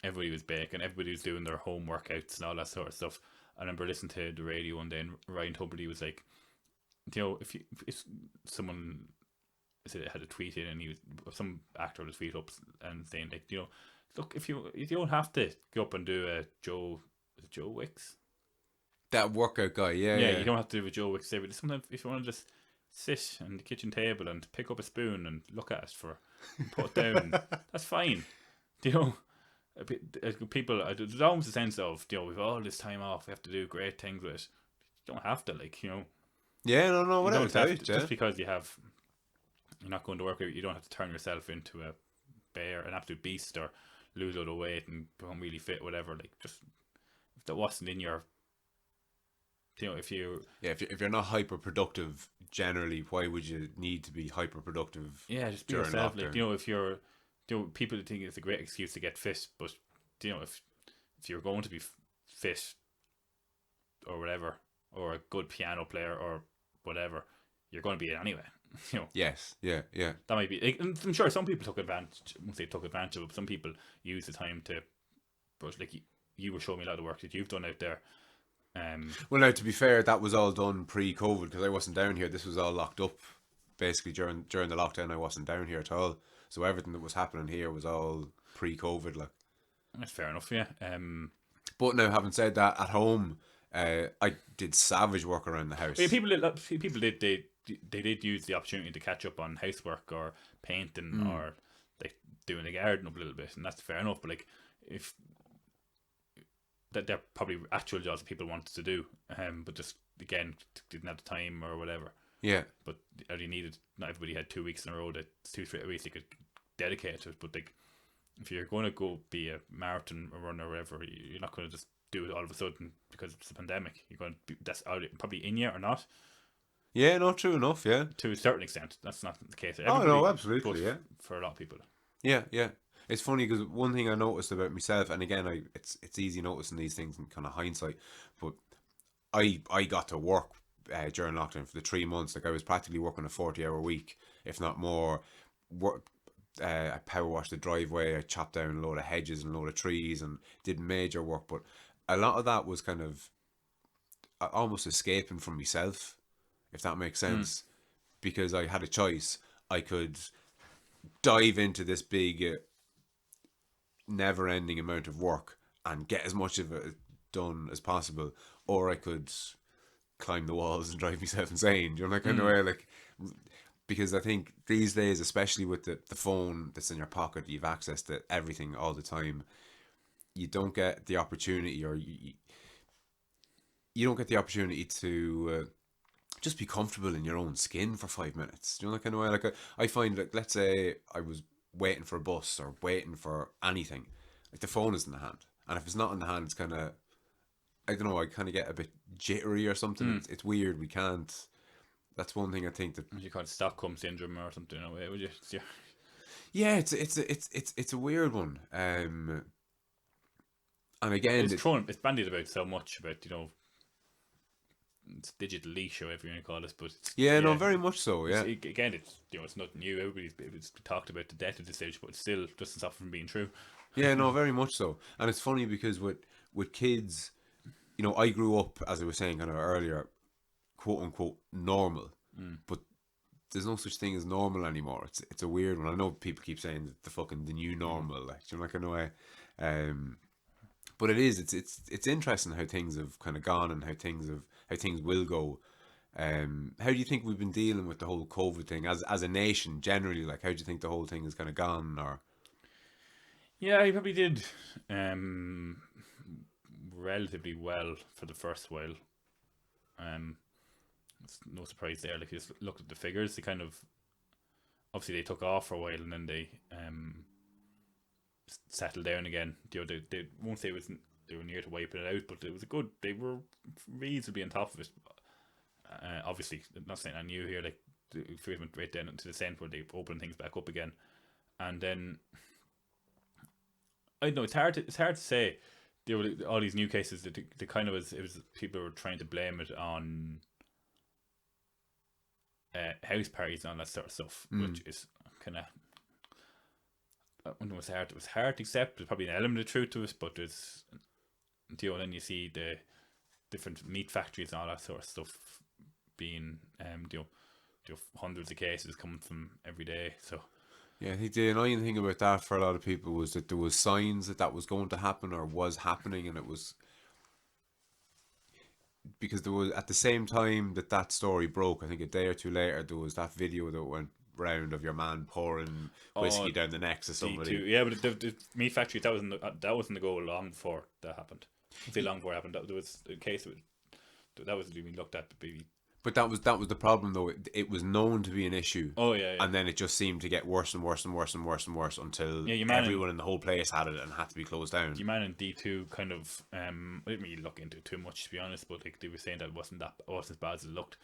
everybody was baking. Everybody was doing their home workouts and all that sort of stuff. I remember listening to the radio one day, and Ryan Tuberty was like, if someone had a tweet in, and some actor had a tweet up and saying like, look, if you don't have to go up and do a Joe Wicks. That workout guy, yeah, Yeah, yeah. you don't have to do a Joe Wicks day, but sometimes if you want to just sit on the kitchen table and pick up a spoon and look at it and put it down, that's fine. People, there's almost a sense of, we've all this time off, we have to do great things with it. You don't have to, Yeah, no, you without don't a have doubt, to, yeah. just because you're not going to work, you don't have to turn yourself into a bear, an absolute beast, or lose a lot of weight and become really fit, whatever. Like, just if that wasn't in your, if If you're not hyper productive generally, why would you need to be hyper productive just be during yourself. lockdown? Like, if you're, people think it's a great excuse to get fit, but if you're going to be fit or whatever, or a good piano player or whatever, you're going to be it anyway. Yes, yeah. That might be. Like, and I'm sure some people took advantage. I won't say took advantage of it, but some people use the time to. But like you were showing me a lot of work that you've done out there. Well, now to be fair, that was all done pre-COVID because I wasn't down here. This was all locked up, basically during the lockdown. I wasn't down here at all, so everything that was happening here was all pre-COVID. Like, That's fair enough, yeah. but now having said that, at home, I did savage work around the house. Yeah, people did they did use the opportunity to catch up on housework or painting or like doing the garden up a little bit, and that's fair enough. But like if that they're probably actual jobs that people wanted to do, but just again didn't have the time or whatever. Yeah. But you needed. Not everybody had 2 weeks in a row. That 2-3 weeks they could dedicate to it. But like if you're going to go be a marathon runner or whatever, you're not going to just do it all of a sudden because it's a pandemic. You're going to that's probably in you or not. Yeah, no, true enough, yeah. To a certain extent, that's not the case. Oh, no, absolutely, yeah. For a lot of people. Yeah. It's funny because one thing I noticed about myself, and again, it's easy noticing these things in kind of hindsight, but I got to work during lockdown for the 3 months. Like I was practically working a 40-hour week, if not more. I power washed the driveway, I chopped down a load of hedges and a load of trees and did major work, but a lot of that was kind of almost escaping from myself, if that makes sense, because I had a choice. I could dive into this big, never-ending amount of work and get as much of it done as possible, or I could climb the walls and drive myself insane. Do you know that kind of way? Like, because I think these days, especially with the phone that's in your pocket, you've access to everything all the time. You don't get the opportunity, or you don't get the opportunity to just be comfortable in your own skin for 5 minutes. Do you know that kind of way? Like I find that, let's say I was waiting for a bus or waiting for anything, like the phone is in the hand, and if it's not in the hand, it's kind of, I don't know, I kind of get a bit jittery or something. It's weird. We can't. That's one thing I think that You call it Stockholm syndrome or something in a way, would you? yeah, it's a weird one. And again, It's bandied about so much about it's digital leash or whatever you want to call it, but no, very much so. Yeah, again, it's not new. Everybody's talked about the death of this age, but it still doesn't stop from being true. yeah, no, very much so. And it's funny because with kids, I grew up, as I was saying kind of earlier, quote unquote normal, but there's no such thing as normal anymore. It's a weird one. I know people keep saying the new normal, like, you know, like in a way. But it is. It's interesting how things have kind of gone and how things will go. How do you think we've been dealing with the whole COVID thing as a nation generally? Like, how do you think the whole thing has kind of gone? Or Yeah, he probably did relatively well for the first while. It's no surprise there. Like, you just look at the figures. They kind of obviously they took off for a while and then they settled down again. They won't say they were near to wiping it out, but it was a good. They were reasonably on top of it. Obviously, I'm not saying I knew here. Like, the figures went right down to the cent where they opened things back up again, and then I don't know. It's hard to say. There were all these new cases. The kind of it was people were trying to blame it on house parties and all that sort of stuff, which is kind of. It was hard. It was hard to accept. There's probably an element of truth to it, but there's, then you see the different meat factories and all that sort of stuff being, hundreds of cases coming from every day. So yeah, I think the annoying thing about that for a lot of people was that there was signs that was going to happen or was happening, and it was because there was at the same time that story broke. I think a day or two later, there was that video that went round of your man pouring whiskey down the necks of somebody. Yeah, but the meat factory that wasn't the goal long before that happened. I say long before it happened. There was a case that was being looked at. But that was the problem though. It was known to be an issue. Oh yeah. And then it just seemed to get worse and worse and worse and worse and worse until everyone in the whole place had it and had to be closed down. Your man in D2 kind of I didn't really look into it too much, to be honest, but like they were saying that it wasn't as bad as it looked.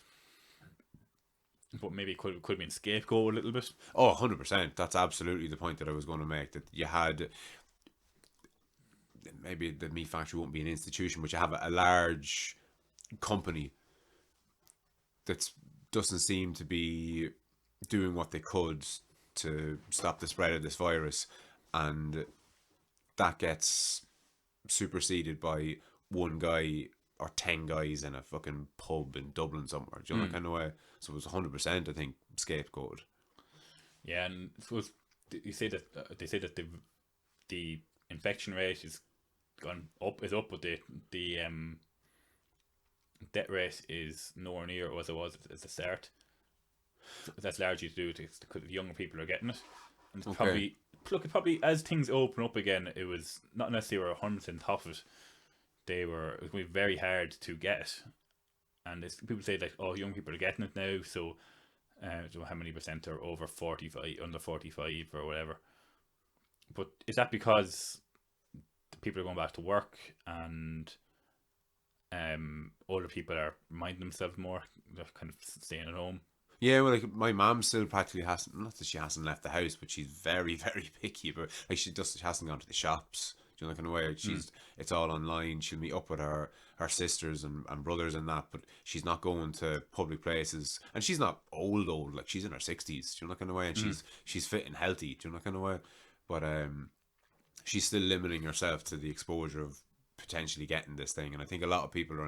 But maybe it could have been scapegoat a little bit. Oh, 100%. That's absolutely the point that I was going to make. That you had, maybe the meat factory won't be an institution, but you have a large company that doesn't seem to be doing what they could to stop the spread of this virus. And that gets superseded by one guy or 10 guys in a fucking pub in Dublin somewhere. Do you know that kind of way? So it was 100%, I think, scapegoat. Yeah, and I suppose they say that the infection rate is up, but the death rate is nowhere near as it was at the start. So that's largely to do with it because younger people are getting it, and it's probably as things open up again, it was not unless they were 100% top of it. It was going to be very hard to get it. And people say that, oh, young people are getting it now, so I don't know how many percent are over 45, under 45 or whatever. But is that because people are going back to work and older people are minding themselves more? They're kind of staying at home. Yeah, well, like my mom still practically hasn't. Not that she hasn't left the house, but she's very, very picky. But like she hasn't gone to the shops. Do you know, that kind of way? Like it's all online. She'll meet up with her sisters and brothers and that, but she's not going to public places. And she's not old. Like she's in her 60s. Do you know, that kind of way? And she's fit and healthy. Do you know, that kind of way? But she's still limiting herself to the exposure of potentially getting this thing, and I think a lot of people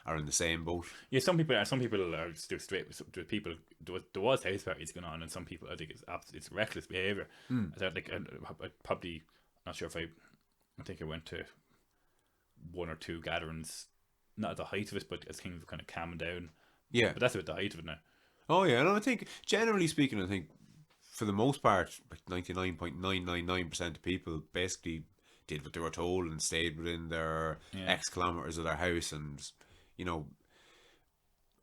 are in the same boat. Yeah, some people are just straight with people. There was house parties going on, and some people, I think it's reckless behaviour. I'd probably, not sure if I think I went to one or two gatherings, not at the height of it, but as things were kind of calming down. Yeah, but that's about the height of it now. Oh yeah, and I think generally speaking, I think for the most part, like 99.999% of people basically did what they were told and stayed within their X kilometers of their house. And you know,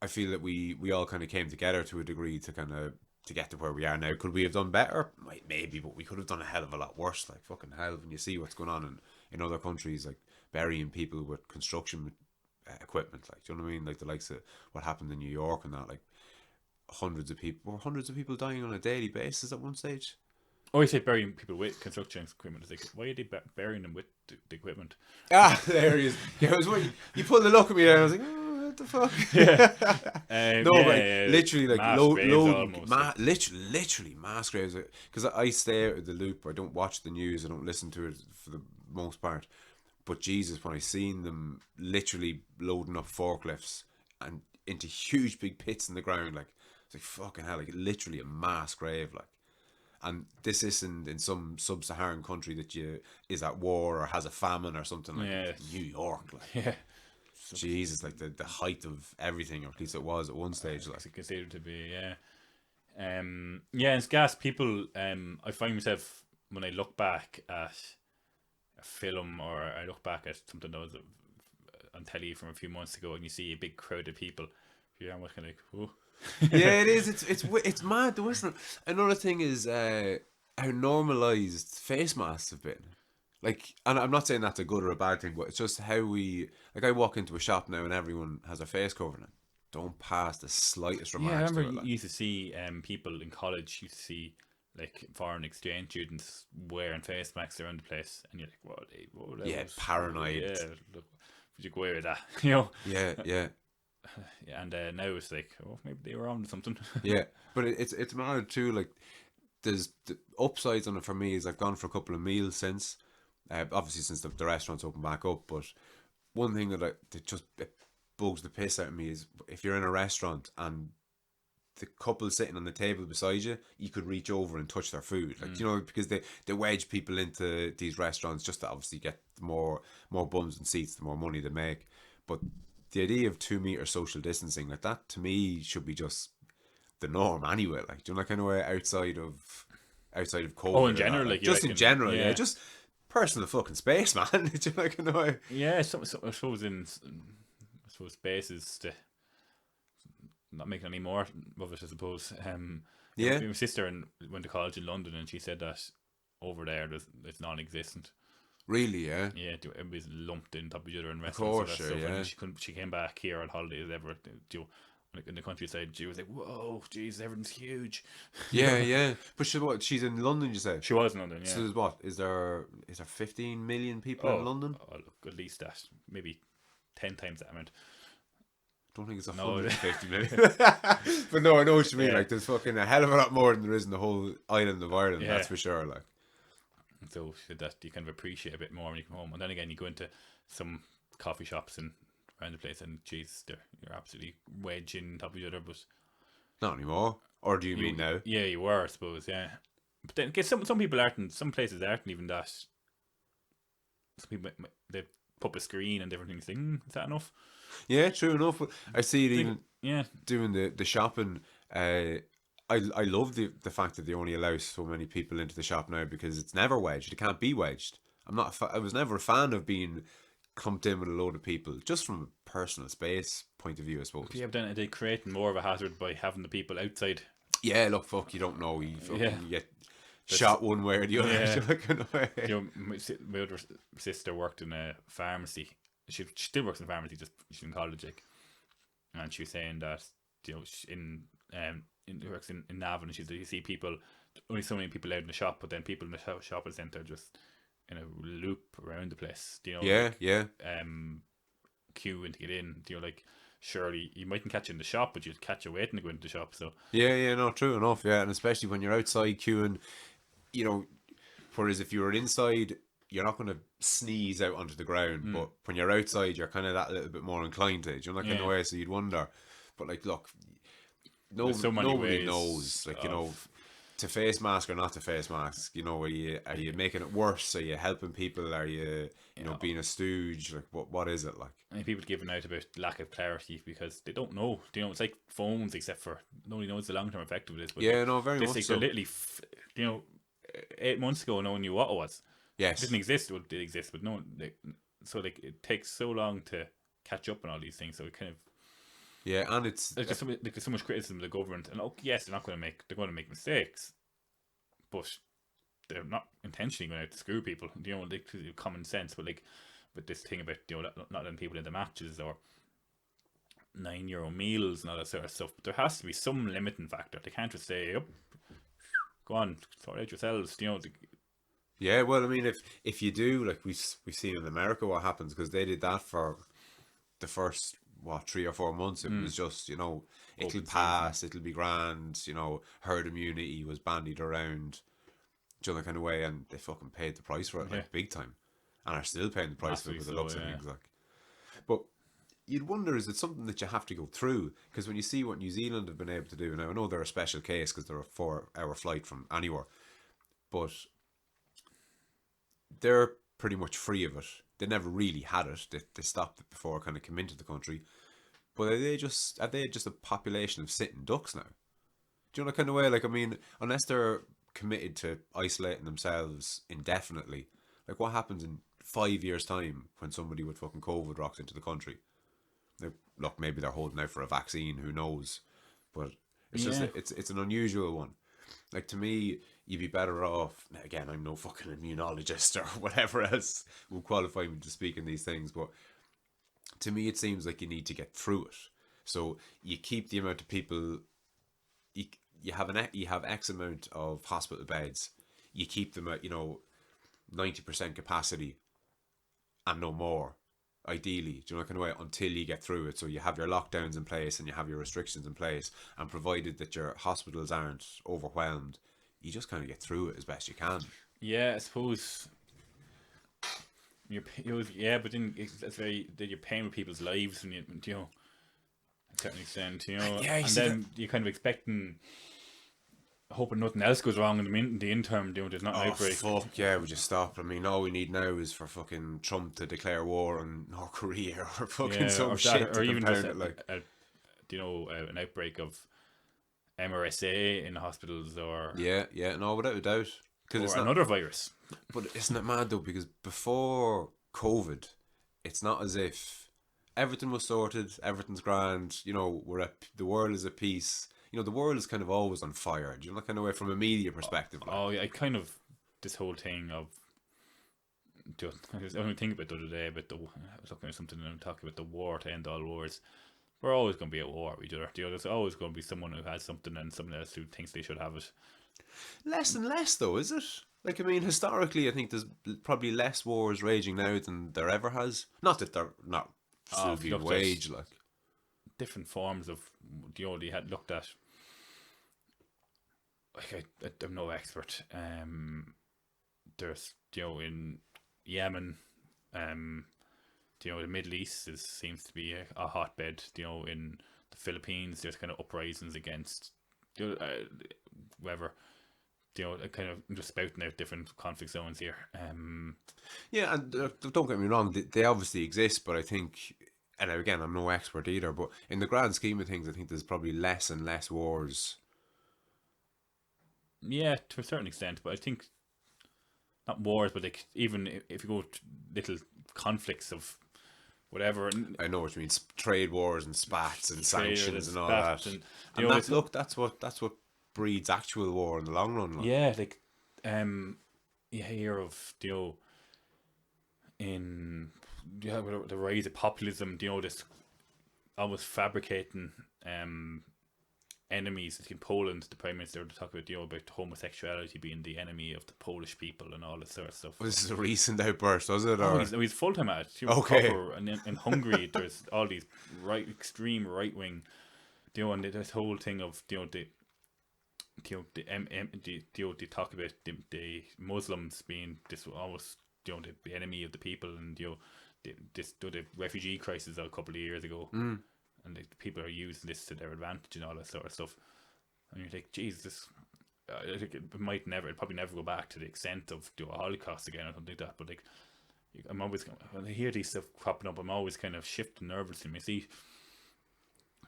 I feel that we all kind of came together to a degree to get to where we are now. Could we have done better? Maybe, but we could have done a hell of a lot worse. Like fucking hell, when you see what's going on in other countries, like burying people with construction equipment, like, do you know what I mean? Like the likes of what happened in New York and that, like hundreds of people dying on a daily basis at one stage. Oh, you say burying people with construction equipment. It's like, why are they burying them with the equipment? Ah, there he is. Yeah, you pulled a look at me there. I was like, oh, what the fuck? Yeah. Literally, like literally mass graves. Because I stay out of the loop. I don't watch the news. I don't listen to it for the most part. But Jesus, when I seen them literally loading up forklifts and into huge big pits in the ground, like it's like fucking hell, like literally a mass grave, like. And this isn't in some sub-Saharan country that is at war or has a famine or something like New York. Like, Jesus, like the height of everything, or at least it was at one stage. Like, It's considered to be, yeah. Yeah, it's gas. People, I find myself, when I look back at a film, or I look back at something that was on telly from a few months ago, and you see a big crowd of people, you're almost kind of like, oh. yeah, it is. It's mad though, isn't it? Another thing is how normalized face masks have been. Like, and I'm not saying that's a good or a bad thing, but it's just how we, like, I walk into a shop now and everyone has their face covered. And don't pass the slightest Yeah, I remarks remember to it. you Like. used to see people in college, you used to see like foreign exchange students wearing face masks around the place, and you're like, whoa, that Yeah, was, paranoid. yeah, look, would you go away with that? You know? Yeah, yeah, Yeah, and now it's like, oh, maybe they were on to something. yeah. But it's mad too. Like, there's the upsides on it for me is I've gone for a couple of meals since, obviously since the restaurants open back up. But one thing that just it bugs the piss out of me is if you're in a restaurant and the couple sitting on the table beside you, you could reach over and touch their food, like you know, because they wedge people into these restaurants just to obviously get more bums and seats, the more money they make. But the idea of 2 meter social distancing, like that, to me should be just the norm anyway. Like, do you know, like, anyway, outside of COVID, Oh, in or that, general, like, like, you just in reckon? general, yeah, Yeah. just personal fucking space, man. Do you know, like, in a way? Yeah, so I suppose I suppose space is to not making any more of it, I suppose. Yeah, Yeah, my sister went to college in London, and she said that over there it's non-existent. really, yeah, Yeah, everybody's lumped in top of each other in of restaurants and course, that sure, stuff. yeah. And she came back here on holidays ever. Like in the countryside, she was like, "Whoa, jeez, everything's huge." You Yeah, know? yeah. But she's in London, you say? She was in London, So yeah. there's what? Is there 15 million people in Oh, London? look, at least that, maybe 10 times that amount. Don't think it's No, 150 million. But no, I know what you mean. yeah, Like, there's fucking a hell of a lot more than there is in the whole island of Ireland, yeah. that's for sure. Like, So she said that you kind of appreciate a bit more when you come home. And then again, you go into some coffee shops and around the place, and geez, you're absolutely wedging top of each other. But not anymore. Or do you mean now? yeah, you were, I suppose, yeah. But then, guess some people aren't. Some places aren't even that. Some people, they put a screen and different things. Think, is that enough? Yeah, true enough. But I see it even Yeah, doing the shopping. I love the fact that they only allow so many people into the shop now because it's never wedged. It can't be wedged. I was never a fan of being clumped in with a load of people, just from a personal space point of view, I suppose. yeah. But then they create more of a hazard by having the people outside. Yeah, look, fuck, you don't know. You fucking Yeah. you get shot one way or the other. Yeah. Like, in a way. You know, my other sister worked in a pharmacy. She still works in a pharmacy, just she's in college, like. And she was saying that, you know, works in Navan, and she said you see people, only so many people out in the shop, but then people in the shopping centre just in a loop around the place. You know, Yeah, like, yeah. queuing to get in. You know, like, surely you mightn't catch you in the shop, but you'd catch you waiting to go into the shop. So Yeah, no, true enough, yeah. And especially when you're outside queuing, you know, whereas if you were inside, you're not going to sneeze out onto the ground, but when you're outside, you're kind of that little bit more inclined to, you know, like, in a way, so you'd wonder. But, like, look, there's so many nobody ways knows, like, you know, of- to face mask or not to face mask. You know, are you making it worse? Are you helping people? Are you know, being a stooge? Like, what is it like? I mean, people giving out about lack of clarity because they don't know. You know, it's like phones, except for nobody knows the long term effect of it is. But Yeah, no, very this much thing, so. they're literally, you know, 8 months ago, no one knew what it was. It Yes. didn't exist. Well, it did exist, but no. So like, it takes so long to catch up on all these things. So it kind of Yeah, and it's there's so much criticism of the government, and yes, they're going to make mistakes, but they're not intentionally going out to screw people. You know, like, common sense. But like, with this thing about, you know, not letting people into matches or €9 meals and all that sort of stuff. But there has to be some limiting factor. They can't just say, "Yep, go on, sort it out yourselves." You know. Yeah, well, I mean, if you do, like, we've seen in America what happens, because they did that for the first 3 or 4 months. It was just, you know, it'll Open pass, it'll be grand, you know, herd immunity was bandied around, you know, that kind of way, and they fucking paid the price for it, like, big time, and are still paying the price for it with the looks of things, like. But you'd wonder, is it something that you have to go through? Because when you see what New Zealand have been able to do, now I know they're a special case because they're a 4-hour flight from anywhere, but they're pretty much free of it. They never really had it. They stopped it before it kind of came into the country. But are they just a population of sitting ducks now? Do you know, the kind of way? Like, I mean, unless they're committed to isolating themselves indefinitely, like, what happens in 5 years' time when somebody with fucking COVID rocks into the country? Now, look, maybe they're holding out for a vaccine. Who knows? But it's just it's an unusual one. Like, to me, you'd be better off. Now, again, I'm no fucking immunologist or whatever else will qualify me to speak in these things, but to me, it seems like you need to get through it. So you keep the amount of people. You have X amount of hospital beds. You keep them at 90% capacity, and no more. Ideally, do you know, kind of way, until you get through it. So you have your lockdowns in place and you have your restrictions in place, and provided that your hospitals aren't overwhelmed, you just kind of get through it as best you can. Yeah, I suppose. But then it's very that you're paying with people's lives, and to a certain extent, Yeah, and then you're kind of expecting, hoping nothing else goes wrong in the interim. There's not an outbreak. Fuck yeah, we just stop. I mean, all we need now is for fucking Trump to declare war on North Korea or fucking some shit, or even just an outbreak of MRSA in hospitals, or no, without a doubt, because it's another virus. But isn't it mad though? Because before COVID, it's not as if everything was sorted, everything's grand. The world is at peace. The world is kind of always on fire. Do you know, kind of way from a media perspective? Like? I kind of this whole thing of. I was only thinking about the other day about I was looking at something and I'm talking about the war to end all wars. We're always going to be at war with each other. There's always going to be someone who has something and someone else who thinks they should have it. Less and less, though, is it? Like, I mean, historically, I think there's probably less wars raging now than there ever has. Not that they're not still being waged, like. Different forms of, they had looked at, like, I'm no expert. There's, in Yemen, the Middle East seems to be a hotbed. In the Philippines, there's kind of uprisings against, whoever. Kind of just spouting out different conflict zones here. Yeah, and don't get me wrong, they obviously exist, but I think, and again, I'm no expert either, but in the grand scheme of things, I think there's probably less and less wars. Yeah, to a certain extent, but I think not wars, but like even if you go to little conflicts of whatever. I know what you mean, trade wars and spats and sanctions and all that. And that's what breeds actual war in the long run. Like. Yeah, like you hear of in the rise of populism, this almost fabricating enemies. Like in Poland, the Prime Minister would talk about homosexuality being the enemy of the Polish people and all this sort of stuff. Well, this is a recent outburst, was it? Or? He's full time at it. Okay. And in Hungary, there's all these extreme right wing, and this whole thing of they talk about the Muslims being this almost the enemy of the people, and the refugee crisis a couple of years ago, and the people are using this to their advantage and all that sort of stuff. And you're like, Jesus, I think it probably never go back to the extent of a Holocaust again or something like that. But like, I'm always when I hear these stuff cropping up, I'm always kind of shifting nervously. I see,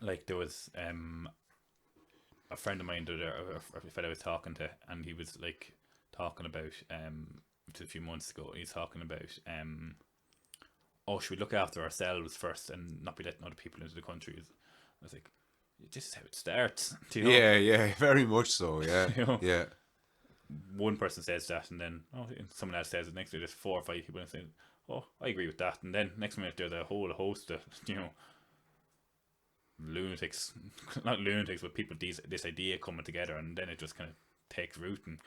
like there was a friend of mine a fellow I was talking to, and he was like talking about just a few months ago. He's talking about should we look after ourselves first and not be letting other people into the country? I was like, this is how it starts. Yeah, very much so. Yeah, yeah. One person says that, and then someone else says it next. There's 4 or 5 people and say, "Oh, I agree with that," and then next minute there's a whole host of lunatics, not lunatics, but people this idea coming together, and then it just kind of takes root and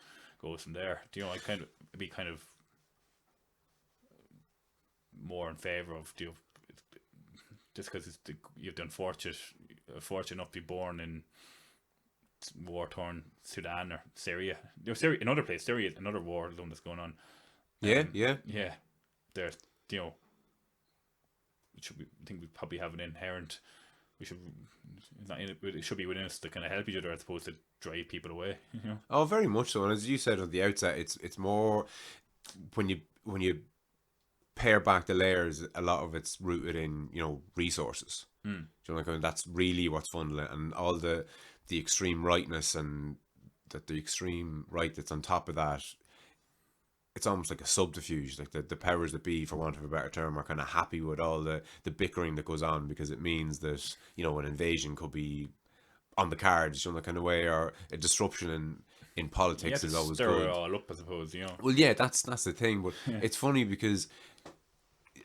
goes from there. I be kind of more in favour of just because you've done fortunate enough to be born in war-torn Sudan or Syria. Syria, another place. Syria is another war zone that's going on. Yeah. There's I think we probably have an inherent. It should be within us to kind of help each other as opposed to drive people away. Oh, very much so. And as you said at the outset, it's more when you pare back the layers, a lot of it's rooted in, you know, resources. Do you know, like, that's really what's funneling, and all the extreme rightness and the extreme right that's on top of that. It's almost like a subterfuge. Like the powers that be, for want of a better term, are kind of happy with all the bickering that goes on, because it means that, you know, an invasion could be on the cards, you know, the kind of way, or a disruption in politics is always stir good. it all up, I suppose, you know. Well, yeah, that's the thing, but it's funny because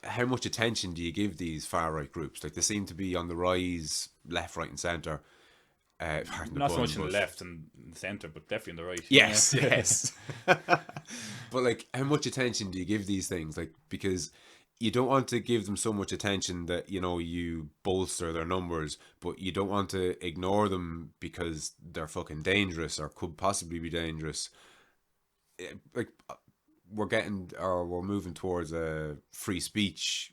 how much attention do you give these far right groups? Like, they seem to be on the rise, left, right, and centre. Pardon the Not so pun, much in the but- left and the centre, but definitely on the right. Yes, Yeah. yes. But like, how much attention do you give these things? Like, because you don't want to give them so much attention that, you know, you bolster their numbers, but you don't want to ignore them because they're fucking dangerous or could possibly be dangerous. Like, we're moving towards a free speech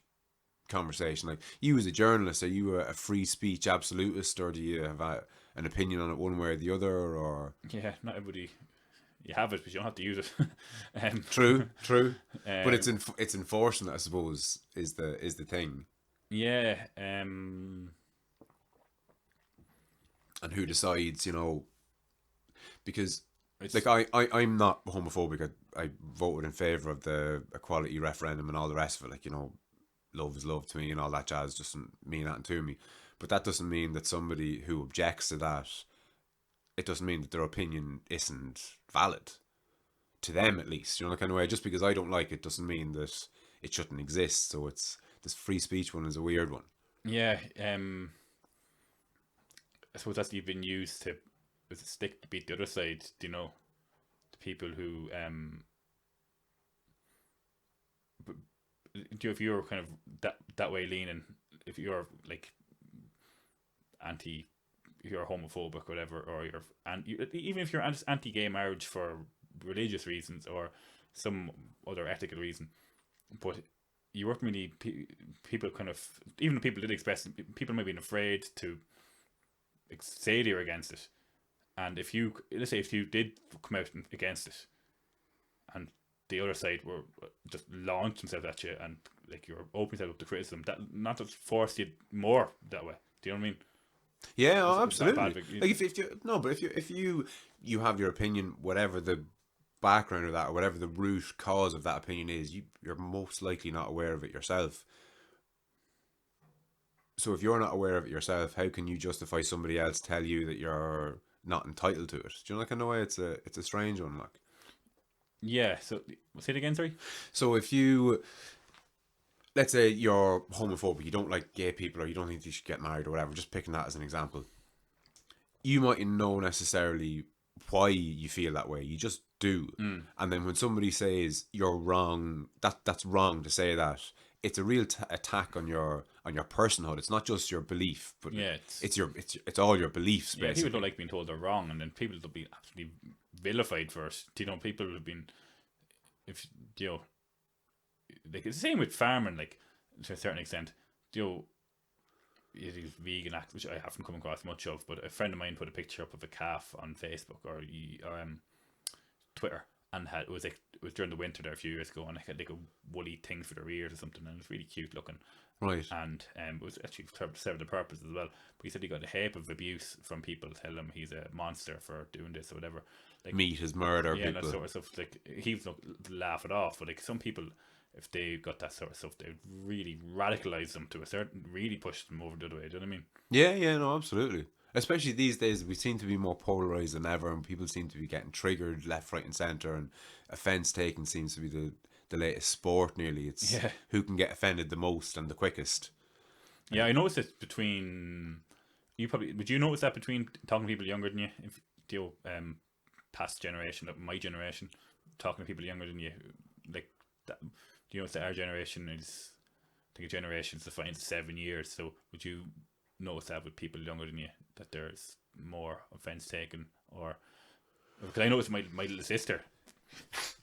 conversation. Like, you as a journalist, are you a free speech absolutist, or do you have an opinion on it one way or the other? Or Yeah, not everybody. You have it, but you don't have to use it. true, but it's enforcing it, I suppose, is the thing. Yeah. And who decides, you know, because like, I'm not homophobic. I voted in favour of the equality referendum and all the rest of it. Like, you know, love is love to me and all that jazz doesn't mean that to me. But that doesn't mean that somebody who objects to that, it doesn't mean that their opinion isn't valid. To them, at least. You know, the kind of way, just because I don't like it doesn't mean that it shouldn't exist. So it's, this free speech one is a weird one. Yeah. I suppose that's you've been used to with a stick to beat the other side. Do you know, the people who do, if you're kind of that way leaning, if you're like you're homophobic or whatever, or even if you're anti-gay marriage for religious reasons or some other ethical reason, but you weren't really people kind of, even people did express, people might be afraid to say they're against it, and if you, let's say if you did come out against it and the other side were just launched themselves at you, and like you're opening yourself up to criticism, that not just force you more that way. Do you know what I mean? Yeah, oh, It's not absolutely. bad, Like, if you no, but if you have your opinion, whatever the background of that, or whatever the root cause of that opinion is, you're most likely not aware of it yourself. So if you're not aware of it yourself, how can you justify somebody else tell you that you're not entitled to it? Do you know, like, in a way, it's a strange one, like. Yeah. So say it again, sorry. So if you, let's say you're homophobic, you don't like gay people, or you don't think they should get married or whatever, just picking that as an example, you mightn't know necessarily why you feel that way. You just do. And then when somebody says you're wrong, that's wrong to say that, it's a real attack on your personhood. It's not just your belief, but Yeah, it's all your beliefs, yeah, basically. people don't like being told they're wrong, and then people will be absolutely vilified for it. You know, people have been, if you know, like it's the same with farming, like to a certain extent. You know, these vegan acts, which I haven't come across much of, but a friend of mine put a picture up of a calf on Facebook or Twitter, and it was during the winter there a few years ago, and it had like a woolly thing for their ears or something, and it was really cute looking. Right. And it was actually served the purpose as well. But he said he got a heap of abuse from people telling him he's a monster for doing this or whatever. Like, Meat is murder, yeah, people. that sort of stuff. Like, he was laugh it off, but like some people, if they got that sort of stuff, they would really radicalize them to a certain, really push them over the other way. Do you know what I mean? Yeah, no, absolutely. Especially these days, we seem to be more polarized than ever, and people seem to be getting triggered left, right, and center. And offense taking seems to be the latest sport. Nearly, it's who can get offended the most and the quickest. Yeah, I noticed it between you. Probably would you notice that between talking to people younger than you, if you past generation, like my generation, talking to people younger than you, like that. Do you notice that our generation is, I think a generation is defined as 7 years. So would you notice that with people younger than you, that there's more offense taken? Or because I noticed my little sister,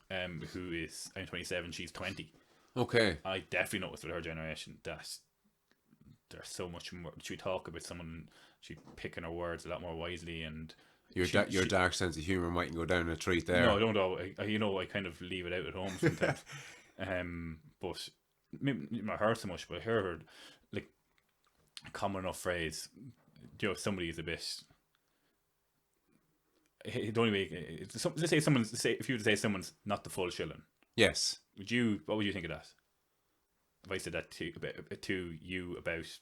who is, I'm 27, she's 20. Okay. I definitely noticed with her generation that there's so much more. She talk about someone, she picking her words a lot more wisely, and Your dark sense of humor mightn't go down a treat there. no, I don't know. I kind of leave it out at home sometimes. But maybe not her so much, but I heard like a common enough phrase. You know, somebody is a bit. The only way, let's say someone's, say if you were to say someone's not the full shilling, Yes. what would you think of that? If I said that to you about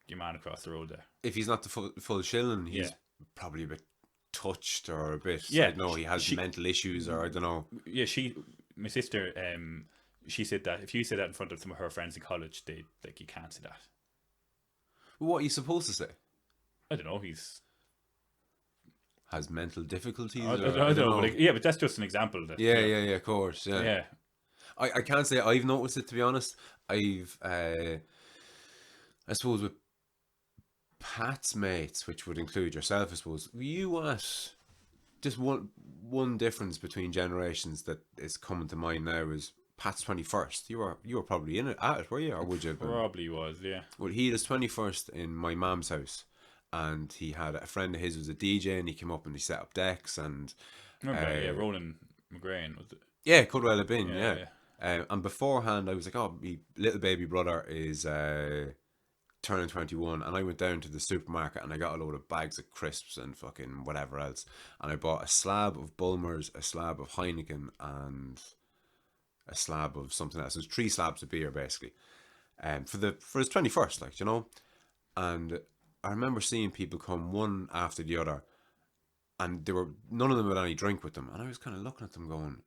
your man across the road there. If he's not the full shilling, he's Yeah. probably a bit touched or a bit. Yeah, I don't know, he has mental issues, or I don't know. Yeah, my sister, she said that if you say that in front of some of her friends in college, they like you can't say that. What are you supposed to say? I don't know. He's Has mental difficulties? I or, don't know. But like, but that's just an example. That, yeah, of course. Yeah. yeah. I can't say I've noticed it, to be honest. I've, I suppose, with Pat's mates, which would include yourself, I suppose, were you at just one difference between generations that is coming to mind now is Pat's 21st. You were probably in it at it, were you, or would you have been? Probably was, yeah. Well, he had his 21st in my mum's house, and he had a friend of his who was a DJ, and he came up and he set up decks, and Roland McGrain was it? yeah, it could well have been, Yeah, yeah. And beforehand, I was like, oh, my little baby brother is turning 21, and I went down to the supermarket and I got a load of bags of crisps and fucking whatever else, and I bought a slab of Bulmers, a slab of Heineken, and a slab of something else. It was 3 slabs of beer basically, for his 21st, like, you know. And I remember seeing people come one after the other, and none of them had any drink with them, and I was kind of looking at them going,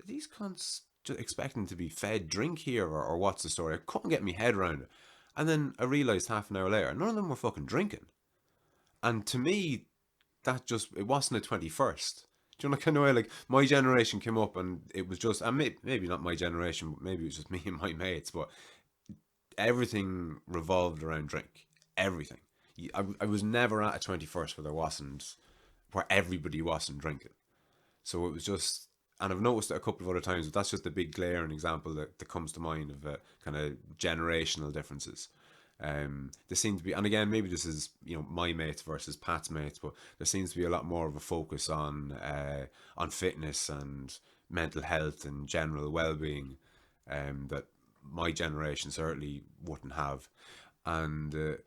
are these cunts just expecting to be fed drink here, or what's the story? I couldn't get my head around it. And then I realised half an hour later, none of them were fucking drinking. And to me, it wasn't a 21st. Do you know, kind of way, like, my generation came up and it was just, and maybe not my generation, but maybe it was just me and my mates, but everything revolved around drink. Everything. I was never at a 21st where everybody wasn't drinking. So it was just, and I've noticed it a couple of other times, but that's just a big glaring example that comes to mind of kind of generational differences. There seems to be, and again, maybe this is, you know, my mates versus Pat's mates, but there seems to be a lot more of a focus on fitness and mental health and general well-being, that my generation certainly wouldn't have. And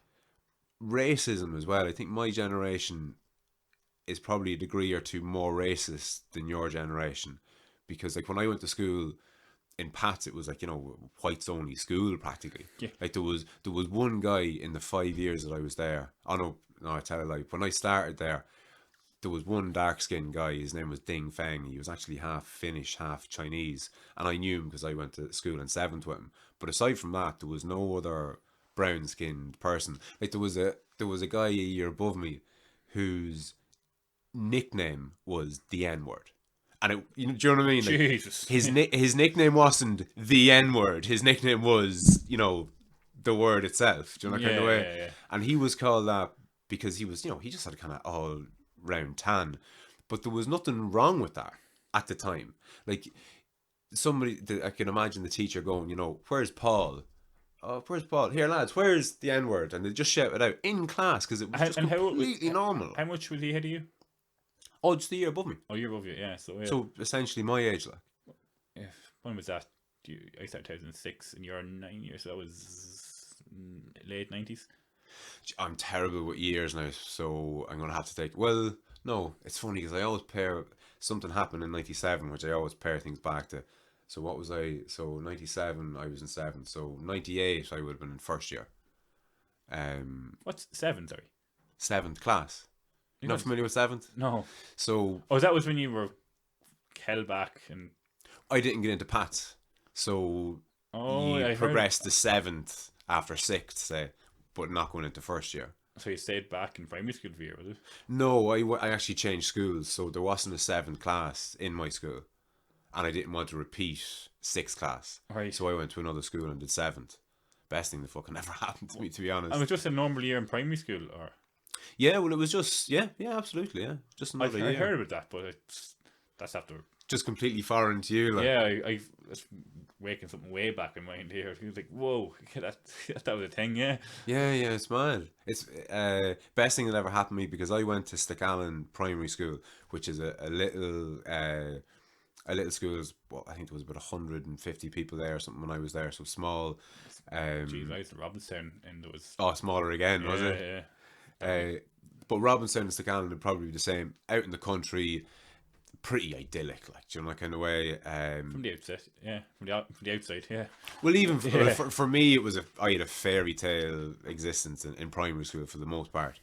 racism as well. I think my generation is probably a degree or two more racist than your generation, because like when I went to school in Pat's, it was like, you know, whites only school practically. Yeah. Like there was one guy in the 5 years that I was there. Oh no, I tell a lie. When I started there was one dark skinned guy. His name was Ding Feng. He was actually half Finnish, half Chinese, and I knew him because I went to school in 7th with him. But aside from that, there was no other brown skinned person. Like there was a guy a year above me whose nickname was the N-word. And do you know what I mean? Like, Jesus. His nickname wasn't the N-word. His nickname was, you know, the word itself. Do you know that kind of way? Yeah. And he was called that because he was, you know, he just had a kind of all round tan. But there was nothing wrong with that at the time. Like I can imagine the teacher going, you know, where's Paul? Oh, where's Paul? Here, lads, where's the N-word? And they just shout it out in class because it was just completely normal. How much was he ahead of you? Oh, just the year above me. Oh, you're above you, yeah. So essentially my age, like. Yeah. When was that? I started 2006 and you're 9 years, so that was late 90s. I'm terrible with years now, so I'm going to have to take... Well, no, it's funny because I always pair... Something happened in 97, which I always pair things back to. So what was I... So 97, I was in 7th. So 98, I would have been in first year. What's 7, sorry? 7th class. You're not familiar with 7th? No. So... Oh, that was when you were held back and... I didn't get into Pat's. So you progressed to 7th after 6th, say, but not going into first year. So you stayed back in primary school for a year, was it? No, I actually changed schools, so there wasn't a 7th class in my school. And I didn't want to repeat 6th class. Right. So I went to another school and did 7th. Best thing that fucking ever happened to me, to be honest. And it was just a normal year in primary school, or? Yeah, well, it was just, yeah, absolutely, yeah. Just another year. I heard about that, but that's after... Just completely foreign to you, like. Yeah, I was waking something way back in mind here. He was like, whoa, that was a thing, yeah. Yeah, it's mad. It's best thing that ever happened to me because I went to Stickallen Primary School, which is a little a little school. Well, I think there was about 150 people there or something when I was there, so small. Jeez, I was in Robinstown, and there was Oh, smaller again, was yeah, it? yeah. But Robinson and Staccanan would probably be the same. Out in the country, pretty idyllic, like, do you know, that kind of way. From the outside, yeah, from the outside, yeah. Well, even Yeah. for me, I had a fairy tale existence in primary school for the most part,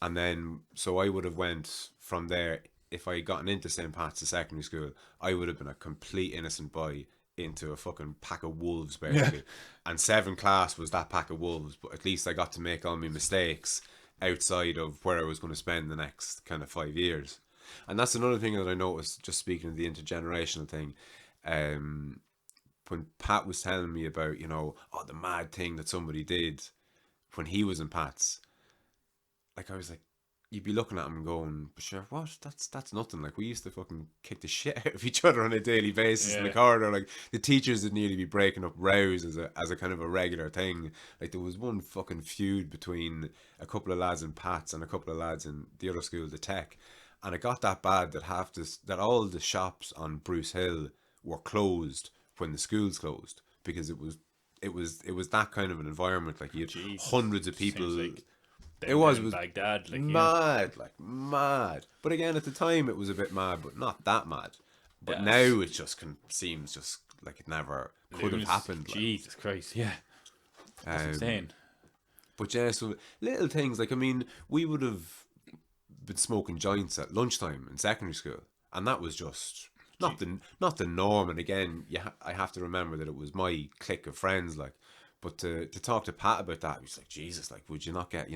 and then so I would have went from there. If I had gotten into St. Pat's to secondary school, I would have been a complete innocent boy into a fucking pack of wolves, basically. And 7th class was that pack of wolves, but at least I got to make all my mistakes outside of where I was going to spend the next kind of 5 years. And that's another thing that I noticed, just speaking of the intergenerational thing. Um, when Pat was telling me about, the mad thing that somebody did when he was in Pat's, like, I was like, you'd be looking at him and going, but sure, what? That's nothing. Like, we used to fucking kick the shit out of each other on a daily basis in the Yeah. corridor. Like, the teachers would nearly be breaking up rows as a kind of a regular thing. Like, there was one fucking feud between a couple of lads in Pat's and a couple of lads in the other school, the Tech, and it got that bad that all the shops on Bruce Hill were closed when the schools closed, because it was that kind of an environment. Like, you had Jesus. hundreds of people. Seems like It was Baghdad, like, mad, like mad. But again, at the time, it was a bit mad, but not that mad. But Yeah. now it just seems just like it never could have happened. Like. Jesus Christ, yeah, that's Um, insane. But yeah, so little things like, I mean, we would have been smoking joints at lunchtime in secondary school, and that was just not the norm. And again, I have to remember that it was my clique of friends, like. But to talk to Pat about that, he was like, Jesus, like, would you not get,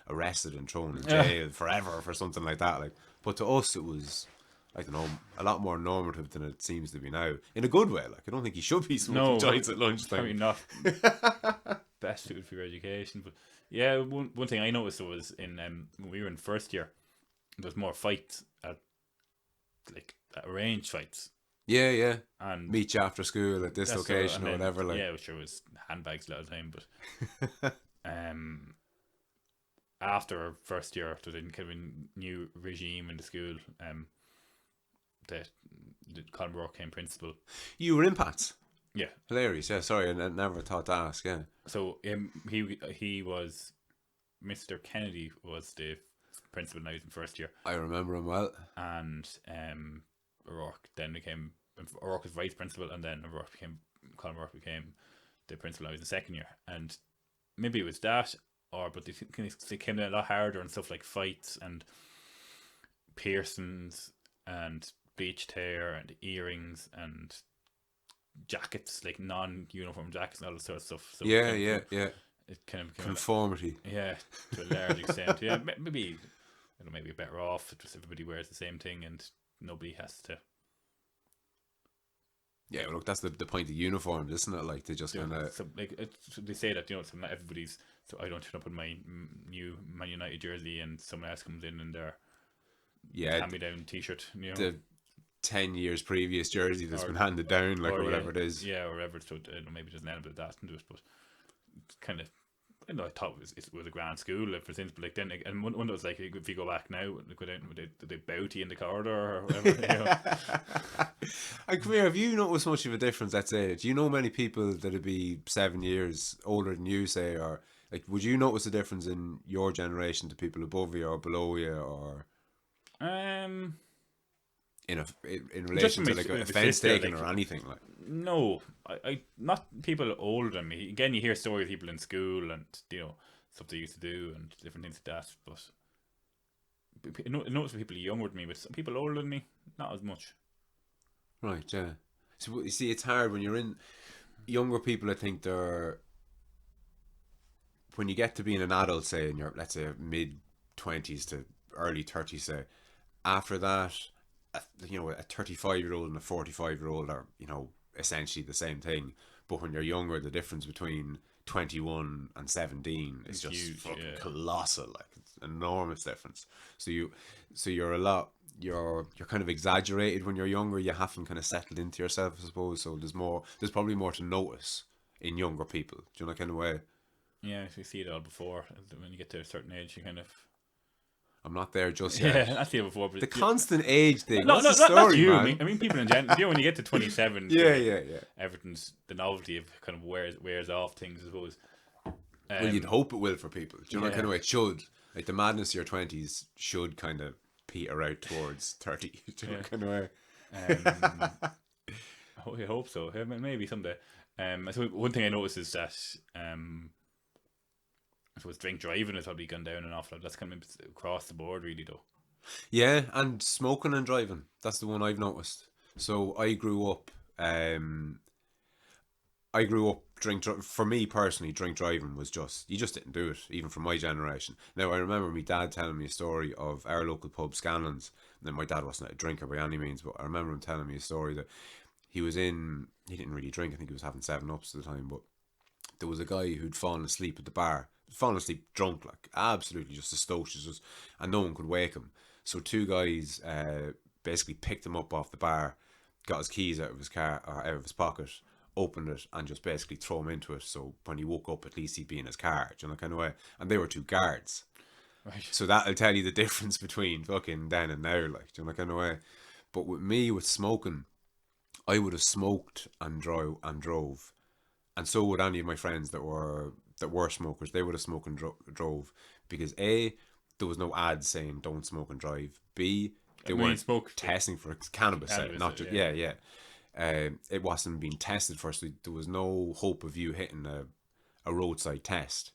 arrested and thrown in jail forever for something like that? Like, but to us, it was, I don't know, a lot more normative than it seems to be now. In a good way, like, I don't think he should be smoking No, joints at probably lunchtime. not best suited for your education. But yeah, one thing I noticed was when we were in first year, there was more fights at arranged fights, Yeah, yeah. and Meet you after school at this that's location and or then, whatever. Like, yeah, which was handbags a lot of the time. But after our first year, there was a kind of a new regime in the school. The Colin Rourke came principal. you were in Pat's. Yeah. Hilarious. Yeah, sorry, I never thought to ask. Yeah. So he was Mr. Kennedy was the principal now in first year, I remember him well. and O'Rourke then became O'Rourke was vice principal, and then Colin Rourke became the principal now in the second year. And maybe it was that, but they came in a lot harder on stuff like fights and piercings and bleached hair and earrings and jackets, like non-uniform jackets and all this sort of stuff. So Yeah, yeah, yeah. it kind of became Conformity. yeah, to a large extent. Yeah, maybe maybe better off if just everybody wears the same thing and nobody has to. Yeah, well, look, that's the point of uniforms, isn't it? Like, they just kind of. So they say that so not everybody's. So I don't turn up in my new Man United jersey and someone else comes in their hand-me-down T-shirt. The 10 years previous jersey that's been handed down, like, or whatever it is. Yeah, or whatever. So maybe there's an element of that into it, but it's kind of. I thought it was a grand school ever since, but like then, and one of those, like, if you go back now, go down, did they bow to you in the corridor or whatever? And come here, have you noticed much of a difference, let's say? Do you know many people that'd be 7 years older than you, say, or like, would you notice a difference in your generation to people above you or below you, or in relation to like offence taken or anything like? No, I not people older than me. Again, you hear stories of people in school and stuff they used to do and different things like that. But I notice people younger than me, but some people older than me, not as much. Right, yeah. So you see, it's hard when you're in younger people. I think when you get to being an adult, say in your, let's say, mid-20s to early 30s, say, after that, a 35-year-old and a 45-year-old are, essentially the same thing. But when you're younger, the difference between 21 and 17 is just huge, fucking colossal. Like, it's an enormous difference. So you're kind of exaggerated when you're younger. You haven't kind of settled into yourself, I suppose. So there's probably more to notice in younger people. Do you know that kind of way? Yeah, we see it all before. When you get to a certain age, you kind of. I'm not there just yet. Yeah, that's the before. But The constant age thing. no, What's no, the story, not you. man? I mean, people in general. When you get to 27, Yeah. everything's the novelty of kind of wears off things, I suppose. Well, you'd hope it will for people. Do you know, yeah. kind of way it should. Like the madness of your 20s should kind of peter out towards 30. Do you know, kind of way. I hope so. Maybe someday. So one thing I noticed is that I suppose drink driving has probably gone down an awful lot. That's kind of across the board, really, though. Yeah, and smoking and driving. That's the one I've noticed. So I grew up for me personally, drink driving was just, you just didn't do it, even from my generation. Now I remember my dad telling me a story of our local pub, Scanlon's. Now my dad wasn't a drinker by any means, but I remember him telling me a story that he didn't really drink, I think he was having 7-Ups at the time, but there was a guy who'd fallen asleep at the bar, fallen asleep drunk, like absolutely just a stoic, and no one could wake him. So 2 guys basically picked him up off the bar, got his keys out of his car, or out of his pocket, opened it, and just basically throw him into it. So when he woke up, at least he'd be in his car, do you know, kind of way. And they were 2 guards. Right. So that'll tell you the difference between fucking then and now, like, do you know, kind of way. But with me, with smoking, I would have smoked and drove, and so would any of my friends that were smokers. They would have smoked and drove, because A, there was no ads saying don't smoke and drive. B, they weren't testing for cannabis, not just yeah. It wasn't being tested first. So there was no hope of you hitting a roadside test.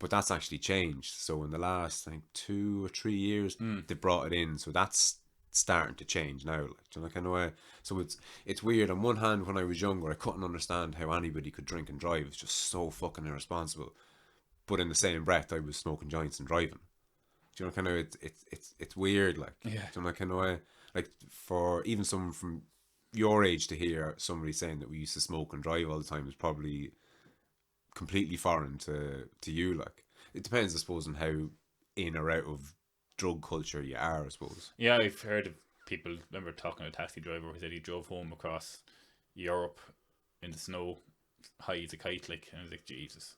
But that's actually changed. So in the last, I think, 2 or 3 years, they brought it in. So that's starting to change now, like, do you know, kind of way. So it's weird. On one hand, when I was younger, I couldn't understand how anybody could drink and drive. It's just so fucking irresponsible. But in the same breath, I was smoking joints and driving. Do you know, kind of, it's weird, like, Yeah. do you know, kind of way. Like, for even someone from your age to hear somebody saying that we used to smoke and drive all the time is probably completely foreign to you. Like, it depends, I suppose, on how in or out of drug culture you are, I suppose. Yeah, I've heard of people. I remember talking to a taxi driver who said he drove home across Europe in the snow, high as a kite, like, and I was like, Jesus,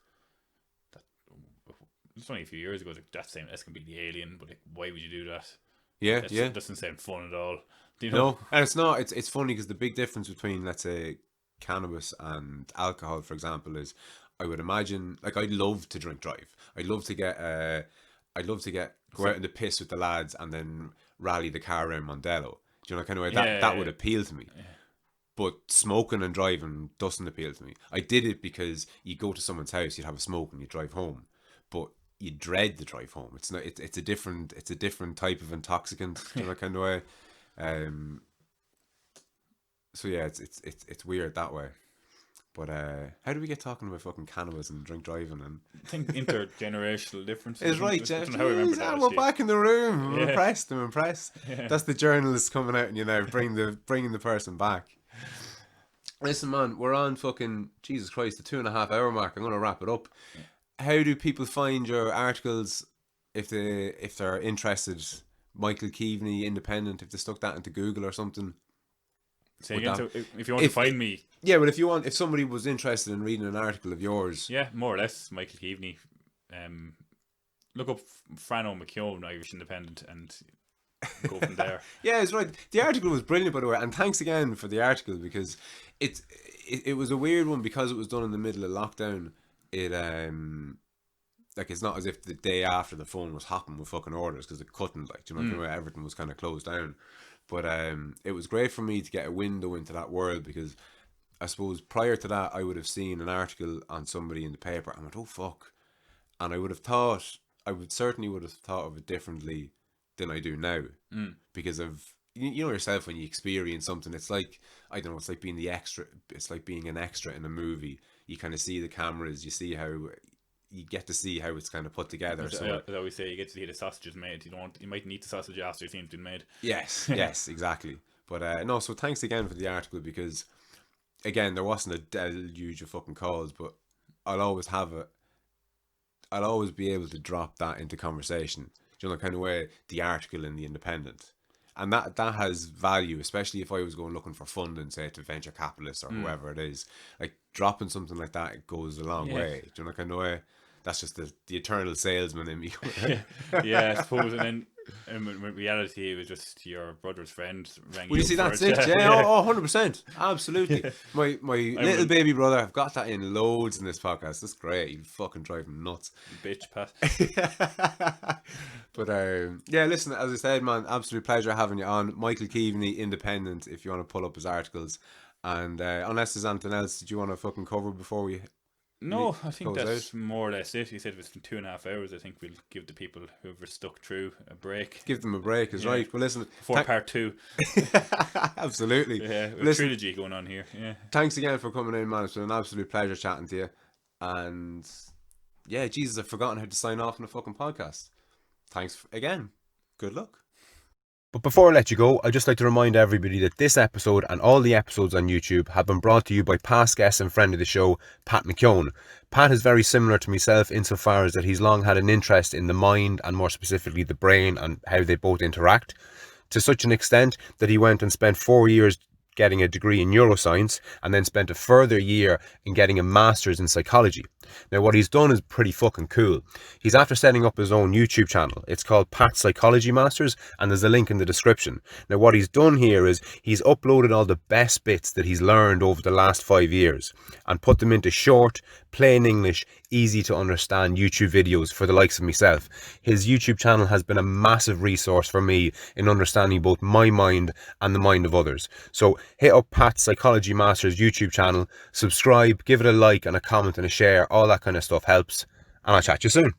it's only a few years ago. Like, that's completely alien. But like, why would you do that? It doesn't sound fun at all. Do you know? No, and it's not. It's funny because the big difference between, let's say, cannabis and alcohol, for example, is I would imagine, like, I'd love to drink drive. I'd love to go out in the piss with the lads and then rally the car around Mondello. Do you know, kind of way that would appeal to me. Yeah. But smoking and driving doesn't appeal to me. I did it because you go to someone's house, you'd have a smoke and you drive home, but you dread the drive home. It's not. It's a different type of intoxicant. You know, kind of way. So yeah, it's weird that way. But how do we get talking about fucking cannabis and drink driving? And I think intergenerational differences. Is right, Jeff. How I remember that. We're back in the room. I'm impressed. Yeah. That's the journalist coming out, and you know, bringing the person back. Listen, man, we're on fucking Jesus Christ, the 2.5 hour mark. I'm gonna wrap it up. Yeah. How do people find your articles if they're interested? Michael Keaveny, Independent. If they stuck that into Google or something. Say again. So if you want to find me, yeah, but if somebody was interested in reading an article of yours, yeah, more or less, Michael Keaveny. Look up Ivor McQuillan, Irish Independent, and go from there. Yeah, it's right. The article was brilliant, by the way, and thanks again for the article, because it was a weird one because it was done in the middle of lockdown. It like, it's not as if the day after the phone was hopping with fucking orders, because it couldn't, like, you know, everything was kind of closed down. But it was great for me to get a window into that world, because I suppose prior to that I would have seen an article on somebody in the paper and went, oh fuck, and I would certainly have thought of it differently than I do now, because of, you know yourself, when you experience something, it's like, I don't know, it's like being an extra in a movie. You kind of see the cameras, you get to see how it's kind of put together. So I always say you get to see the sausages made. You might eat the sausage after it's been made. Yes, exactly. But no, so thanks again for the article, because again, there wasn't a deluge of fucking calls, but I'll always be able to drop that into conversation. Do you know, kind of way, the article in the Independent. And that has value, especially if I was going looking for funding, say, to venture capitalists or whoever it is. Like, dropping something like that, it goes a long way. Do you know, kind of way? That's just the eternal salesman in me. Yeah, I suppose. And then in reality, it was just your brother's friend rang Well, you you see, up that's for it. it. Yeah, oh, 100%. Absolutely. My little baby brother, I've got that in loads in this podcast. That's great. You fucking drive him nuts. Bitch, Pat. But yeah, listen, as I said, man, absolute pleasure having you on. Michael Keaveny, Independent, if you want to pull up his articles. And unless there's anything else that you want to fucking cover before we No, I think goes that's out? more or less it. He said it was 2.5 hours. I think we'll give the people who've stuck through a break. Give them a break, is right. Well, listen, For part 2. absolutely. Yeah, a Listen, trilogy going on here. Yeah. thanks again for coming in, man. It's been an absolute pleasure chatting to you. And yeah, Jesus, I've forgotten how to sign off on a fucking podcast. Thanks again. Good luck. But before I let you go, I'd just like to remind everybody that this episode and all the episodes on YouTube have been brought to you by past guest and friend of the show, Pat McKeown. Pat is very similar to myself insofar as that he's long had an interest in the mind and more specifically the brain and how they both interact, to such an extent that he went and spent 4 years getting a degree in neuroscience and then spent a further year in getting a master's in psychology. Now what he's done is pretty fucking cool. He's after setting up his own YouTube channel. It's called Pat Psychology Masters and there's a link in the description. Now what he's done here is he's uploaded all the best bits that he's learned over the last 5 years and put them into short, plain English, easy to understand YouTube videos for the likes of myself. His YouTube channel has been a massive resource for me in understanding both my mind and the mind of others. So hit up Pat Psychology Masters YouTube channel, subscribe, give it a like and a comment and a share. All that kind of stuff helps. And I'll chat to you soon.